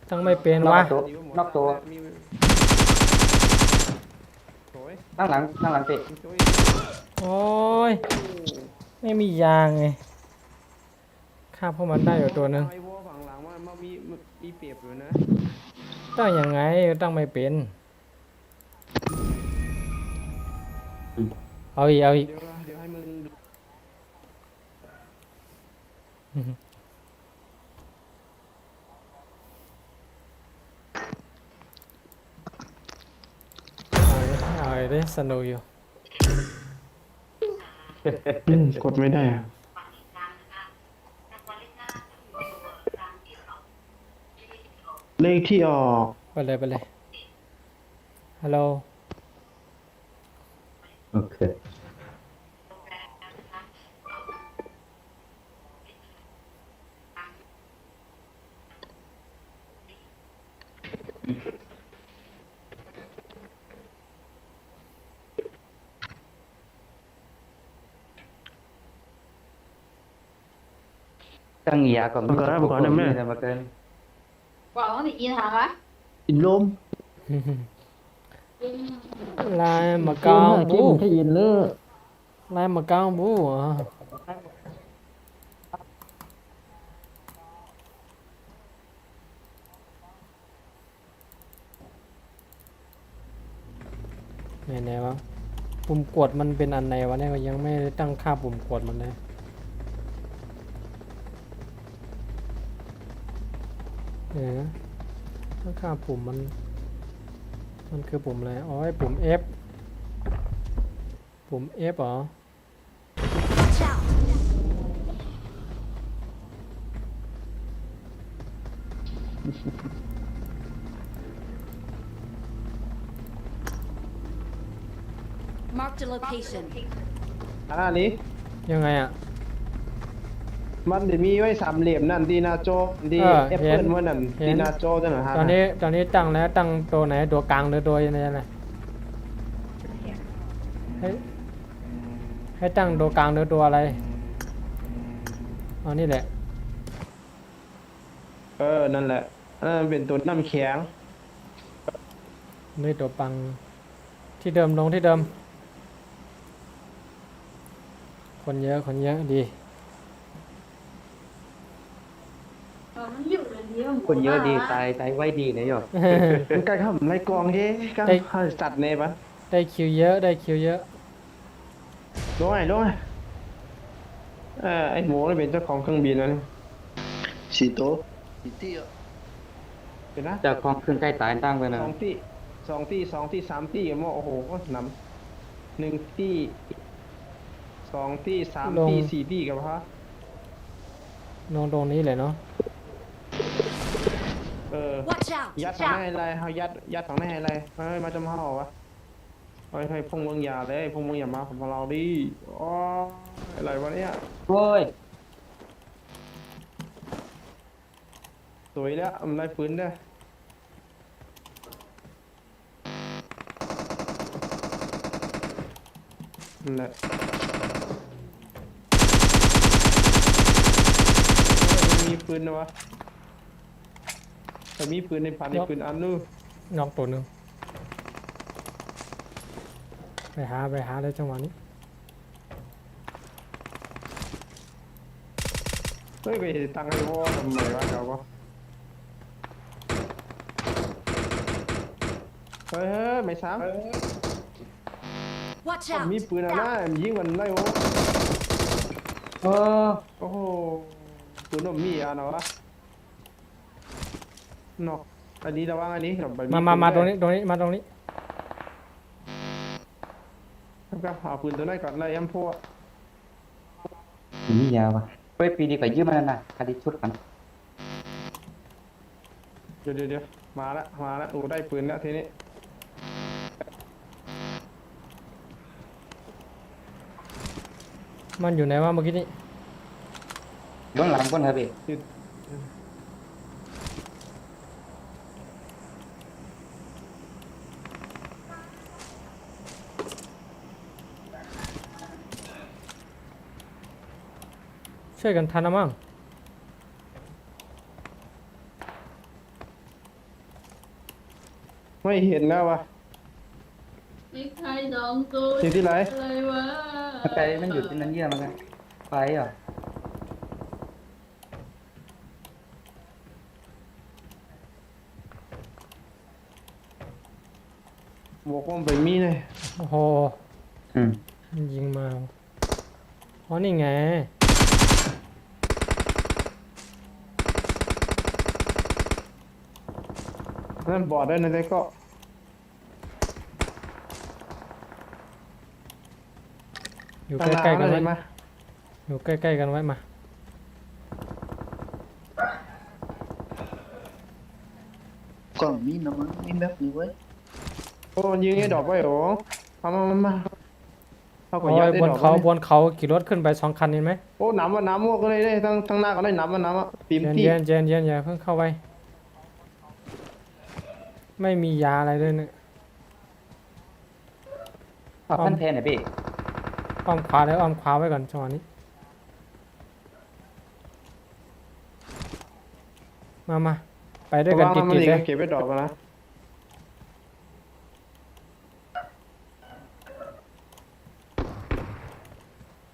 ท ตั้งไม่เป็น นอ วะ กตัว ดีว่าหมด นอกตัว มีโอ้ย นั่งหลังเตะ โอ้ย โอ้ยไม่มียางไงฆ่าพวกมันได้อยู่ตัวหนึง ไอ้วอฝั่งหลังมันมีเปรียบอยู่นะ ตั้งยังไงตั้งไม่เป็นเอาอีก เดี๋ยวให้มึงดู เอาอีกดิสนุกอยู่ กดไม่ได้อะเลขที่ออก ไปเลยฮัลโหล โอเค ตั้งเหยียก่อน มาก่อนนะมาก่อนนะแม่ มาเกิน Bảo thì yên hả á? อินลม ลายมะกองบู แค่ยินเลย ลายมะกองบูไหนวะปุ่มกดมันเป็นอันไหนวะเนี่ยยังไม่ได้ตั้งค่าปุ่มกดมันเลยเนี่ยนะตั้งค่าปุ่มมันคือปุ่มอะไรอ๋อไอ้ปุ่ม F ปุ่ม F เหรอ Watch out! Marked a location. อันนี้ ยังไงอ่ะ มันจะมีไว้สามเหลี่ยมนั่นดีนาโจดี เห็ แอปเปิล น ว่านั่น เห็น ดีนาโจจังหวะฮะ ตอนนี้ตั้งแล้วตั้งตัวไหนตัวกลางหรือตัวยังไงอะไรให้ตั้งตัวกลางหรือตัวอะไรอ๋อนี่แหละ นั่นแหละอันนั้นเป็นตัวน้ำแข็ง นี่ตัวปังที่เดิมลงที่เดิมคนเยอะดี คนเยอะดีตายไว้ดีเนี่ยโย มันใกล้เข้าไรกองเย้กัน ได้ ให้สัตว์เนปะ ได้คิวเยอะได้คิวเยอะ ด้วยไอ้หมูนี่เป็นเจ้าของเครื่องบินนะนี่ สีโตสีเตี้ย เห็นนะ จากของเครื่องใกล้ตายตั้งไปนะ สองที่สามที่กันว่าโอ้โหก็นำหนึ่งที่สองที่สามที่สี่ที่กับฮะ ลงตรงนี้เลยเนาะ Watch out! ยัด Watch ฝั่งหน้า out! ให้ไรเขายัดฝั่งหน้าให้ไรเฮ้ยมาจำห่อวะเฮ้ยพงมึงอย่าเลยพงมึงอย่ามาของเราดิอ๋ออะไรวะเนี่ย โว้ย สวยแล้วมันได้ปืนได้นั่นแหละมีปืนนะวะแต่มีปืนในพันในปืนอันนู้น นอกตัวหนึงไปหาเลยจังหวะนี้ เฮ้ยไปตังไอ้วอทำไมวะเราก็เฮ้ยไม่ซ้ำ Watch มัน out! มีปืนอะไรมันยิงมันได้โอ้ เออ โอ้โหปืนมันมีอ่ะเนาะเนาะอันนี้ระวังอันนี้เราไป มาตรงนี้มาตรงนี้ ครับหาปืนตัวไหนก่อนเลยพวก นี่ยาวะเฮ้ยปีนี้ก็ยืมมันนะคดีชุดกัน เดี๋ยวมาละโอ้ได้ปืนแล้วทีนี้ มันอยู่ไหนวะเมื่อกี้นี้ เบื้องหลังก้นครับพี่ ช่วยกันทันนะมั้ง ไม่เห็นแล้ววะ ไอ้ไข่สองตัว อยู่ที่ไหน อะไรวะ ไกลมันอยู่ที่นั่นเยี่ยมันไงไปอ่ะ บอกว่าไปมีเลย โอ้โห อืม มันยิงมาอ๋อนี่ไง นั่นบอดด้วยนะแต่ก็ อยู่ ตั้ง ใกล้ๆกัน เล ไว้ ยมา อยู่ใกล้ๆกันไว้มา กล่องมีนะมั้งมีแม็กอยู่เว้ย โอ้มันยิงไอ้ดอกไว้โหมาเอาก โอ้ ว่าย ยัดไอ้ บ ด น อก เขา ไว้ บนเขาขี่รถขึ้นไป2 คันเห็นไหม โอ้น้ำว่าน้ำก็เลยได้ทั้งหน้าก็ได้น้ำอ่ะตีม เย็น ที่ เย็นเย็นเย็นอย่าเพิ่งเข้าไปไม่มียาอะไรด้วยเนี่ย เอาพันแทนหน่อยพี่ อ้อมขวาเลยอ้อมขวาไว้ก่อนจังหวะนี้มาไปด้วยกัน เพ ติ ราะว่ามัน ดๆเลย เก็บไว้ดอกมานะ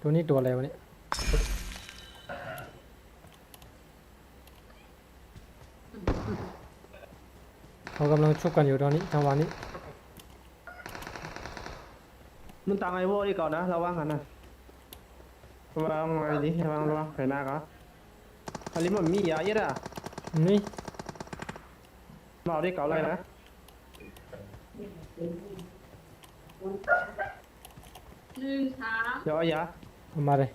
ตัวนี้ตัวอะไรวะเนี่ยเขากำลังชุบกันอยู่ตอนนี้จังหวะนี้ มันตังไอ้พวกนี้ก่อนนะระวังกันนะระวังไอ้นี่ระวังไข่หน้าก็อันนี้มันมียาเยอะอ่ะ นี่ เราได้เก่าเลยนะ 13 เดี๋ยวเอายา เอามาเลย 15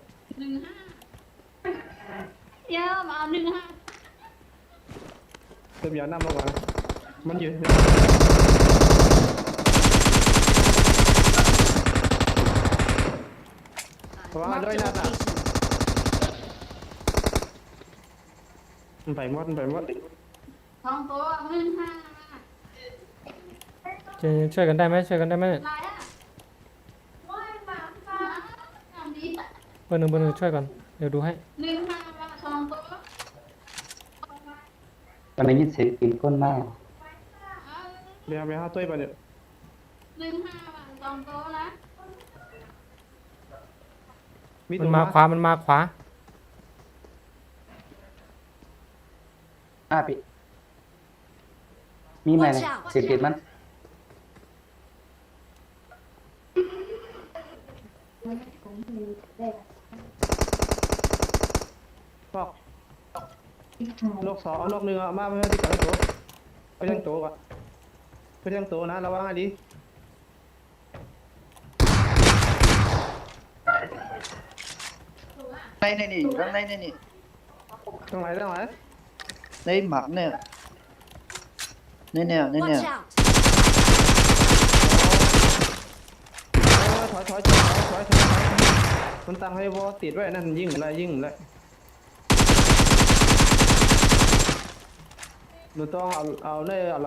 เดี๋ยวมาเอา15 เติมยาน้ำลงมามันอยู่ระวัง Marked ด้วย a นะ location. มันไปหมดมันไปหมด สองตัว15 จะช่วยกันได้ไหมช่วยกันได้ไหมเนี่ย อะไรอ่ะโอ้ยมาทำดี เบอร์หนึ่งช่วยก่อนเดี๋ยวดูให้ 15มาสองตัว มันได้ยินเสียงกินก้นมาก เดี๋ยวไปหาตัวไปเนี่ย 15มาสองตัวนะ มันมาขวามันมาขวา พี่มีไหมเลย Watch out เสียงกินมัน นอกนกสองนกหนึ่งอ่ะมาไม่ที่ก่อนตัวไปทั้งตัวก่อนไปทั้งตัวนะระวังให้ดี ในนี่อยู่ข้างในนี่ ตรงไหน ในหมักเนี่ยเนี่ย Watch out. ถอยมันตั้งให้วอติดไว้นั่นยิงเลยหนูต้องเอาเอา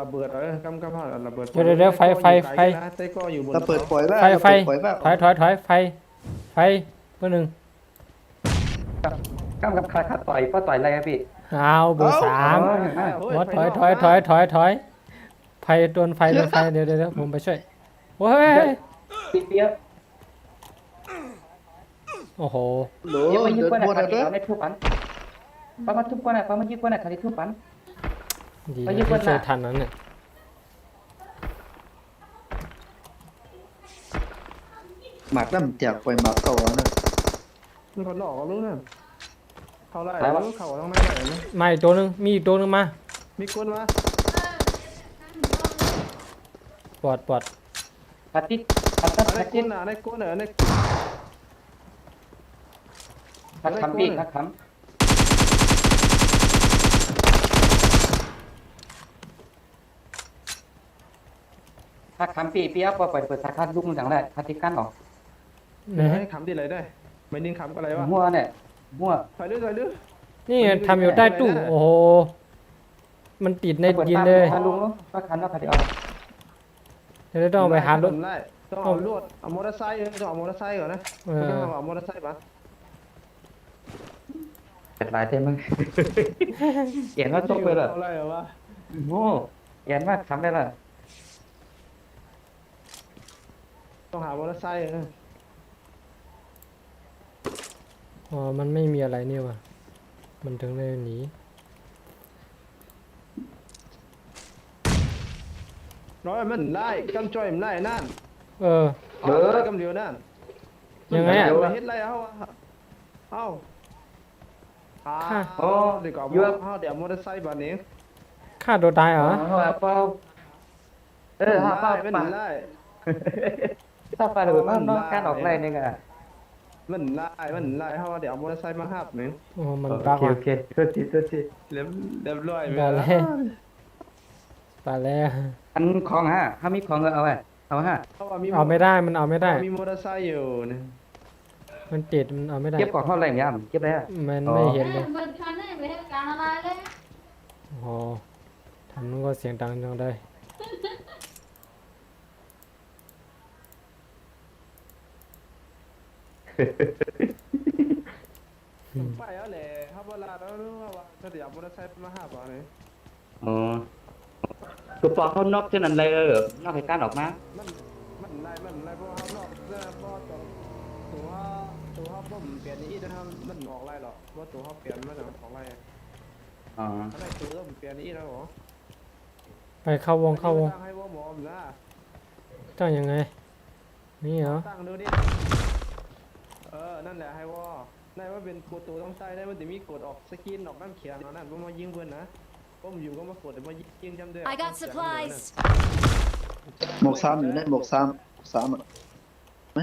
ระเบิดกำเอาระเบิดไต้ก็อยู่บน เราเปิดปล่อยว่า ไฟ ปล่อยว่า ถอยไฟเบอร์หนึ่ง กำกับขาต่อยต่อยอะไรครับพี่ เอาเบอร์3วัดถอยไฟโดนไฟเดี๋ยวผมไปช่วยโอ้ย ปีเปียก โอ้โห โหล เดี๋ยวมายิง เดิน ก้น บน อ่ะ เด้อ เอาในทุบปันป้ามาทุบก้นอ่ะป้ามายิงก้นอ่ะคาริทุบปัน ดี ไป นะ ยิงปื ที่ น ช่วย น่ะ ทันนั้นเนี่ย หมักน้ำเจียกปล่อยหมักเก่านะ มันคนหลอกก็รู้นะเขาไล่เขาต้องไม่ไหนนะ มาอีกตัวหนึงมีอีกตัวหนึงมา มีคนมา ปลอด พัดติดพัด ใน ติ ก้ ด นอ่ะในก้นใน พัดคำพี่พัดคำพัดคำปีเปียกพอเปิดสาขาลูกมันอย่างแรกพัดที่กั้นออก ให้ขำที่ไหนได้ไม่ดิ้นขำก็อะไรวะ หัวเนี่ยหัว ถอยดื้อ นี่ทำอยู่ใต้ตู้โอ้โหมันติดในดินเลย ลุงก็คันว่าคาริออน เดี๋ยวต้องเอาไปหารถ ได้ต้องเอาลวดเอามอเตอร์ไซค์ต้องเอามอเตอร์ไซค์ก่อนนะ เอ ต้อง อ เอามอเตอร์ไซค์มา เป็นลายเต็มมึงเขียนว่าจบไปเลย อะไรวะ โง่เขียนว่าทำได้ละ ต้องหามอเตอร์ไซค์ อ๋อมันไม่มีอะไรนี่ว่ะมันถึงได้หนี nói mình lại cam cho em lại nan เออ cam liều nan ยังไงอะ hết lại không Ha. để có để motorcycle bạn ấy ฆ่าตัวตายเหรอ เปล่าห้าเปล่า mình ป่ะ lại ถ้าไปเลยบ้านนอกการออกไรเนี่ยอ่ะ mình lại không để motorcycle mang hạt nữa โอ้มันบัก โอ ว่ะ เคโทษที đẹp loại ไปแล้วไปแล้ว อันของฮะถ้ามีของเอาไว้เอาฮะ เอาไม่ได้มันเอาไม่ได้ มี motorcycle เนี่ย มันติดมันเอาไม่ได้ เก็บของเท่าไหร่เนี่ยเก็บได้ มันไม่เห็นเลย mình khăn này về hết cả là đấy โอ้ทำนู้นก็เสียงดังจังเลย phải á lệ hấp là đóถ้าเดี๋ยว motorcycle มาหาป่ะเนี่ย อ๋อคือปอเขานอกเช่นนั้นเลยนอกเหตุการณ์ออกมา มันไล่เพราะเขานอกเพราะตัวเขาบ่มเปลี่ยนนี่นะครับมันออกไล่หรอกว่าตัวเขาเปลี่ยนมันออกไล่ อ๋อ อะไรตัวผมเปลี่ยนนี่นะหรอ ไปเข้าวงเข้าวง ตั้งให้ว่าหมอมนะ ตั้งยังไงนี่เหรอ ตั้งดูดินั่นแหละให้ว่าในว่าเป็นกดตัวต้องใส่ได้มันจะมีกดออกสกินออกน้ำเขียนนั่นว่ามายิงเพื่อนนะผมอยู่ก็มากดแต่มายิงจำได้ I got supplies. หมวกซ้ำอยู่นั่นหมวกซ้ำอ่ะไหม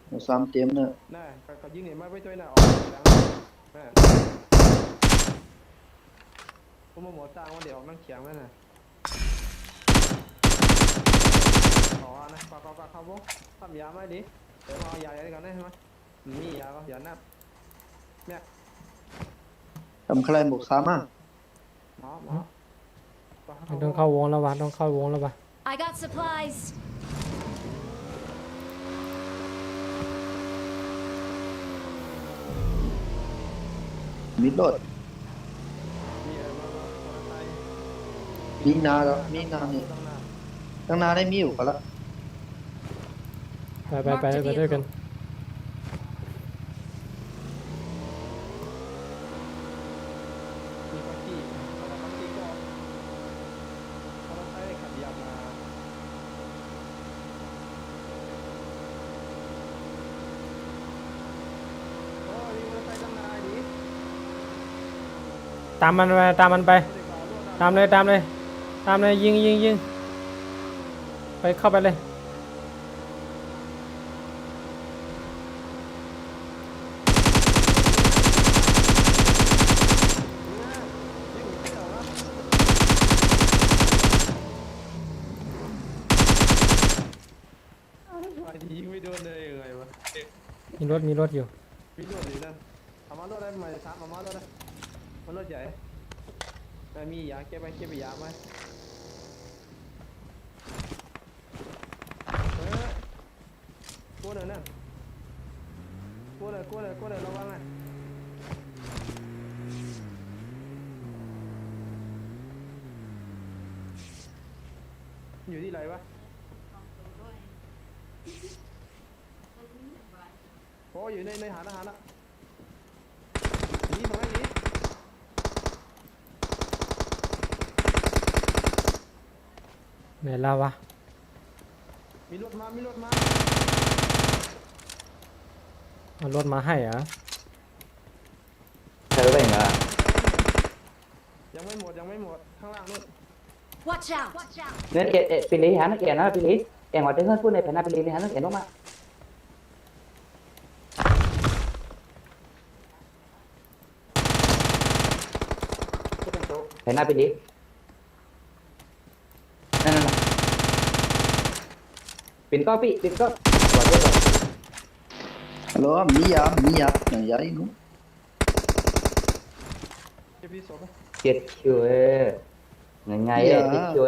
หมวกซ้ำเตรียมเนอะ น่ะเขายิงเนี่ยมาไว้ตัวน่ะออกแล้วน่ะผมมาหมอตั้งว่าเดี๋ยวออกน้ำเขียนนั่นน่ะอ๋อนะก็เขาบอกทำยาไหมดิเดี๋ยวเอายาอะไรกันได้ใช่ไหมมียาก็ยานับเนี่ย ทำใครหมวกซ้ำอ่ะ หมอ ไม่ต้องเข้าวงแล้ววะต้องเข้าวงแล้ววะ I got supplies. มีรถ มีอะไรมามอเตอร์ไซค์ มีนาแล้วมีนาเนี่ย ตั้งหน้า ตั้งนาได้มีอยู่กันละ ไปด้วยกัน มีบักกี้แต่บักกี้ก็มอเตอร์ไซค์ขับยามาโอ้ยมอเตอร์ไซค์ตั้งนานดิ ตามมันไปตามมันไปตามเลยยิงไปเข้าไปเลยยิงไม่โดนเลยยังไงวะ มีรถอยู่ มีรถอยู่นั่นเอามารถได้ไหมสามเอามารถได้มารถใหญ่มียาเก็บไปยาไหมกลัวเลยนั่นกลัวเลยระวังอ่ะอยู่ที่ไหนวะโอ้อยู่ในหาละนี่ตรงไหนนี่ ไหนแล้ววะ มีรถมา เอารถมาให้เหรอ เธอไปเหรอ ยังไม่หมดข้างล่างนู่น Watch out. เนี่ยปีนี้ฮะนักเรียนนะปีนี้เอ็งว่าจะเพื่อนพูดในแผนปีนี้ฮะนักเรียนต้องมาแผนปีนี้นั่นปิ่นก็ปิ่นก็ ฮัลโหลมียาอย่างยาอีกนู้น เก็บที่ศพ เจ็ดคิวไงเจ็ดคิว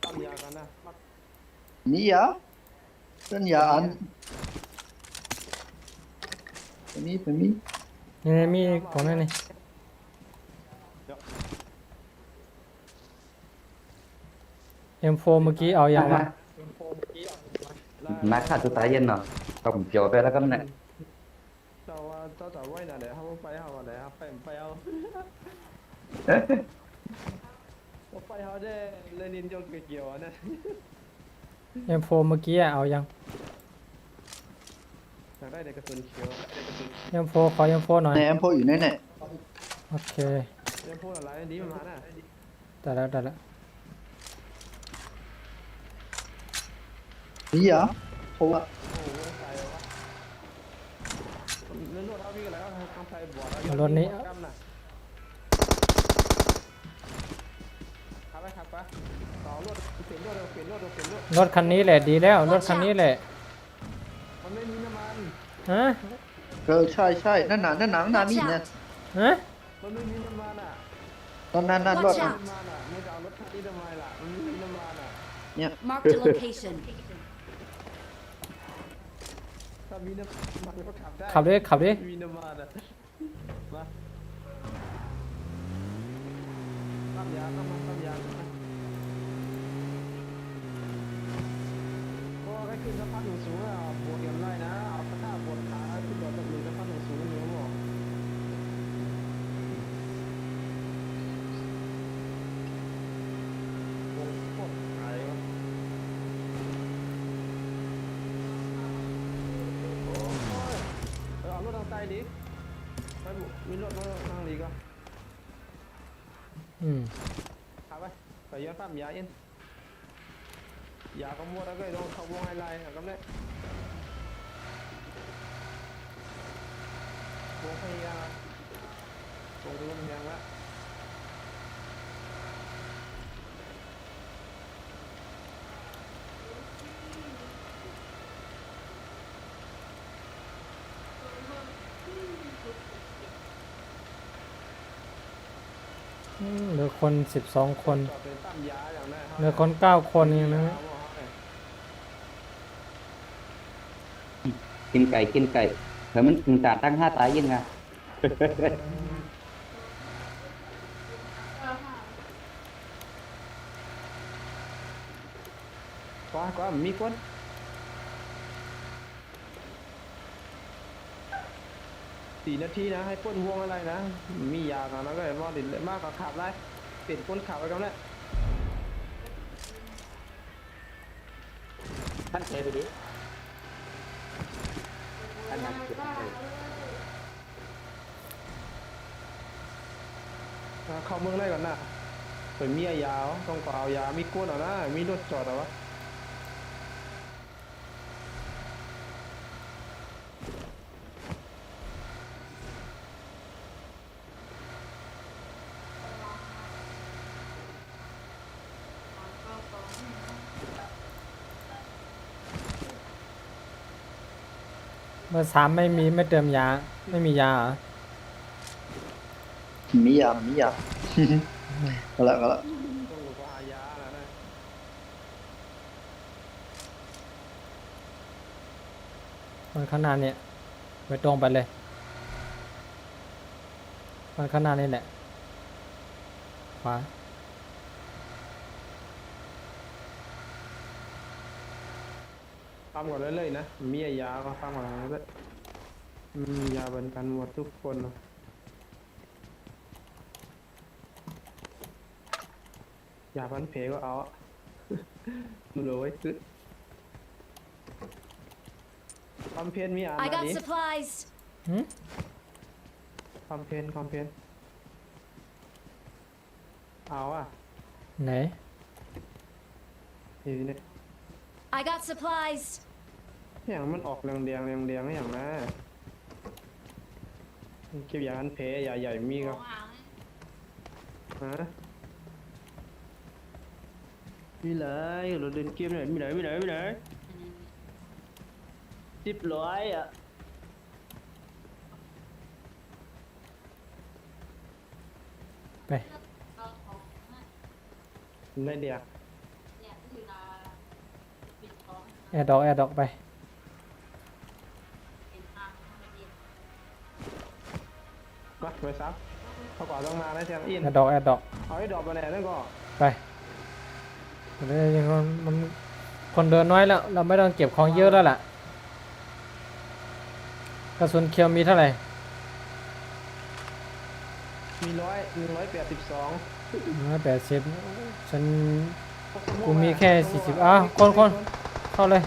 ตั้งยากันนะ มียาเป็นยาอันเป็นมี นี่มีของนั่นนี่ M4 เมื่อกี้เอายังวะ มาฆ่าตัวตายเย็นเนาะเอาผมเกี่ยวไปแล้วก็เนี่ย เจ้าว่าเจ้าจะไว้น่ะเดี๋ยวเขาไปเอาเดี๋ยวไปเอาไปเอาได้เลนินโยนเกี่ยวนะ M4 เมื่อกี้เอายัง อยากได้แต่กระสุนเขียว M4 ขอ M4 หน่อย ในแอมโพอยู่ไหนเนี่ย โอเค เรื่องพวกอะไรดีมันมาน่ะ ได้แล้ว นี่เหรอเพราะว่า โอ้โหตายแล้ววะเรื่องรถเอาพี่กันแล้วต้องใส่บอร์ด รถนี้ กำน่ะขับไปต่อรถเปลี่ยนรถ รถคันนี้แหละดีแล้วรถคันนี้แหละ มันไม่มีน้ำมัน ฮะ ใช่นั่นน่ะมี Watch เนี่ย out! ฮะ มันไม่มีน้ำมันอ่ะ นั่นรถ Watch น้ำ out! มันอ่ะไม่จะเอารถคันนี้ทำไมล่ะมันไม่มีน้ำมันอ่ะ Marked a location. ถ้ามีน้ำมันก็ขับได้ ขับดิ มีน้ำมันอ่ะมาปั๊มยาเพราะว่าให้ขึ้นสะพานสูงๆอ่ะบวกกันได้นะเอาตะข้าบวกขาขึ้นรถตะลุยสะพานสูงๆเนี่ยบอกโอ้โหอะไรวะโอ้ยเอารถทางใต้ดิไปบุมีรถมาทางนี้ก็ อืม ขับไปย้อนปั๊มยาเอ็นยาก็มัวแล้วก็ต้องเข้าวงไฮไลท์ครับเนี่ยวงพยาตรงลมยางละเหลือคน12 คน จอดเป็นปั๊มยาอย่างนั้น เหลือคน9 คนเองนะ กินไก่เผื่อมันถึงตาตั้ง5ตายเย็นไง ก็มีคน4 นาทีนะให้พ้นวงอะไรนะมียากันแล้วก็มอดินเลยมากกว่าขับไล่เปลี่ยนคนขับไปกันแล้ว ท่านเคยไปดิท่านนักเก็บไป เข้าเมืองได้ก่อนนะเปิดมียาวต้องเปล่ายามีก้นเหรอนะมีรถจอดเหรอวะเบอร์ 3ไม่เติมยาไม่มียาเหรอ มียาก็ละ ต้องรู้ว่าหายาแล้วนะ มันข้างหน้าเนี่ยไปตรงไปเลยมันข้างหน้านี่แหละขวา ฟังก่อนเลยๆนะมียาก็ฟังก่อนเลยยาเหมือนกันหมดทุกคนเนาะยาพันเพก็เอาดูเลยคือคอมเพนมีอ่าน I อัน got นี้ supplies. หืม คอมเพนเอาอ่ะ ไหน นี่เนี่ย I got supplies. อย่างมันออกแดงอย่างนะเก็บยาพันเพยาใหญ่มีก็ฮะมีเลยเราเดินเกมหน่อยมีไหน10 อ่ะ ไป ได้เดียว แอร์ดอกไป มาไปซับเขาก่อนต้องมาได้เทียงอิน แอร์ดอก เอาให้ดอกมาแน่นั่นก็ ไป เดี๋ยวยังมันคนเดินน้อยแล้ว เราไม่ต้องเก็บของเยอะแล้วล่ะ กระสุนเคียวมีเท่าไหร่ มี182 180ฉัน กูมีแค่40อ้าวคนเข้าเลย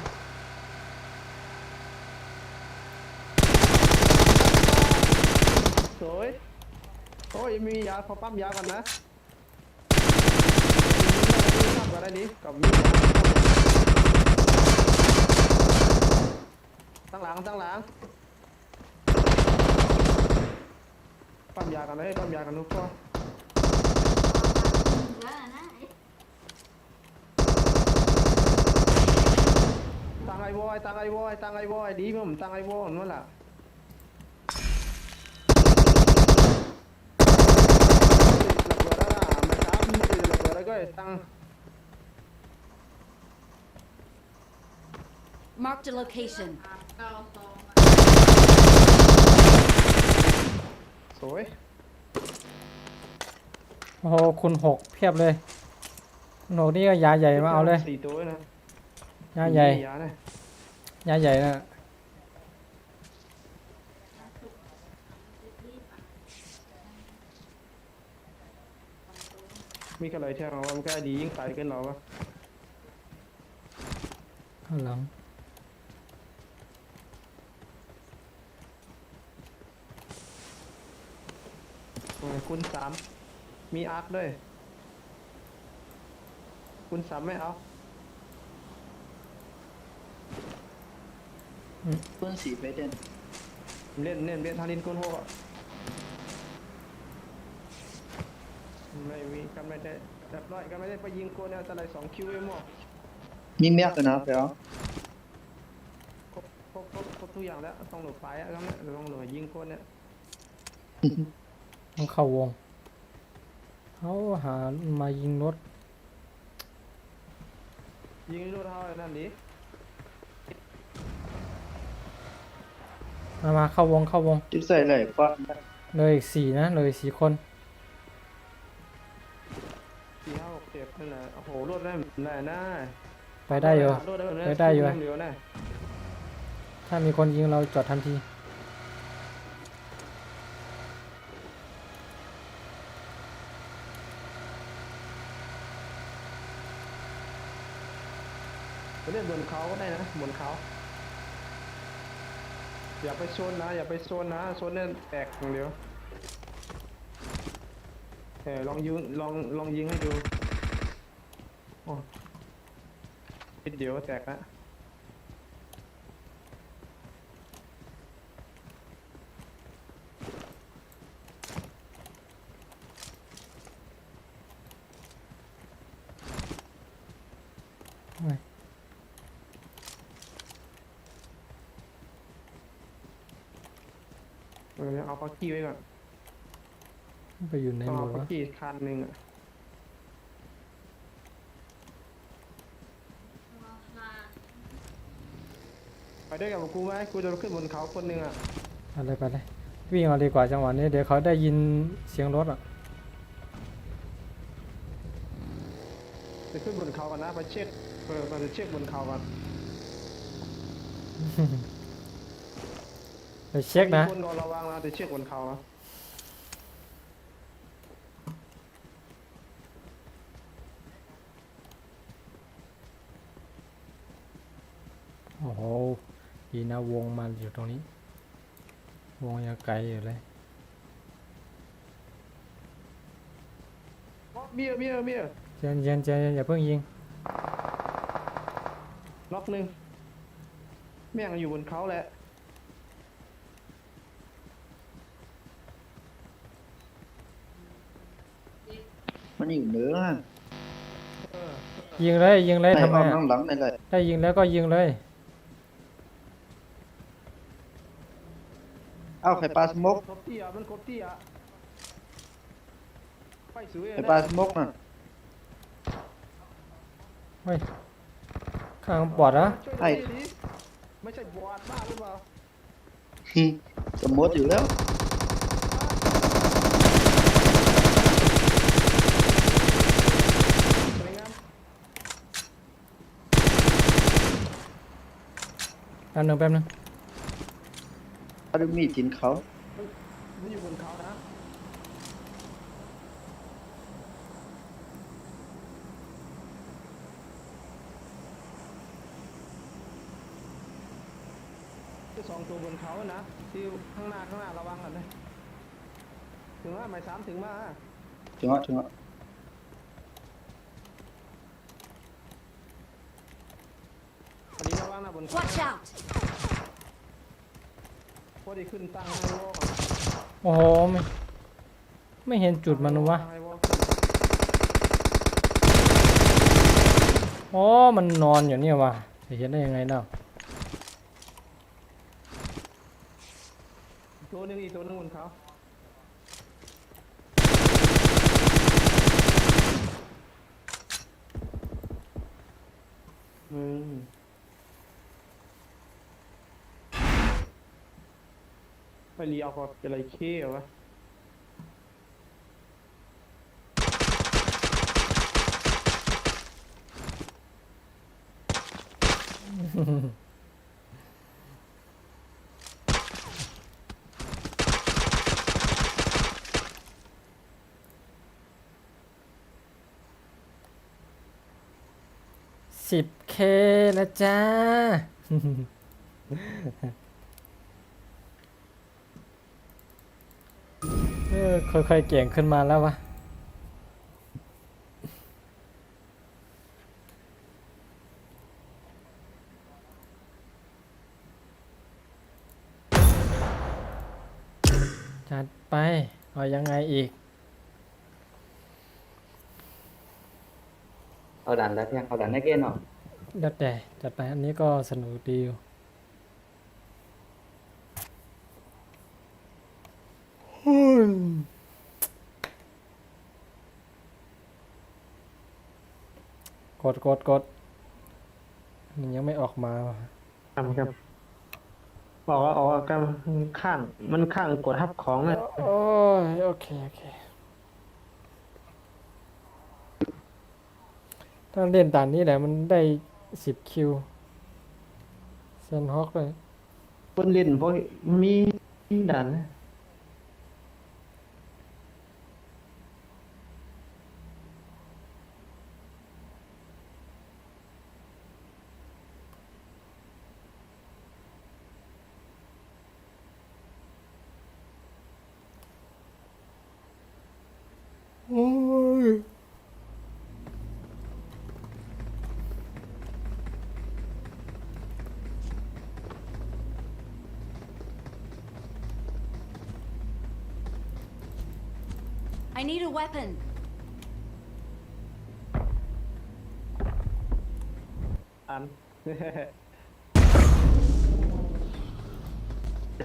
สวยโอ้ยมียาพอปั๊มยากันนะปั๊มกันได้ดิกับมีตั้งหลังปั๊มยากันเลยปั๊มยากันทุกคนตั้งไอ้บอยดีมั้งตั้งไอ้บอยนั่นแหละตั้ง Marked a location. สวย โอ้โหคุณ6เพียบเลยคุณ6นี่ก็ยาใหญ่มาเอาเลย 4 ตัวนะ ยาใหญ่ ยาเนี่ย ยาใหญ่นะ มีกระไรแทงเรามันก็ดียิ่งไกลขึ้นเราวะ ข้างหลัง คุณ3มีอาร์คด้วยคุณ3ไม่เอา ปืน4ไปเด่น เล่นเบียทารินคุณ6อ่ะไม่มีกันไม่ได้เรียบร้อยกันไม่ได้ไปยิงโกนเนี่ยแต่ไร2 คิวเองหมด มีแม็กเลยนะไปเอา ครบทุกอย่างแล้วต้องหลบไปอ่ะก็ไม่ต้องหลบยิงโกนเนี่ย ต้องเข้าวงเขาหามายิงรถ ยิงรถเท่าไหร่นั่นดิ มาเข้าวง จึงใส่ไหลฟัน เลยอีก4นะเลย4คน 4 5 6 7นั่นแหละโอ้โหรถได้นะ ไปได้อยู่ รถ ไปได้อยู่ เร็วนะ ถ้ามีคนยิงเราจอดทันที ไปเล่นบนเขาก็ได้นะบนเขาอย่าไปโซนนะโซนเนี่ยแตกอย่างเดียวลองยิงให้ดูโอ้นิดเดียวแตกละเอาปักกี้ไว้ก่อน ไปอยู่ใน ต้อง ห เอา มู่ ปัก วะ กี้คันหนึ่งอ่ะไปด้วยกับกูไหมกูจะขึ้นบนเขาคนหนึ่งอ่ะ ไปเลยวิ่งเอาดีกว่าจังหวะนี้เดี๋ยวเขาได้ยินเสียงรถอ่ะ จะขึ้นบนเขาก่อนนะไปเช็คเราจะเช็คบนเขาก่อน ไปเช็คนะ มีคนรอระวังนะจะเช็คบนเขานะ โอ้โหดีนะวงมันอยู่ตรงนี้ วงยังไกลอยู่เลย เบี้ย เจนอย่าเพิ่งยิง ล็อกหนึ่งแม่งอยู่บนเขาแหละ มันอยู่เหนือ ยิงเลยทำไม อ้อ อะ มหลังๆนี่แหละ ได้ยิงแล้วก็ยิงเลย เอ้าไข่ปลาสมก ครบที่อ่ะมันครบที่อ่ะไปสวย ไข่ปลาสมกน่ะ เฮ้ยข้างปอดนะ ช่วยหน่อยดิไม่ใช่บอดบ้าหรือเปล่า สมมติอยู่แล้ว สวยงาม แป๊บนึงแป๊บนึง เขาดูมีดกินเขา มันอยู่บนเขานะที่สองตัวบนเขานะที่ข้างหน้าระวังกันเลยถึงว่าหมายสามถึงมา จังหวะ อันนี้ระวังนะบนเขา Watch out! พอดีขึ้นตั้งไฮวอลก่อน โอ้โหไม่เห็นจุดมันวะ ตั้งไฮวอลขึ้น อ๋อมันนอนอยู่เนี่ยวะจะเห็นได้ยังไงเนาะ อีกตัวหนึงบนเขาไปรีเอาก่อนเป็นไรเขี้ยวะ 10K แล้วจ้า ค่อยๆเก่งขึ้นมาแล้ววะ จัดไป เอายังไงอีก เอาดันแล้วเพียงเอาดันได้เกณฑ์เนาะ แล้วแต่จัดไปอันนี้ก็สนุกดีอยู่กดมันยังไม่ออกมาว่ะ ครับบอกว่ากันมันข้างกดทับของเลย โอ้ยโอเคถ้าเล่นด่านนี้แหละมันได้10 คิวเซนฮอกเลย คนเล่นพวกมีดันนะ โอ้ย I need a weapon. อัน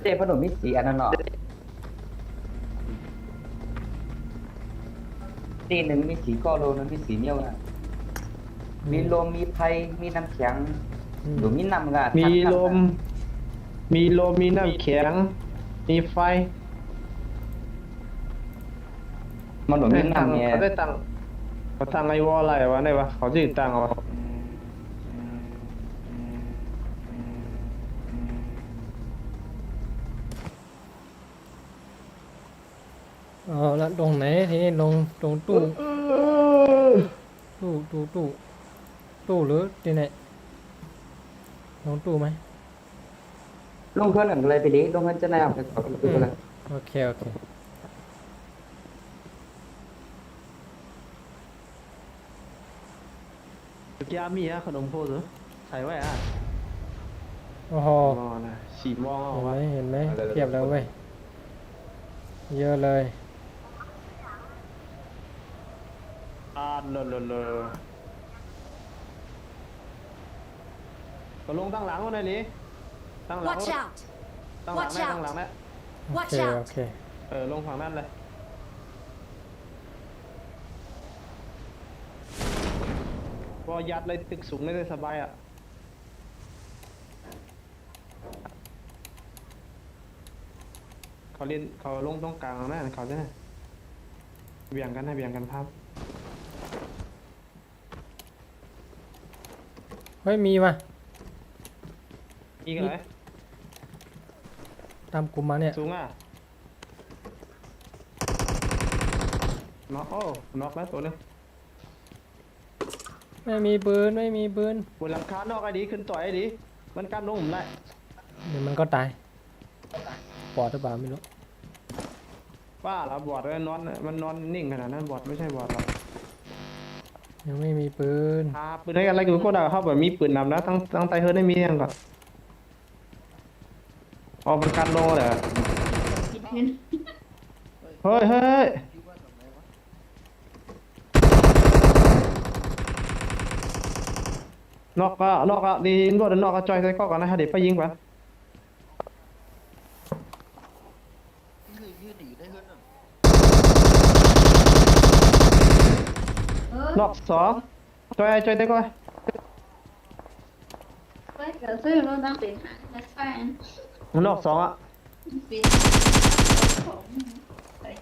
เจ๊พนมมีสีอันนั้นเนาะตีหนึ่งมีสีก้อโลนึงมีสีเหนียวนะมีลมมีไฟมีน้ำแข็งหรือมีน้ำกะ มีลมมีน้ำแข็งมีไฟ มันหรือมีน้ำเนี่ย เขาได้ตังค์เขาตังค์ไอวอลอะไรวะไหนวะเขาจะตังค์เอา เอาละลงไหนทีนี้ลงตรงตู้หรือที่ไหนลงตู้ไหม ลงเครื่องหนึ่งเลยไปดิลงเงินจะได้เอาไปขอไปดูเลย โอเคยามีอะขนมโพดเหรอใส่ไว้อะ โอ้โห มองนะสีมองเอา เห็นไหม ไว้ เทียบแล้วเว้ยเยอะเลย เลยก็ลงตั้งหลังวันนี้ตั้งหลัง Watch out! ตั้งหลัง Watch ได้ตั้งหลัง out! ได้ โอ Watch เค out! ลงฝั่งนั้นเลยพอยัดเลยตึกสูงได้สบายอ่ะเขาลงตรงกลางนะเขาจะเบี่ยงกันภาพ เฮ้ยมีมา อีกอะไร ตามกลุ่มมาเนี่ย สูงอ่ะน็อกโอ้น็อกแล้วตัวนึง ไม่มีปืนไม่มีปืน บนหลังคานอกไอ้ดีขึ้นต่อยไอ้ดีมันกันลงผมได้ เดี๋ยวมันก็ตายปอดหรือเปล่าไม่รู้ ป้าเราบอดเลยนอนมันนอนนิ่งขนาดนั้นบอดไม่ใช่บอดหรอก ยังไม่มีปืน ปืนให้อะไรกูก็ได้เขาแบบมีปืนนำนะตั้งไตเฮิร์ตได้มียังก่อนอ๋อมันกันลงเลยเฮ้ยเฮ้ย คิดว่าทำไมวะ นอกก็ดีนบอดนอกก็จอยใส่ก็กันนะเดี๋ยวไปยิงก่อน ยืดหนีได้เฮิร์นอ่ะ นอกสองจอยใส่ก็ Với cả sư luôn đang tiến hành là fan นอกสองอ่ะ Vì khủng Đấy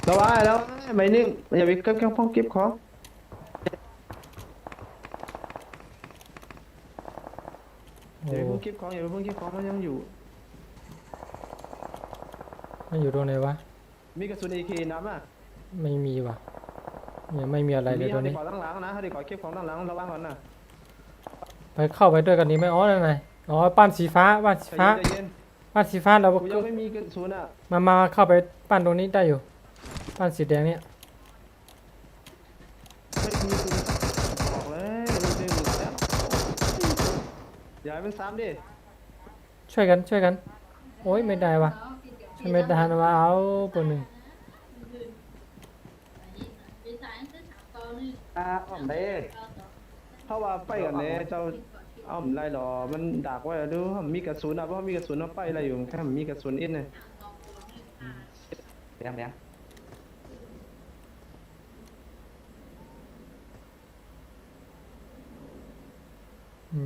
ระวังแล้วไม่นิ่งอย่าไปเก็บของเก็บของ โอ้ อย่าไปเพิ่งเก็บของอย่าไปเพิ่งเก็บของมันยังอยู่ มันอยู่ตรงไหนวะ มีกระสุน AK น้ำอ่ะ ไม่มีว่ะยังไม่มีอะไรเลยตัวนี้ มีเอาดีกว่าตั้งหลังนะให้ดีกว่าเก็บของตั้งหลังระวังก่อนนะ ไปเข้าไปด้วยกันนี้ไหมอ๋อนั่นไงอ๋อบ้านสีฟ้าบ้านสี ใจ ฟ้า เย็น บ้านสีฟ้าเรา กูยังไม่มีกระสุนอ่ะ มาเข้าไปบ้านตรงนี้ได้อยู่บ้านสีแดงเนี่ย ไม่มีกระสุนบอกเลยไม่ได้หลุดแล้วอย่าให้มันซ้ำดิ ช่วยกันโอ้ยไม่ได้ว่ะช่วยไม่ได้นะว่าเอาตัวหนึ่ง Vì sáng tới thảo con đi อ้อมเด้ เพราะว่าไปกันเนี่ยเจ้าอ้อมไรหรอมันดักไว้ดูมีกระสุนอ่ะเพราะมีกระสุนเอาไปอะไรอยู่แค่มีกระสุนอินเนี่ย แบงแบง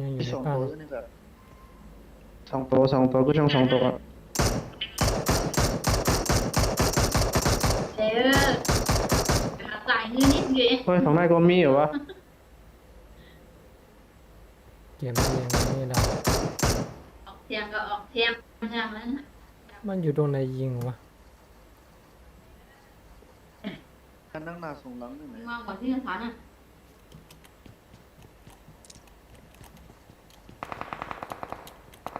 ยังอยู่ ที่ ใน สอง บ้าน ตัวนี่แบบ สองตัวก็ช่องสองตัว Để Hạt dài như nít ghê เฮ้ยทางในก็มีเหรอวะ เกมนี้ยังไม่ได้ Ọc thèm và ọc thèm Nhàng lên มันอยู่ตรงไหนยิงวะ การนั่งหน้าส่งหลังนี่ไหม Ngon quả thứ thoáng à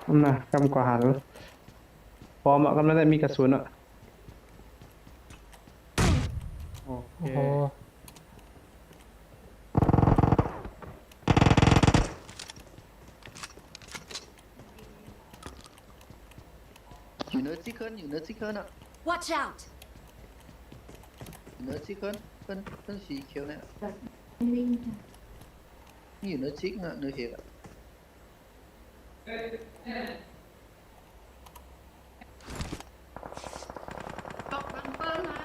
นั่นนะกำกว่าหันพร้อมอ่ะกำลังได้มีกระสุนอ่ะโอเค โอ้โห อยู่เนื้อซิเคิลอยู่เนื้อซิเคิลอ่ะ Watch out! อยู่เนื้อซิเคิลเป็นสีเขียวเนี่ย Linh นี่อยู่เนื้อซิกอ่ะเนื้อเห็ดอ่ะ Ọc bằng phân hả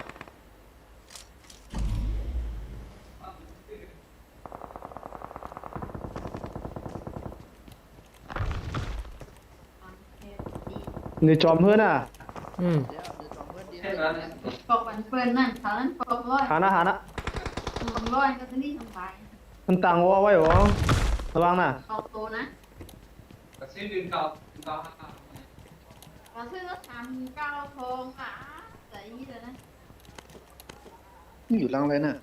ในจอมเพื่อนอ่ะ อืม เดี๋ยวเนื้อสองเพื่อนดี Cọc bằng phân nè Thảo lên cọc lôi หานะ Cọc lôi có tính đi không phải มันตังว่าไว้หรอระวังนะ Cọc tố nè กระซิบดินเก่า Có sư nó thầm cao thôn hả Đấy rồi nè นี่อยู่หลังเลยน่ะ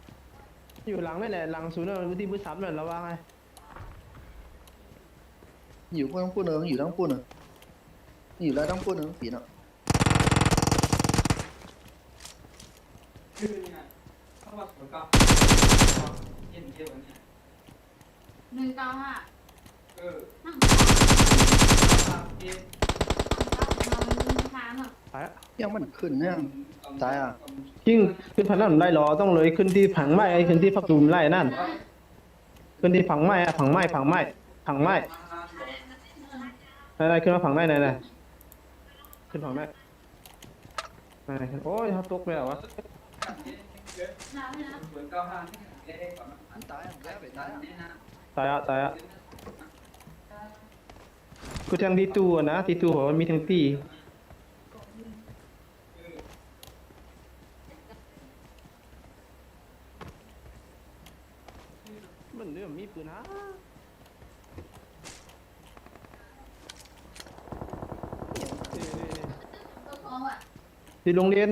อยู่หลังนี่แหละหลังศูนย์พื้นที่พื้นสามเนี่ยระวังไง อยู่ข้างพูดเนื้ออยู่ทั้งพูดเนื้ออยู่แล้วทั้งพูดเนื้อสีเนาะ Nâng cao hả Thằng cao ตาย ยังมันขึ้นเนี่ยตายอ่ะ ยิ่งขึ้นพันนั่นได้หรอต้องเลยขึ้นที่ผังไม้ไอ้ขึ้นที่พักตูมไร่นั่นขึ้นที่ผังไม้อะผังไม้อะไรขึ้นมาผังไม้ไหนขึ้นผังไม้ไหนโอ้ยเขาตกไปแล้ววะ ตายอ่ะแย่ไปตายอ่ะ ตายอ่ะกูจังที่ตู้อะนะที่ตู้บอกว่ามีทั้งที่มันเรื่องมีปืนฮะ ที่โรงเรียน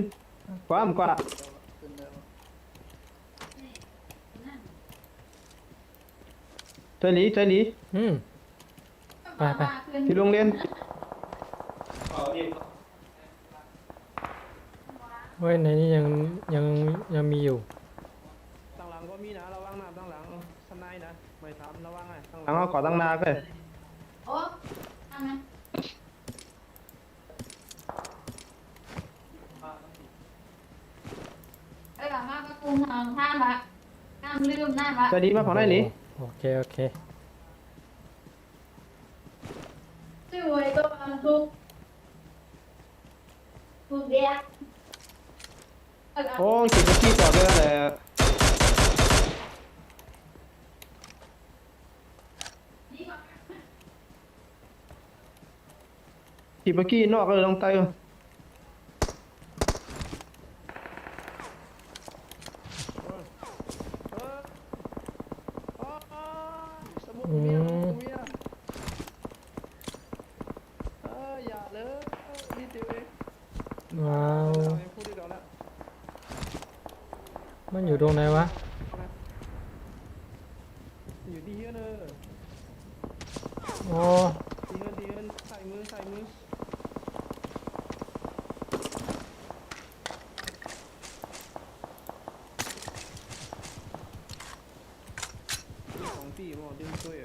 ความกว่า ขึ้นแล้ว ใจหลี ไป ที่โรงเรียน เฮ้ยในนี้ยังมีอยู่ ตั้งหลังก็มีนะระวังนะตั้งหลังสไนด์นะไม่ทำระวังไงตั้งหลังเอาก่อตั้งนาก็เลย โอ้ทำไมไอ้หลังมากก็คุมทางท่าละห้ามลืมหน้าละ ใจดีมาฝั่งไหนหลี โอเค ช่วยก็มาทุกเดียก โอ้ขี่ไปขี่ต่อด้วยแหละขี่ไปขี่นอกเลยลงใต้สมุกเมียอย่าเลยนี่เดียวเอง ว้าว พูดได้แล้ว มันอยู่ตรงไหนวะ อยู่ที่เฮือนเออ โอ้ ที่เฮือนใส่มือของตีหมอดึงช่วย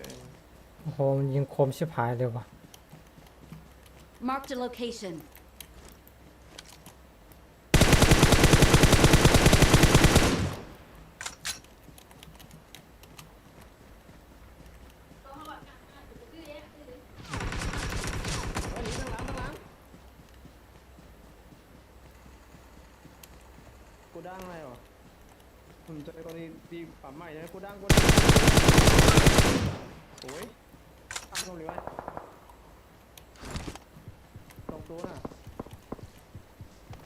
โอ้โหมันยิงคมชิบหายเลยวะ Marked a location. กูดังอะไรวะผมจะตอนนี้ตีปั๊มใหม่นะกูดังโอ้ยตั้งตรงนี้ไว้ตรงตัวน่ะ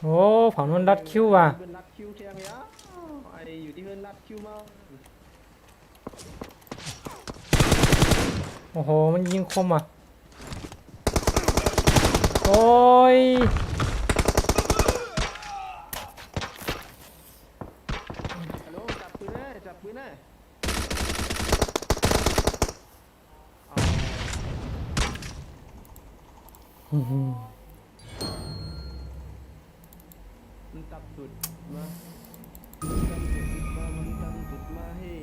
โอ้ฝั่งนู้นรัดคิวว่ะ เป็นรัดคิวเทียงยะไออยู่ที่เพื่อนรัดคิวมา โอ้โหมันยิงคมอ่ะโอ้ย ฮัลโหลจับปืนแน่มันตับสุดมามันตับสุดมาเฮ้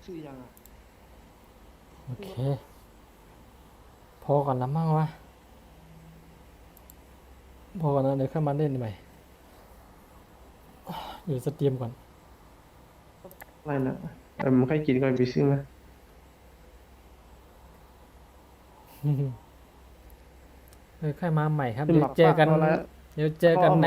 ชื่อยังอ่ะ โอเคพอก่อนนะมั่งวะพอก่อนนะเดี๋ยวขึ้นมาเล่นใหม่อยู่สตรีมก่อน อะไรนะมันใครกินก่อนไปซื้อมา ค่อยมาใหม่ครับ ขึ้น เดี๋ยวเจอกัน หมักปากเอาละ เดี๋ยวเจอกันใน